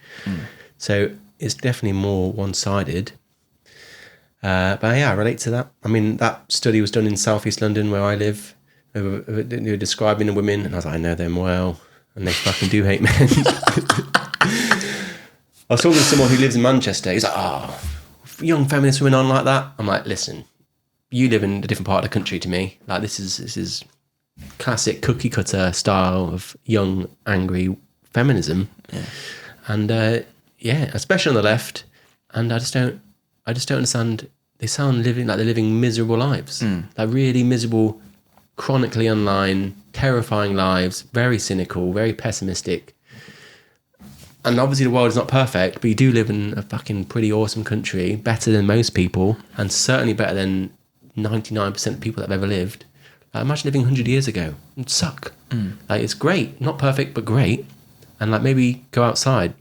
So it's definitely more one-sided. But yeah, I relate to that. I mean, that study was done in Southeast London where I live. They were describing the women, and I was like, I know them well, and they fucking do hate men. I was talking to someone who lives in Manchester. He's like, young feminist women on like that. I'm like, listen, you live in a different part of the country to me. Like, this is classic cookie cutter style of young, angry feminism. Yeah. And especially on the left. And I just don't understand. They sound they're living miserable lives, like really miserable, chronically online, terrifying lives, very cynical, very pessimistic. And obviously the world is not perfect, but you do live in a fucking pretty awesome country, better than most people, and certainly better than 99% of people that have ever lived. Like, imagine living 100 years ago. It'd suck. Like, it's great, not perfect, but great. And like, maybe go outside,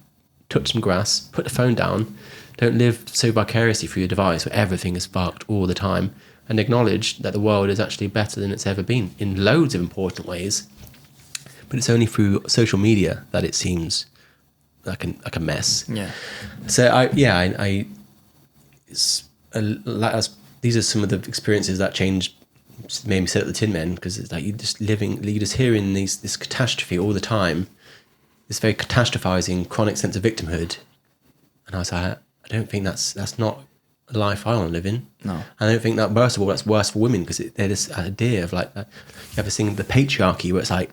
touch some grass, put the phone down. Don't live so vicariously through your device where everything is fucked all the time, and acknowledge that the world is actually better than it's ever been in loads of important ways. But it's only through social media that it seems like a mess. Yeah. So these are some of the experiences that changed, made me sit at the TinMen, because it's like you're just hearing this catastrophe all the time, this very catastrophizing chronic sense of victimhood, and I was like, I don't think that's not a life I want to live in. No. I don't think that, worst of all, that's worse for women, because they're this idea of like, you have this thing, the patriarchy, where it's like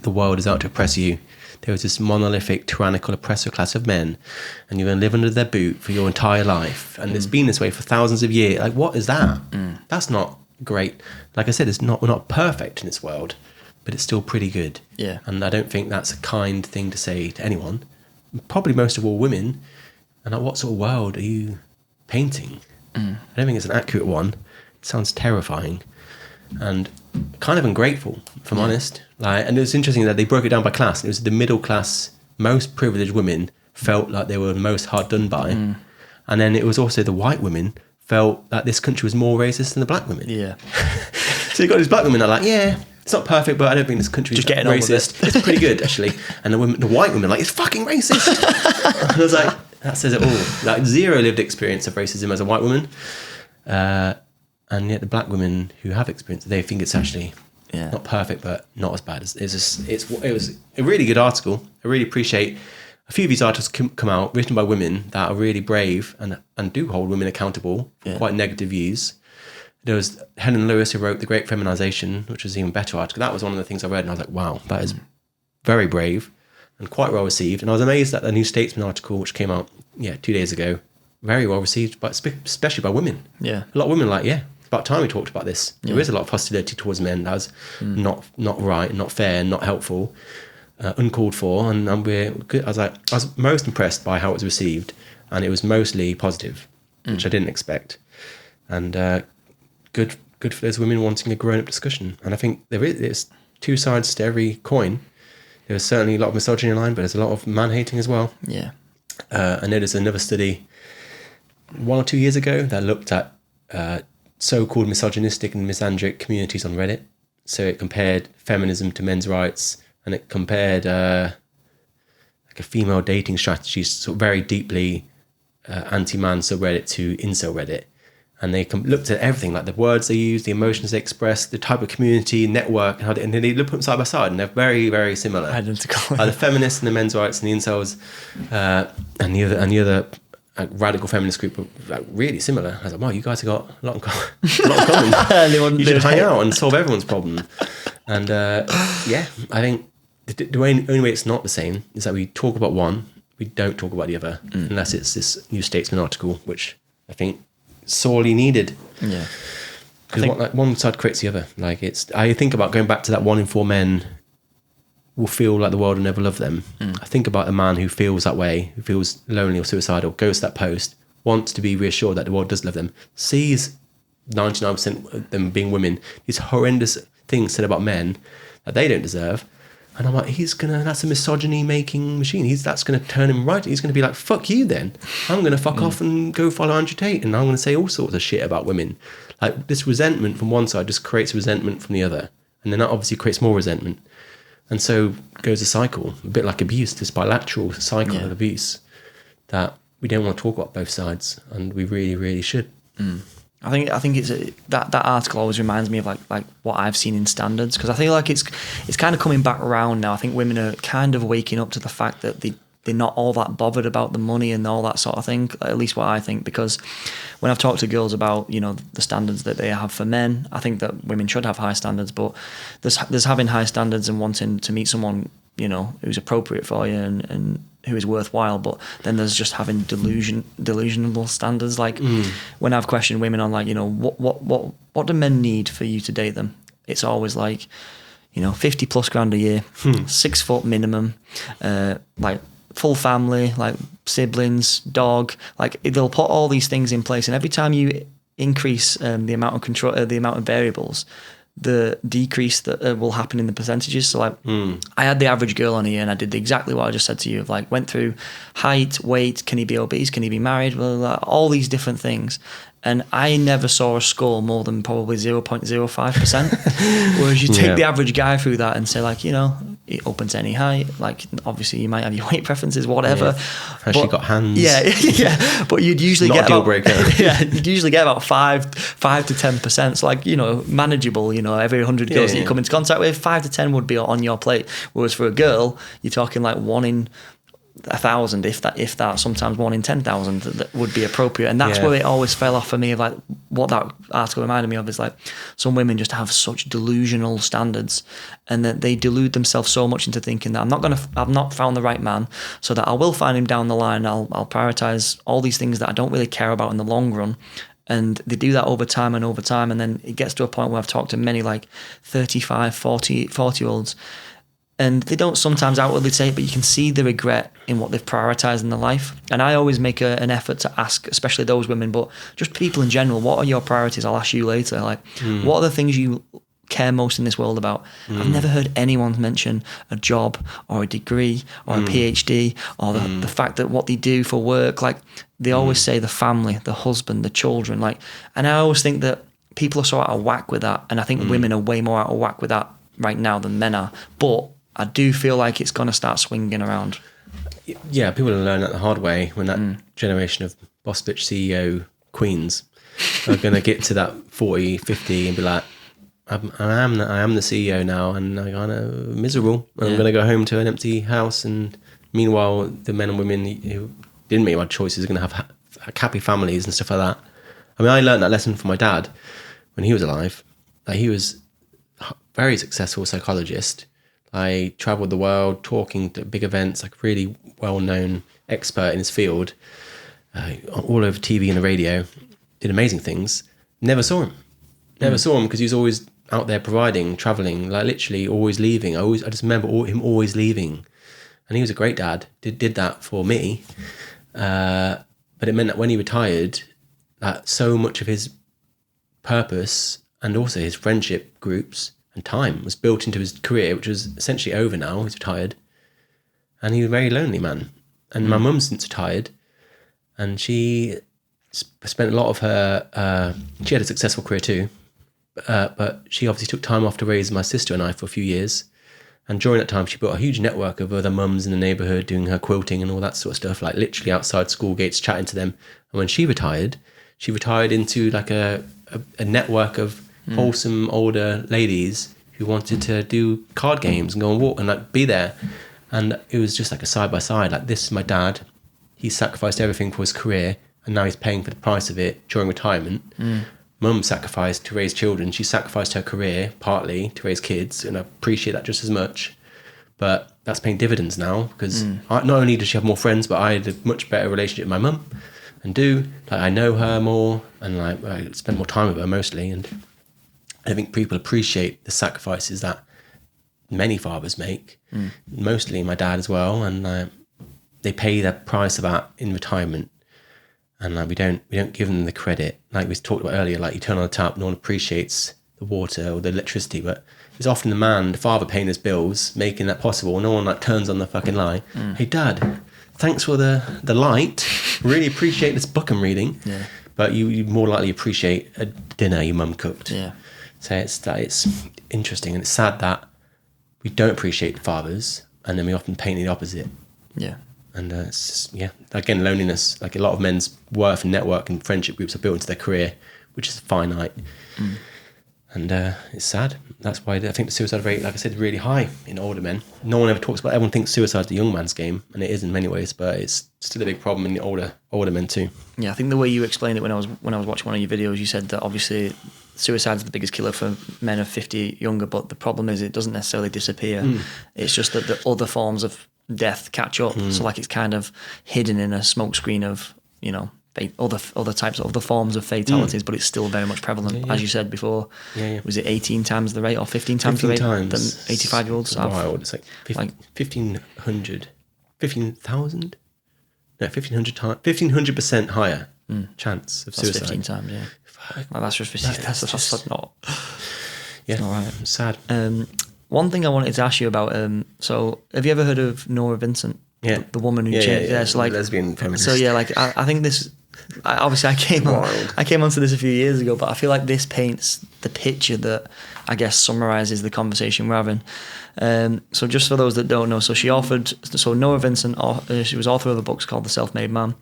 the world is out to oppress you. There was this monolithic, tyrannical oppressor class of men, and you're going to live under their boot for your entire life. And it's been this way for thousands of years. Like, what is that? That's not great. Like I said, we're not perfect in this world, but it's still pretty good. Yeah. And I don't think that's a kind thing to say to anyone. Probably most of all women. And like, what sort of world are you painting? I don't think it's an accurate one. It sounds terrifying and kind of ungrateful, if I'm honest. Like, and it was interesting that they broke it down by class. It was the middle class most privileged women felt like they were the most hard done by. And then it was also the white women felt that this country was more racist than the black women. Yeah. So you've got these black women that are like, yeah, it's not perfect, but I don't think this country is getting on with racist. It's pretty good, actually. And the white women are like, it's fucking racist. And I was like, that says it all. Like, zero lived experience of racism as a white woman. And yet the black women who have experienced it, they think it's actually not perfect, but not as bad as it was a really good article. I really appreciate a few of these articles come out written by women that are really brave and do hold women accountable for quite negative views. There was Helen Lewis who wrote The Great Feminization, which was an even better article. That was one of the things I read, and I was like, wow, that is very brave and quite well received. And I was amazed at the New Statesman article, which came out 2 days ago, very well received, but especially by women. Yeah. A lot of women are like, it's about time we talked about this. There is a lot of hostility towards men that was not right, not fair, not helpful, uncalled for. And we're good. I was most impressed by how it was received, and it was mostly positive, which I didn't expect. And good for those women wanting a grown-up discussion. And I think there's two sides to every coin. There's certainly a lot of misogyny online, but there's a lot of man-hating as well. Yeah. I know there's another study 1 or 2 years ago that looked at so-called misogynistic and misandric communities on Reddit. So it compared feminism to men's rights, and it compared like a female dating strategy, sort of very deeply anti-man subreddit to incel Reddit. And they looked at everything, like the words they use, the emotions they express, the type of community, network, and then they put them side by side, and they're very, very similar. Identical. The feminists and the men's rights and the incels, and the other radical feminist group are like really similar. I was like, wow, you guys have got a lot in common. You should hang out and solve everyone's problem. And I think the only way it's not the same is that we talk about one, we don't talk about the other, unless it's this New Statesman article, which I think sorely needed. Yeah. Because one side creates the other. I think about going back to that 1 in 4 men will feel like the world will never love them. I think about a man who feels that way, who feels lonely or suicidal, goes to that post, wants to be reassured that the world does love them, sees 99% of them being women, these horrendous things said about men that they don't deserve. And I'm like, that's a misogyny making machine. That's going to turn him right. He's going to be like, fuck you then. I'm going to fuck off and go follow Andrew Tate. And I'm going to say all sorts of shit about women. Like, this resentment from one side just creates resentment from the other. And then that obviously creates more resentment. And so goes a cycle, a bit like abuse, this bilateral cycle of abuse that we don't want to talk about both sides. And we really, really should. I think it's that article always reminds me of like what I've seen in standards, because I feel like it's kind of coming back around now. I think women are kind of waking up to the fact that they're not all that bothered about the money and all that sort of thing, at least what I think, because when I've talked to girls about, the standards that they have for men, I think that women should have high standards, but there's having high standards and wanting to meet someone, who's appropriate for you and who is worthwhile, but then there's just having delusional standards. Like when I've questioned women on what do men need for you to date them, it's always like 50 plus grand a year, 6 foot minimum, like full family, like siblings, dog, like they'll put all these things in place, and every time you increase the amount of control, the amount of variables, the decrease that will happen in the percentages. So I had the average girl on here, and I did exactly what I just said to you, like went through height, weight, can he be obese, can he be married, blah, blah, blah, all these different things, and I never saw a score more than probably 0.05%. Whereas you take the average guy through that and say, like, open to any height, like obviously you might have your weight preferences, whatever. Actually got hands. Yeah. But you'd usually Not get a deal about, breaker. you'd usually get about 5 to 10%. So like, manageable, every 100 girls that you come into contact with, 5 to 10 would be on your plate. Whereas for a girl, you're talking like 1 in 1,000, if that, sometimes 1 in 10,000 that would be appropriate. And that's where it always fell off for me, of like what that article reminded me of is like some women just have such delusional standards, and that they delude themselves so much into thinking that I've not found the right man, so that I will find him down the line. I'll prioritize all these things that I don't really care about in the long run. And they do that over time, and then it gets to a point where I've talked to many like 35, 40-year-olds, and they don't sometimes outwardly say it, but you can see the regret in what they've prioritized in their life. And I always make an effort to ask, especially those women, but just people in general, what are your priorities? I'll ask you later. Like, what are the things you care most in this world about. I've never heard anyone mention a job or a degree or a PhD or the fact that what they do for work. Like they always say the family, the husband, the children. Like, and I always think that people are so out of whack with that, and I think women are way more out of whack with that right now than men are. But I do feel like it's going to start swinging around. Yeah, people will learn that the hard way when that generation of boss bitch CEO queens are going to get to that 40, 50 and be like, I am the CEO now, and I'm kind of miserable. And I'm going to go home to an empty house. And meanwhile, the men and women who didn't make my choices are going to have happy families and stuff like that. I mean, I learned that lesson from my dad when he was alive. Like, he was a very successful psychologist. I travelled the world talking to big events, like really well-known expert in his field, all over TV and the radio, did amazing things. Never saw him because he was always out there providing, travelling, like literally always leaving. I just remember him always leaving. And he was a great dad, did that for me. But it meant that when he retired, that so much of his purpose and also his friendship groups and time was built into his career, which was essentially over now. He's retired. And he was a very lonely man. And my mum's since retired. And she spent a lot of her... she had a successful career too. But she obviously took time off to raise my sister and I for a few years. And during that time, she built a huge network of other mums in the neighbourhood doing her quilting and all that sort of stuff, like literally outside school gates chatting to them. And when she retired into like a network of wholesome older ladies who wanted to do card games and go and walk and like be there. And it was just like a side by side. Like, this is my dad. He sacrificed everything for his career, and now he's paying for the price of it during retirement. Mum sacrificed to raise children. She sacrificed her career partly to raise kids, and I appreciate that just as much. But that's paying dividends now because not only does she have more friends, but I had a much better relationship with my mum and I know her more, and like I spend more time with her mostly. And I think people appreciate the sacrifices that many fathers make, mostly my dad as well, and they pay the price of that in retirement. And like we don't give them the credit, like we talked about earlier. Like, you turn on the tap, no one appreciates the water or the electricity, but it's often the father paying his bills, making that possible. No one like turns on the fucking light. Hey, Dad, thanks for the light. Really appreciate this book I'm reading. Yeah. But you more likely appreciate a dinner your mum cooked. Yeah. So it's interesting, and it's sad that we don't appreciate fathers, and then we often paint the opposite. Yeah. And it's just, again, loneliness. Like, a lot of men's worth and network and friendship groups are built into their career, which is finite. And it's sad. That's why I think the suicide rate, like I said, is really high in older men. No one ever talks about it. Everyone thinks suicide's a young man's game, and it is in many ways, but it's still a big problem in the older men too. Yeah, I think the way you explained it when I was watching one of your videos, you said that obviously suicide is the biggest killer for men of 50 younger, but the problem is it doesn't necessarily disappear. It's just that the other forms of death catch up. So like, it's kind of hidden in a smokescreen of, other types of other forms of fatalities, but it's still very much prevalent. As you said before, was it 18 times the rate or 15 times the rate than 85-year-olds have? Wild. It's like 1,500, 15,000? No, 1,500% higher chance of suicide. 15 times, yeah. Well, that's just that's not. Yeah, not right. Sad. One thing I wanted to ask you about. So, have you ever heard of Norah Vincent? Yeah, the woman who changed. Yeah, so like lesbian feminist. So yeah, like I think this. Obviously, I came onto this a few years ago, but I feel like this paints the picture that I guess summarizes the conversation we're having. So just for those that don't know, so Norah Vincent, she was author of a book called The Self-Made Man.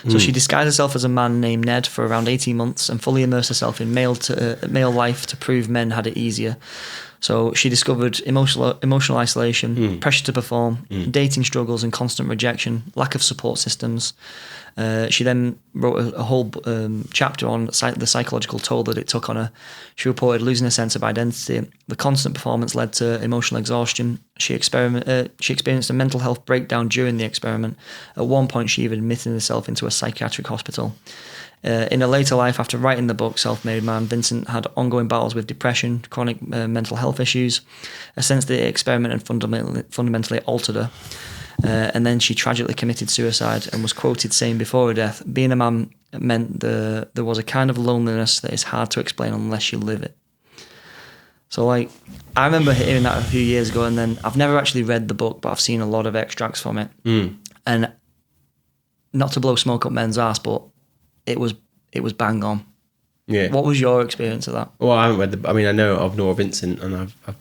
So she disguised herself as a man named Ned for around 18 months and fully immersed herself in male life to prove men had it easier. So she discovered emotional isolation, pressure to perform, dating struggles and constant rejection, lack of support systems. She then wrote a whole chapter on the psychological toll that it took on her. She reported losing a sense of identity. The constant performance led to emotional exhaustion. She experienced a mental health breakdown during the experiment. At one point, she even admitted herself into a psychiatric hospital. In her later life, after writing the book Self-Made Man, Vincent had ongoing battles with depression, chronic mental health issues, a sense that the experiment had fundamentally altered her. And then she tragically committed suicide and was quoted saying before her death, "Being a man meant there was a kind of loneliness that is hard to explain unless you live it." So like, I remember hearing that a few years ago, and then I've never actually read the book, but I've seen a lot of extracts from it. And not to blow smoke up men's ass, but it was bang on. Yeah. What was your experience of that? Well, I haven't read I mean, I know of Norah Vincent, and I've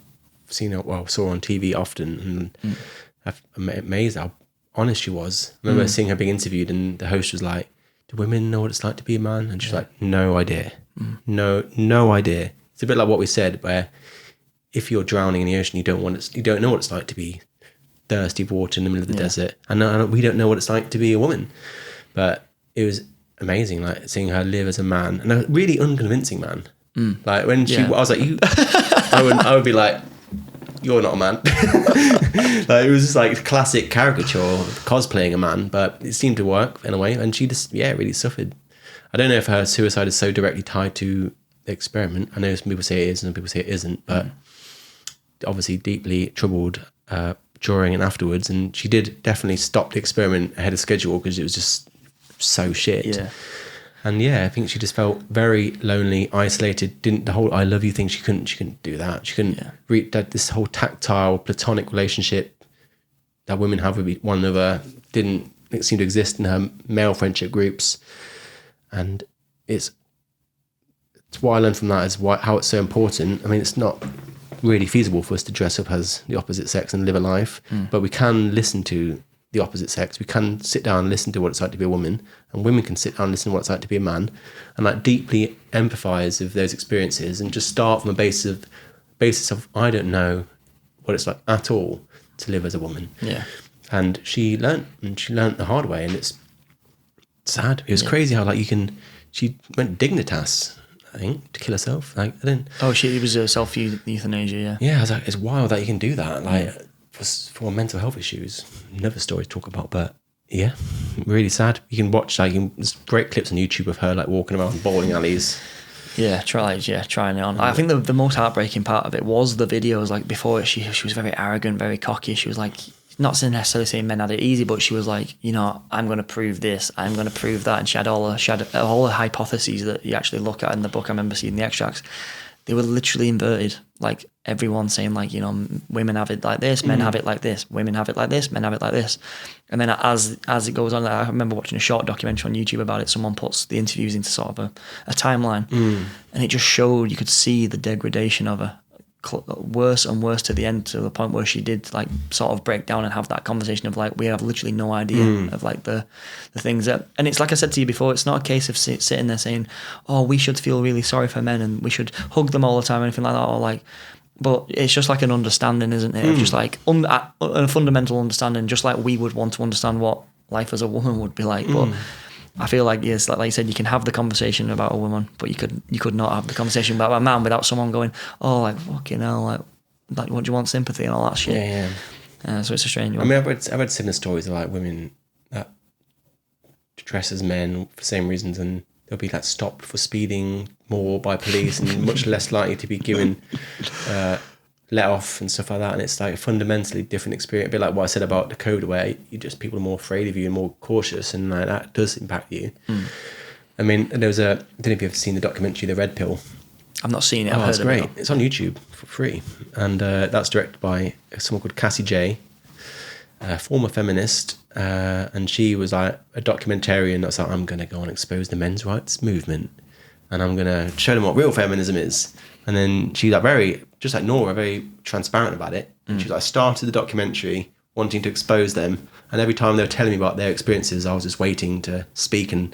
seen her, saw her on TV often, and I'm amazed how honest she was. I remember seeing her being interviewed, and the host was like, "Do women know what it's like to be a man?" And she's like, "No idea, no idea." It's a bit like what we said, where if you're drowning in the ocean, you don't know what it's like to be thirsty for water in the middle of the desert, and we don't know what it's like to be a woman. But it was amazing, like seeing her live as a man, and a really unconvincing man. Like when I was like, "You," I would be like, "You're not a man." Like, it was just like classic caricature of cosplaying a man, but it seemed to work in a way, and she just really suffered. I don't know if her suicide is so directly tied to the experiment. I know some people say it is and some people say it isn't, but obviously deeply troubled during and afterwards, and she did definitely stop the experiment ahead of schedule because it was just so shit. And I think she just felt very lonely, isolated. Didn't the whole "I love you" thing, she couldn't do that. She couldn't read that. This whole tactile platonic relationship that women have with one another didn't seem to exist in her male friendship groups. And it's what I learned from that is how it's so important. I mean, it's not really feasible for us to dress up as the opposite sex and live a life, but we can listen to the opposite sex. We can sit down and listen to what it's like to be a woman, and women can sit down and listen to what it's like to be a man, and like deeply empathize with those experiences, and just start from a basis of I don't know what it's like at all to live as a woman. And she learnt the hard way, and it's sad. It was crazy how she went dignitas, I think, to kill herself. Like, I didn't. Oh, it was a self euthanasia. Yeah, I was like, it's wild that you can do that. Like, for mental health issues, another story to talk about. But really sad. You can watch there's great clips on YouTube of her like walking around bowling alleys. Trying it on. I think the most heartbreaking part of it was the videos. Like before, she was very arrogant, very cocky. She was like, not necessarily saying men had it easy, but she was like, I'm going to prove this, I'm going to prove that, and she had all the hypotheses that you actually look at in the book. I remember seeing the extracts. They were literally inverted. Like everyone saying like, women have it like this, men have it like this, women have it like this, men have it like this. And then as it goes on, I remember watching a short documentary on YouTube about it. Someone puts the interviews into sort of a timeline, and it just showed, you could see the degradation of her, worse and worse to the end, to the point where she did like sort of break down and have that conversation of like, we have literally no idea of like the things that, and it's like I said to you before, it's not a case of sitting there saying, oh, we should feel really sorry for men and we should hug them all the time or anything like that, or like, but it's just like an understanding, isn't it? Of just like a fundamental understanding, just like we would want to understand what life as a woman would be like. But I feel like, yes, like you said, you can have the conversation about a woman, but you could not have the conversation about a man without someone going, oh, like, fucking hell, like what do you want, sympathy and all that shit. So it's a strange one. I mean, I've read similar stories of like women that dress as men for the same reasons, and they'll be like stopped for speeding more by police and much less likely to be given let off and stuff like that. And it's like a fundamentally different experience, a bit like what I said about the code, where people are more afraid of you and more cautious, and like that does impact you. I mean, there was I don't know if you've ever seen the documentary The Red Pill. I've not seen it. I've heard it's great. It. It's on YouTube for free, and that's directed by someone called Cassie J, a former feminist, and she was like a documentarian that's like, I'm going to go and expose the men's rights movement, and I'm going to show them what real feminism is. And then she's like just like Norah, very transparent about it. And she's like, I started the documentary wanting to expose them, and every time they were telling me about their experiences, I was just waiting to speak and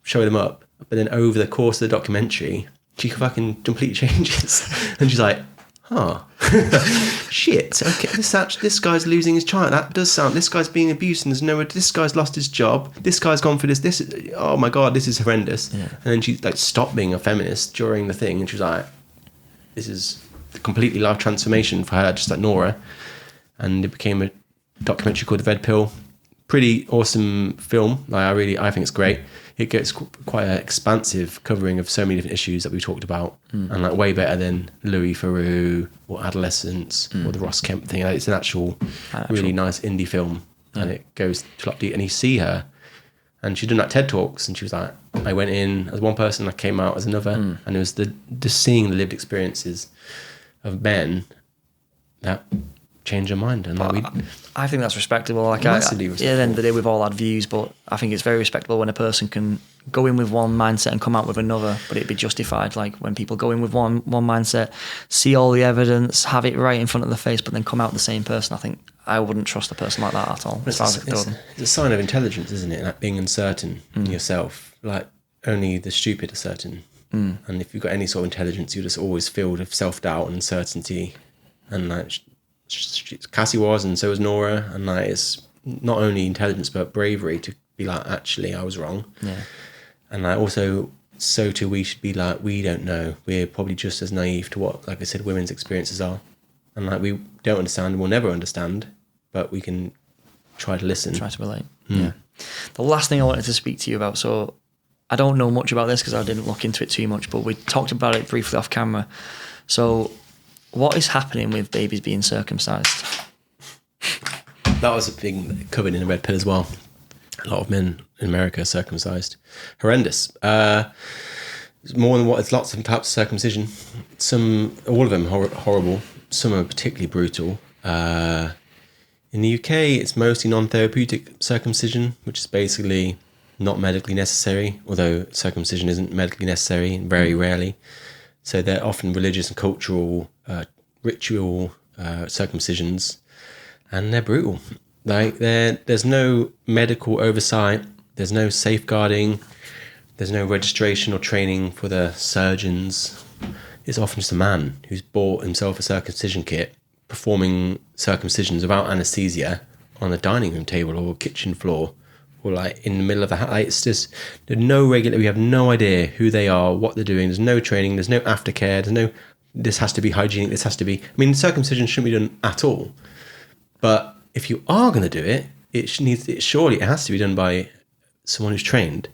show them up. But then over the course of the documentary, she fucking completely changes, and she's like, shit, okay, this guy's losing his child. That does sound. This guy's being abused, and there's nowhere. This guy's lost his job. This guy's gone for this. Oh my god, this is horrendous. And then she like stopped being a feminist during the thing, and she was like, this is a completely life transformation for her, just like Norah. And it became a documentary called The Red Pill. Pretty awesome film. Like I think it's great. It gets quite an expansive covering of so many different issues that we talked about, and like way better than Louis Theroux or Adolescence or the Ross Kemp thing. Like, it's an actual really nice indie film, and it goes to a lot deep. And you see her, and she'd done like TED Talks, and she was like, I went in as one person, I came out as another, and it was just seeing the lived experiences of men that change their mind. And I think that's respectable. Like Massively at the end of the day, we've all had views, but I think it's very respectable when a person can go in with one mindset and come out with another, but it'd be justified. Like when people go in with one mindset, see all the evidence, have it right in front of the face, but then come out the same person. I think I wouldn't trust a person like that at all. It's a sign of intelligence, isn't it? Like being uncertain in yourself. Like only the stupid are certain. And if you've got any sort of intelligence, you're just always filled with self-doubt and uncertainty. And like Cassie was, and so was Norah. And like it's not only intelligence but bravery to be like, actually, I was wrong. Yeah. And like also, so too, we should be like, we don't know. We're probably just as naive to what, like I said, women's experiences are. And like we don't understand, we'll never understand, but we can try to listen. Try to relate. Yeah. The last thing I wanted to speak to you about, so I don't know much about this because I didn't look into it too much, but we talked about it briefly off camera. So what is happening with babies being circumcised? That was a thing covered in the Red Pill as well. A lot of men in America are circumcised. Horrendous. More than what, it's lots of types of circumcision. All of them horrible. Some are particularly brutal. In the UK, it's mostly non-therapeutic circumcision, which is basically not medically necessary, although circumcision isn't medically necessary, very rarely. So they're often religious and cultural, ritual circumcisions, and they're brutal. Like there's no medical oversight, there's no safeguarding, there's no registration or training for the surgeons. It's often just a man who's bought himself a circumcision kit, performing circumcisions without anaesthesia on a dining room table or kitchen floor, or like in the middle of the house. It's just, there's no regular, we have no idea who they are, what they're doing. There's no training, there's no aftercare, there's no, this has to be hygienic, this has to be, I mean, circumcision shouldn't be done at all. But if you are going to do it, surely it has to be done by someone who's trained.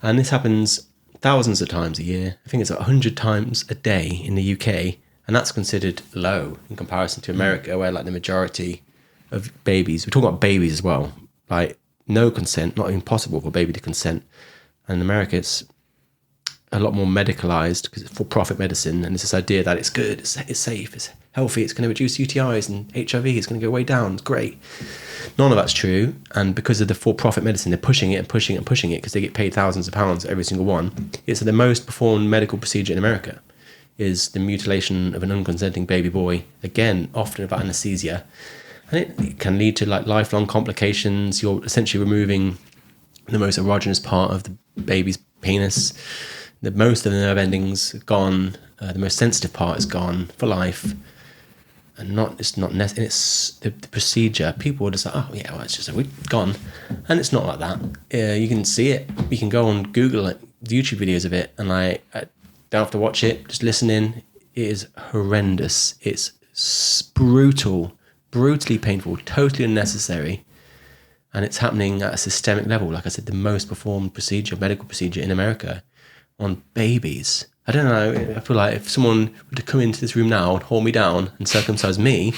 And this happens thousands of times a year. I think it's 100 times a day in the UK. And that's considered low in comparison to America, where like the majority of babies, we're talking about babies as well, like no consent, not even possible for a baby to consent. And in America, it's a lot more medicalized because it's for-profit medicine. And it's this idea that it's good, it's safe, it's healthy, it's going to reduce UTIs and HIV, it's going to go way down, it's great. None of that's true. And because of the for-profit medicine, they're pushing it and pushing it and pushing it because they get paid thousands of pounds for every single one. It's the most performed medical procedure in America is the mutilation of an unconsenting baby boy, again, often without anesthesia. And it can lead to like lifelong complications. You're essentially removing the most erogenous part of the baby's penis. Most of the nerve endings are gone. The most sensitive part is gone for life. And it's not necessary. It's the procedure. People are just like, oh yeah, well, it's just we're gone. And it's not like that. You can see it. You can go on Google it, the YouTube videos of it, and I don't have to watch it, just listen in. It is horrendous. It's brutally painful, totally unnecessary. And it's happening at a systemic level. Like I said, the most performed medical procedure in America on babies. I don't know, I feel like if someone were to come into this room now and hold me down and circumcise me,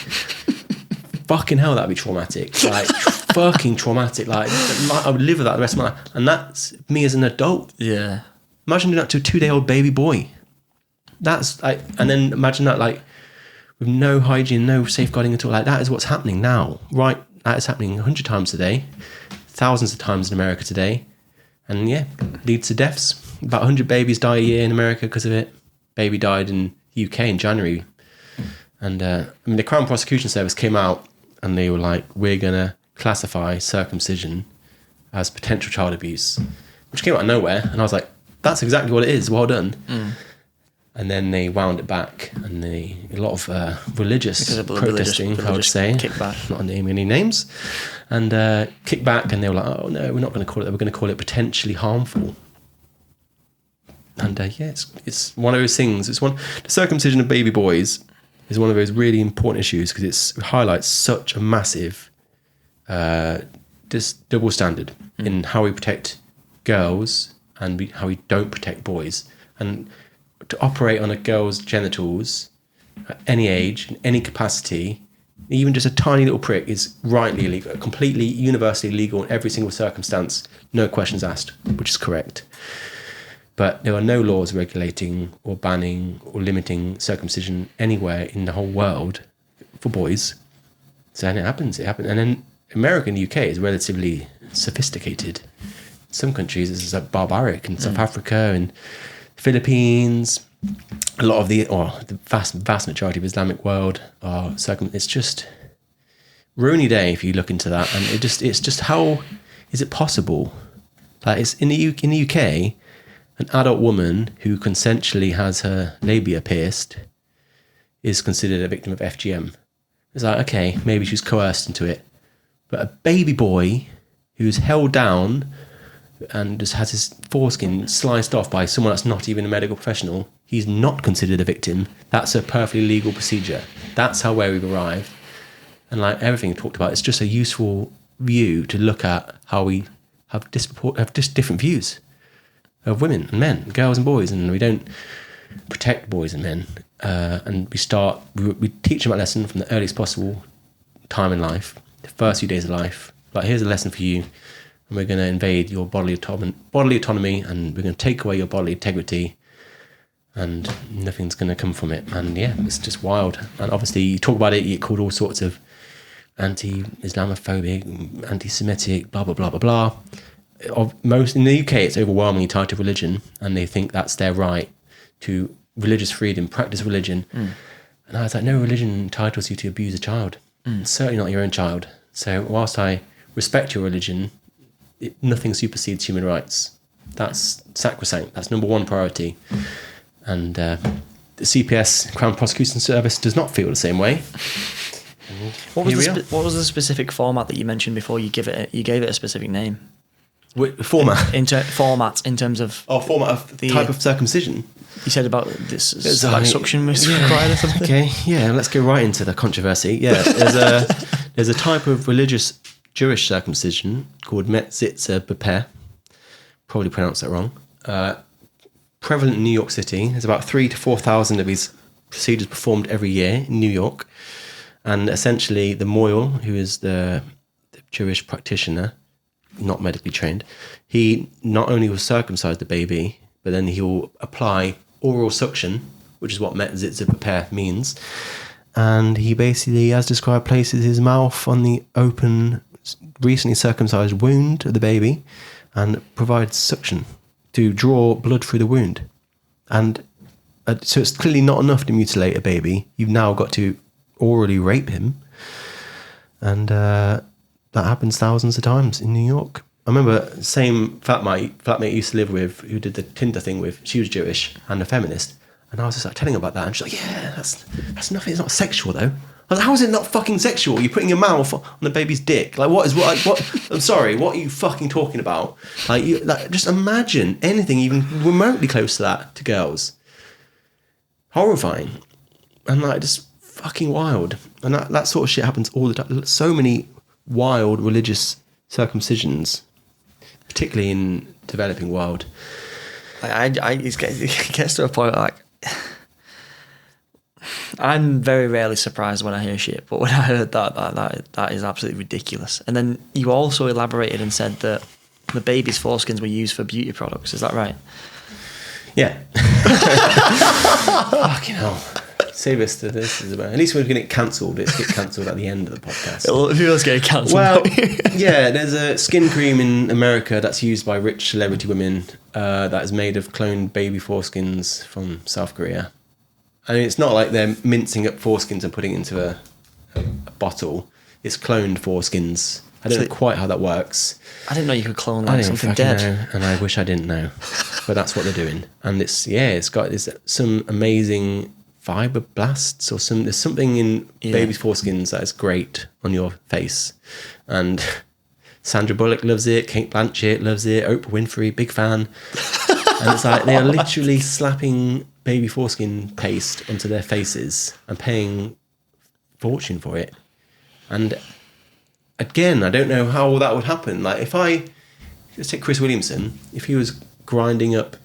fucking hell, that'd be traumatic. Like, fucking traumatic. Like, I would live with that the rest of my life. And that's me as an adult. Yeah. Imagine doing that to a 2-day-old baby boy. That's like, and then imagine that like with no hygiene, no safeguarding at all. Like that is what's happening now, right? That is happening 100 times a day, thousands of times in America today, and yeah, leads to deaths. About 100 babies die a year in America because of it. Baby died in the UK in January, and I mean the Crown Prosecution Service came out and they were like, we're gonna classify circumcision as potential child abuse, which came out of nowhere, and I was like, that's exactly what it is. Well done. And then they wound it back, and a lot of religious protesting, I would say, kickback. Not naming any names, and kicked back, and they were like, oh no, we're not going to call it that. We're going to call it potentially harmful. And yeah, it's one of those things. The circumcision of baby boys is one of those really important issues because it highlights such a massive double standard in how we protect girls and how we don't protect boys. And to operate on a girl's genitals at any age, in any capacity, even just a tiny little prick is rightly illegal, completely universally legal in every single circumstance, no questions asked, which is correct. But there are no laws regulating or banning or limiting circumcision anywhere in the whole world for boys. So and it happens. And then America and the UK is relatively sophisticated. Some countries it's like barbaric, in South Africa and Philippines. A lot of the vast majority of Islamic world are it's just Rooney Day if you look into that, and it's just how is it possible? Like it's in the UK, an adult woman who consensually has her labia pierced is considered a victim of FGM. It's like, okay, maybe she was coerced into it, but a baby boy who's held down and just has his foreskin sliced off by someone that's not even a medical professional, he's not considered a victim. That's a perfectly legal procedure. That's where we've arrived. And like everything we've talked about, it's just a useful view to look at how we have just different views of women and men, girls and boys, and we don't protect boys and men. And we teach them a lesson from the earliest possible time in life, the first few days of life. Like, here's a lesson for you, and we're going to invade your bodily autonomy, and we're going to take away your bodily integrity, and nothing's going to come from it. And yeah, it's just wild. And obviously, you talk about it, you get called all sorts of anti-Islamophobic, anti-Semitic, blah, blah, blah, blah, blah. In the UK, it's overwhelmingly tied to religion, and they think that's their right to religious freedom, practice religion. And I was like, no religion entitles you to abuse a child. Certainly not your own child. So whilst I respect your religion, nothing supersedes human rights. That's sacrosanct. That's number one priority. And the CPS, Crown Prosecution Service, does not feel the same way. What was the specific format that you mentioned before? You gave it a specific name. Format? Format in terms of... Oh, format of the type of circumcision. You said about this, like suction was required or something? Okay, yeah, let's go right into the controversy. Yeah, there's a type of religious Jewish circumcision called metzitza b'peh. Probably pronounced that wrong. Prevalent in New York City. There's about 3,000 to 4,000 of these procedures performed every year in New York. And essentially the moil, who is the Jewish practitioner, not medically trained, he not only will circumcise the baby, but then he will apply oral suction, which is what metzitza b'peh means. And he basically, as described, places his mouth on the open, recently circumcised wound of the baby and provides suction to draw blood through the wound. And so it's clearly not enough to mutilate a baby. You've now got to orally rape him. And that happens thousands of times in New York. I remember same flatmate I used to live with, who did the Tinder thing with, she was Jewish and a feminist. And I was just like telling her about that, and she's like, yeah, that's nothing, it's not sexual though. I was like, how is it not fucking sexual? You're putting your mouth on the baby's dick. Like, what I'm sorry, what are you fucking talking about? Like, just imagine anything even remotely close to that to girls. Horrifying. And like, just fucking wild. And that sort of shit happens all the time. So many wild religious circumcisions, particularly in developing world. It gets to a point like, I'm very rarely surprised when I hear shit, but when I heard that is absolutely ridiculous. And then you also elaborated and said that the baby's foreskins were used for beauty products. Is that right? Yeah. Fucking hell. Save us to this. At least we're going to get cancelled. It's get cancelled at the end of the podcast. Who else get cancelled? Well, yeah, there's a skin cream in America that's used by rich celebrity women that is made of cloned baby foreskins from South Korea. I mean, it's not like they're mincing up foreskins and putting it into a bottle. It's cloned foreskins. I don't know quite how that works. I didn't know you could clone like something dead. Know, and I wish I didn't know. But that's what they're doing. And it's got some amazing fibroblasts or there's something in baby's foreskins that is great on your face. And Sandra Bullock loves it, Kate Blanchett loves it, Oprah Winfrey, big fan. And it's like they are literally slapping baby foreskin paste onto their faces and paying fortune for it. And again, I don't know how that would happen. Like let's take Chris Williamson, if he was grinding up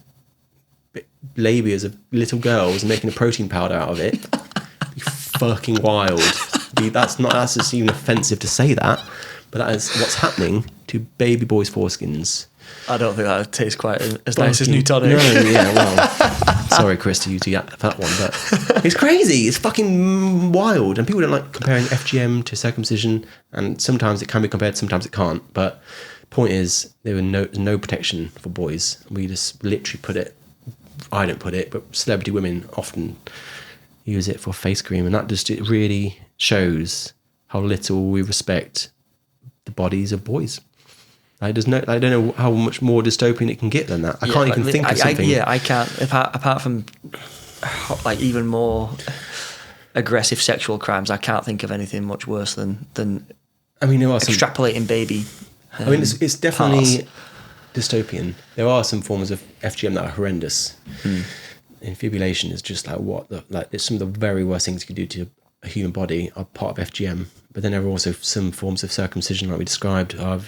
labias of little girls and making a protein powder out of it, it'd be fucking wild. That's just even offensive to say that, but that is what's happening to baby boys' foreskins. I don't think that would taste quite as nice as Newtonic. No, yeah, well, sorry, Chris, to use that one, but it's crazy. It's fucking wild, and people don't like comparing FGM to circumcision, and sometimes it can be compared, sometimes it can't. But point is, there were no protection for boys. We just literally put it. I don't put it, but celebrity women often use it for face cream, and that just it really shows how little we respect the bodies of boys. I don't know how much more dystopian it can get than that. I can't even think of something. I can't. Apart from like even more aggressive sexual crimes, I can't think of anything much worse than I mean, there are some extrapolating baby. I mean, it's definitely parts. dystopian. There are some forms of FGM that are horrendous. Infibulation is just like it's some of the very worst things you could do to a human body are part of FGM. But then there are also some forms of circumcision, like we described. I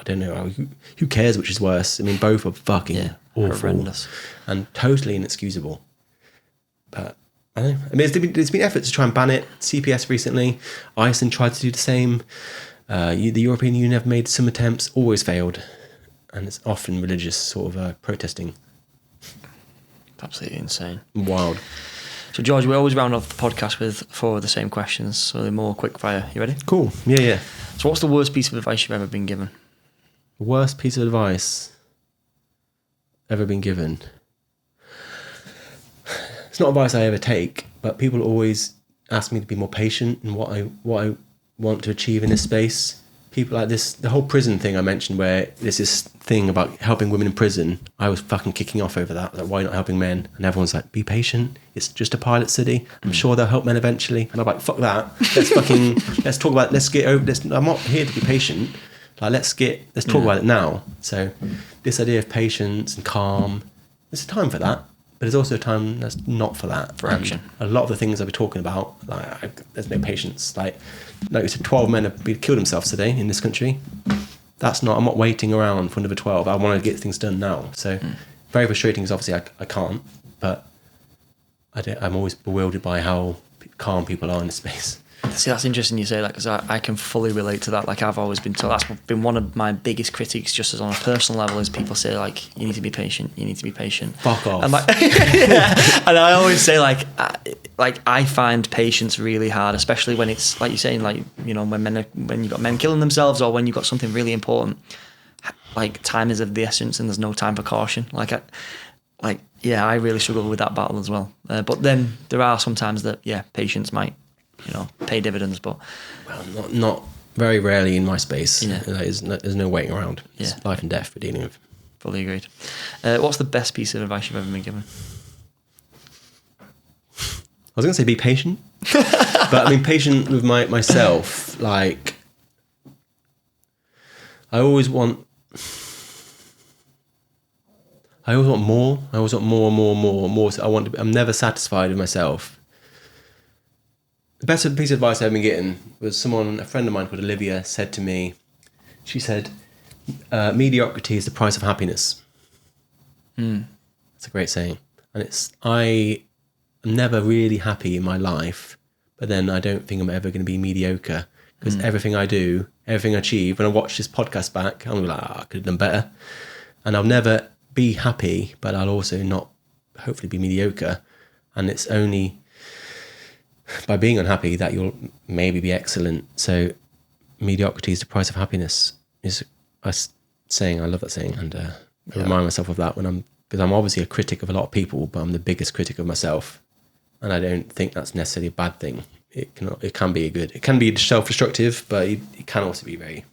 don't know. Who cares which is worse? I mean, both are fucking awful, horrendous, and totally inexcusable. But I don't know. I mean, there's been efforts to try and ban it. CPS recently, Iceland tried to do the same. The European Union have made some attempts, always failed, and it's often religious sort of protesting. Absolutely insane. Wild. So, George, we always round off the podcast with 4 of the same questions, so they're more quick fire. You ready? Cool. Yeah. So, what's the worst piece of advice you've ever been given? The worst piece of advice ever been given? It's not advice I ever take, but people always ask me to be more patient in what I want to achieve in this space. People like this, the whole prison thing I mentioned, where there's this thing about helping women in prison. I was fucking kicking off over that. Like, why not helping men? And everyone's like, be patient. It's just a pilot city. I'm sure they'll help men eventually. And I'm like, fuck that. Let's talk about. Let's get over this. I'm not here to be patient. Like, let's talk about it now. So, this idea of patience and calm, there's a time for that, but there's also a time that's not for that. For action. A lot of the things I'll be talking about, there's no patience. Like you said, 12 men have killed themselves today in this country. I'm not waiting around for another 12. I want to get things done now. So very frustrating because obviously I can't, but I'm always bewildered by how calm people are in this space. See, that's interesting you say that, because I can fully relate to that. Like, I've always been told, that's been one of my biggest critiques, just as on a personal level, is people say, like, you need to be patient. Fuck off. And like, and I always say, like I find patience really hard, especially when it's like you're saying, like, you know, when you've got men killing themselves, or when you've got something really important. Like, time is of the essence, and there's no time for caution. I really struggle with that battle as well. But then there are some times that patience might, pay dividends, but not very rarely in my space. Yeah. There's no waiting around. It's life and death we're dealing with. Fully agreed. What's the best piece of advice you've ever been given? I was going to say be patient, but I mean patient with myself. Like, I always want more. I always want more. So I'm never satisfied with myself. The best piece of advice I've been getting was a friend of mine called Olivia said to me, she said, mediocrity is the price of happiness. That's a great saying. And I'm never really happy in my life, but then I don't think I'm ever going to be mediocre, because everything I do, everything I achieve, when I watch this podcast back, I'm like, I could have done better. And I'll never be happy, but I'll also not hopefully be mediocre. And it's only by being unhappy that you'll maybe be excellent. So mediocrity is the price of happiness is a saying. I love that saying, and I remind myself of that because I'm obviously a critic of a lot of people, but I'm the biggest critic of myself, and I don't think that's necessarily a bad thing. It can be it can be self-destructive, but it can also be very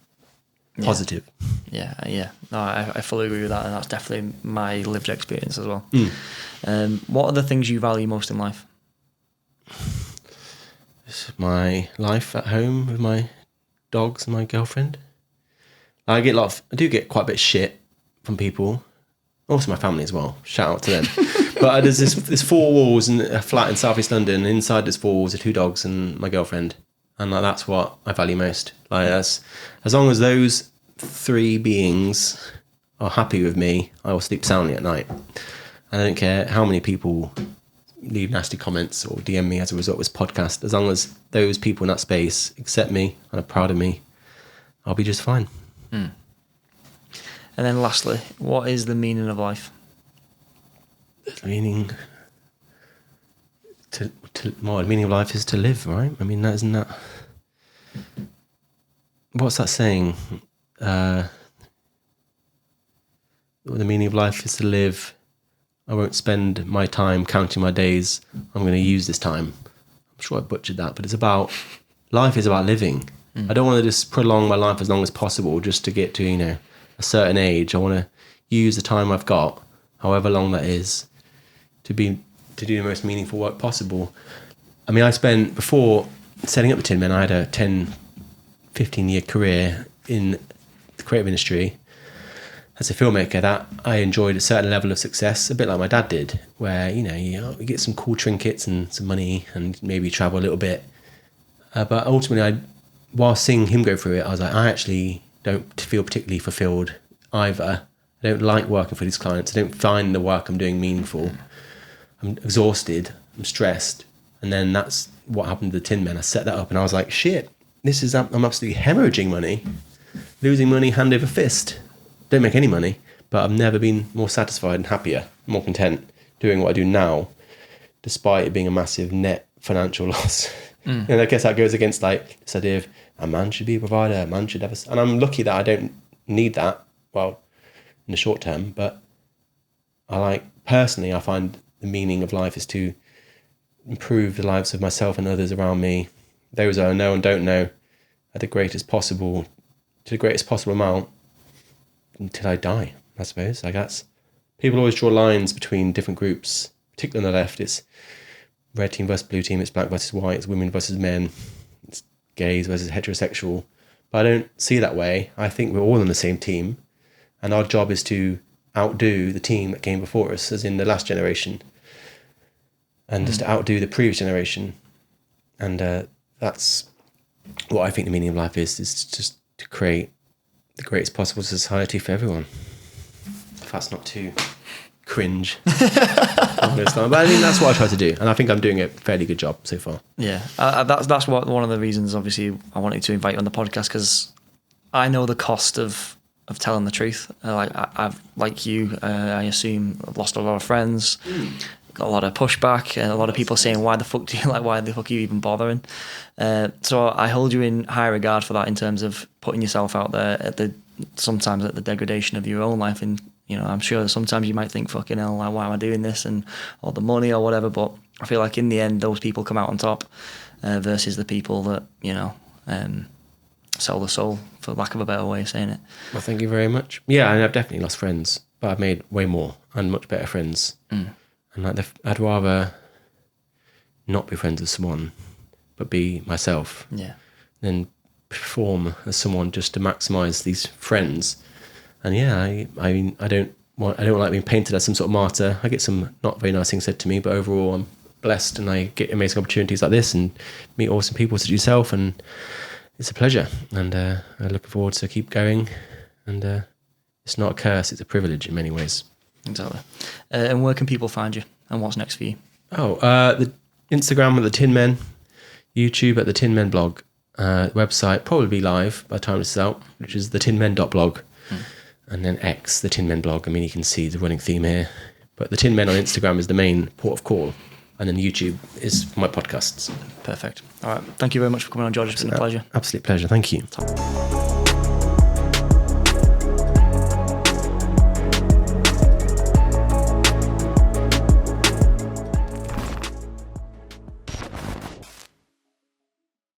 positive. Yeah. No, I fully agree with that, and that's definitely my lived experience as well. What are the things you value most in life? My life at home with my dogs and my girlfriend. I do get quite a bit of shit from people, also my family as well. Shout out to them. But there's 4 walls in a flat in South East London. And inside there's 4 walls, 2 dogs and my girlfriend, and that's what I value most. Like, as long as those 3 beings are happy with me, I will sleep soundly at night. I don't care how many people leave nasty comments or DM me as a result of this podcast. As long as those people in that space accept me and are proud of me, I'll be just fine. And then lastly, what is the meaning of life? The meaning the meaning of life is to live, right? I mean, isn't that... What's that saying? The meaning of life is to live. I won't spend my time counting my days. I'm going to use this time. I'm sure I butchered that, but it's about... Life is about living. I don't want to just prolong my life as long as possible just to get to, a certain age. I want to use the time I've got, however long that is, to do the most meaningful work possible. I mean, before setting up the Tin Men, I had a 10, 15-year career in the creative industry as a filmmaker that I enjoyed a certain level of success, a bit like my dad did, where, you get some cool trinkets and some money and maybe travel a little bit. But ultimately, while seeing him go through it, I was like, I actually don't feel particularly fulfilled either. I don't like working for these clients. I don't find the work I'm doing meaningful. I'm exhausted. I'm stressed. And then that's what happened to the Tin Men. I set that up and I was like, shit, I'm absolutely hemorrhaging money, losing money hand over fist. Don't make any money, but I've never been more satisfied and happier, more content doing what I do now, despite it being a massive net financial loss. And I guess that goes against this idea of a man should be a provider, a man should have and I'm lucky that I don't need that, well, in the short term, but personally, I find the meaning of life is to improve the lives of myself and others around me, those I know and don't know, to the greatest possible amount until I die, I suppose. People always draw lines between different groups, particularly on the left. It's red team versus blue team, it's black versus white, it's women versus men, it's gays versus heterosexual. But I don't see it that way. I think we're all on the same team, and our job is to outdo the team that came before us, as in the last generation, and just to outdo the previous generation. And that's what I think the meaning of life is just to create the greatest possible society for everyone. If that's not too cringe. But I mean, that's what I try to do, and I think I'm doing a fairly good job so far. Yeah, that's one of the reasons, obviously, I wanted to invite you on the podcast, because I know the cost of telling the truth. Like you, I assume I've lost a lot of friends, got a lot of pushback, and a lot of people saying, why the fuck are you even bothering? So I hold you in high regard for that, in terms of putting yourself out there sometimes at the degradation of your own life. And I'm sure sometimes you might think, fucking hell, why am I doing this, and all the money or whatever, but I feel like in the end those people come out on top, versus the people that sell the soul, for lack of a better way of saying it. Well, thank you very much. Yeah, and I've definitely lost friends, but I've made way more and much better friends. And I'd rather not be friends with someone, but be myself. Yeah. Than perform as someone just to maximise these friends. And yeah, I don't like being painted as some sort of martyr. I get some not very nice things said to me, but overall I'm blessed, and I get amazing opportunities like this and meet awesome people such as yourself, and it's a pleasure. And I'm looking forward to keep going. And it's not a curse; it's a privilege in many ways. Exactly. And where can people find you, and what's next for you? The Instagram at the Tin Men, YouTube at the Tin Men blog, website probably live by the time this is out, which is thetinmen.blog. And then X, the Tin Men blog. I mean, you can see the running theme here. But the Tin Men on Instagram is the main port of call. And then YouTube is my podcasts. Perfect. All right. Thank you very much for coming on, George. It's been a pleasure. Absolute pleasure. Thank you.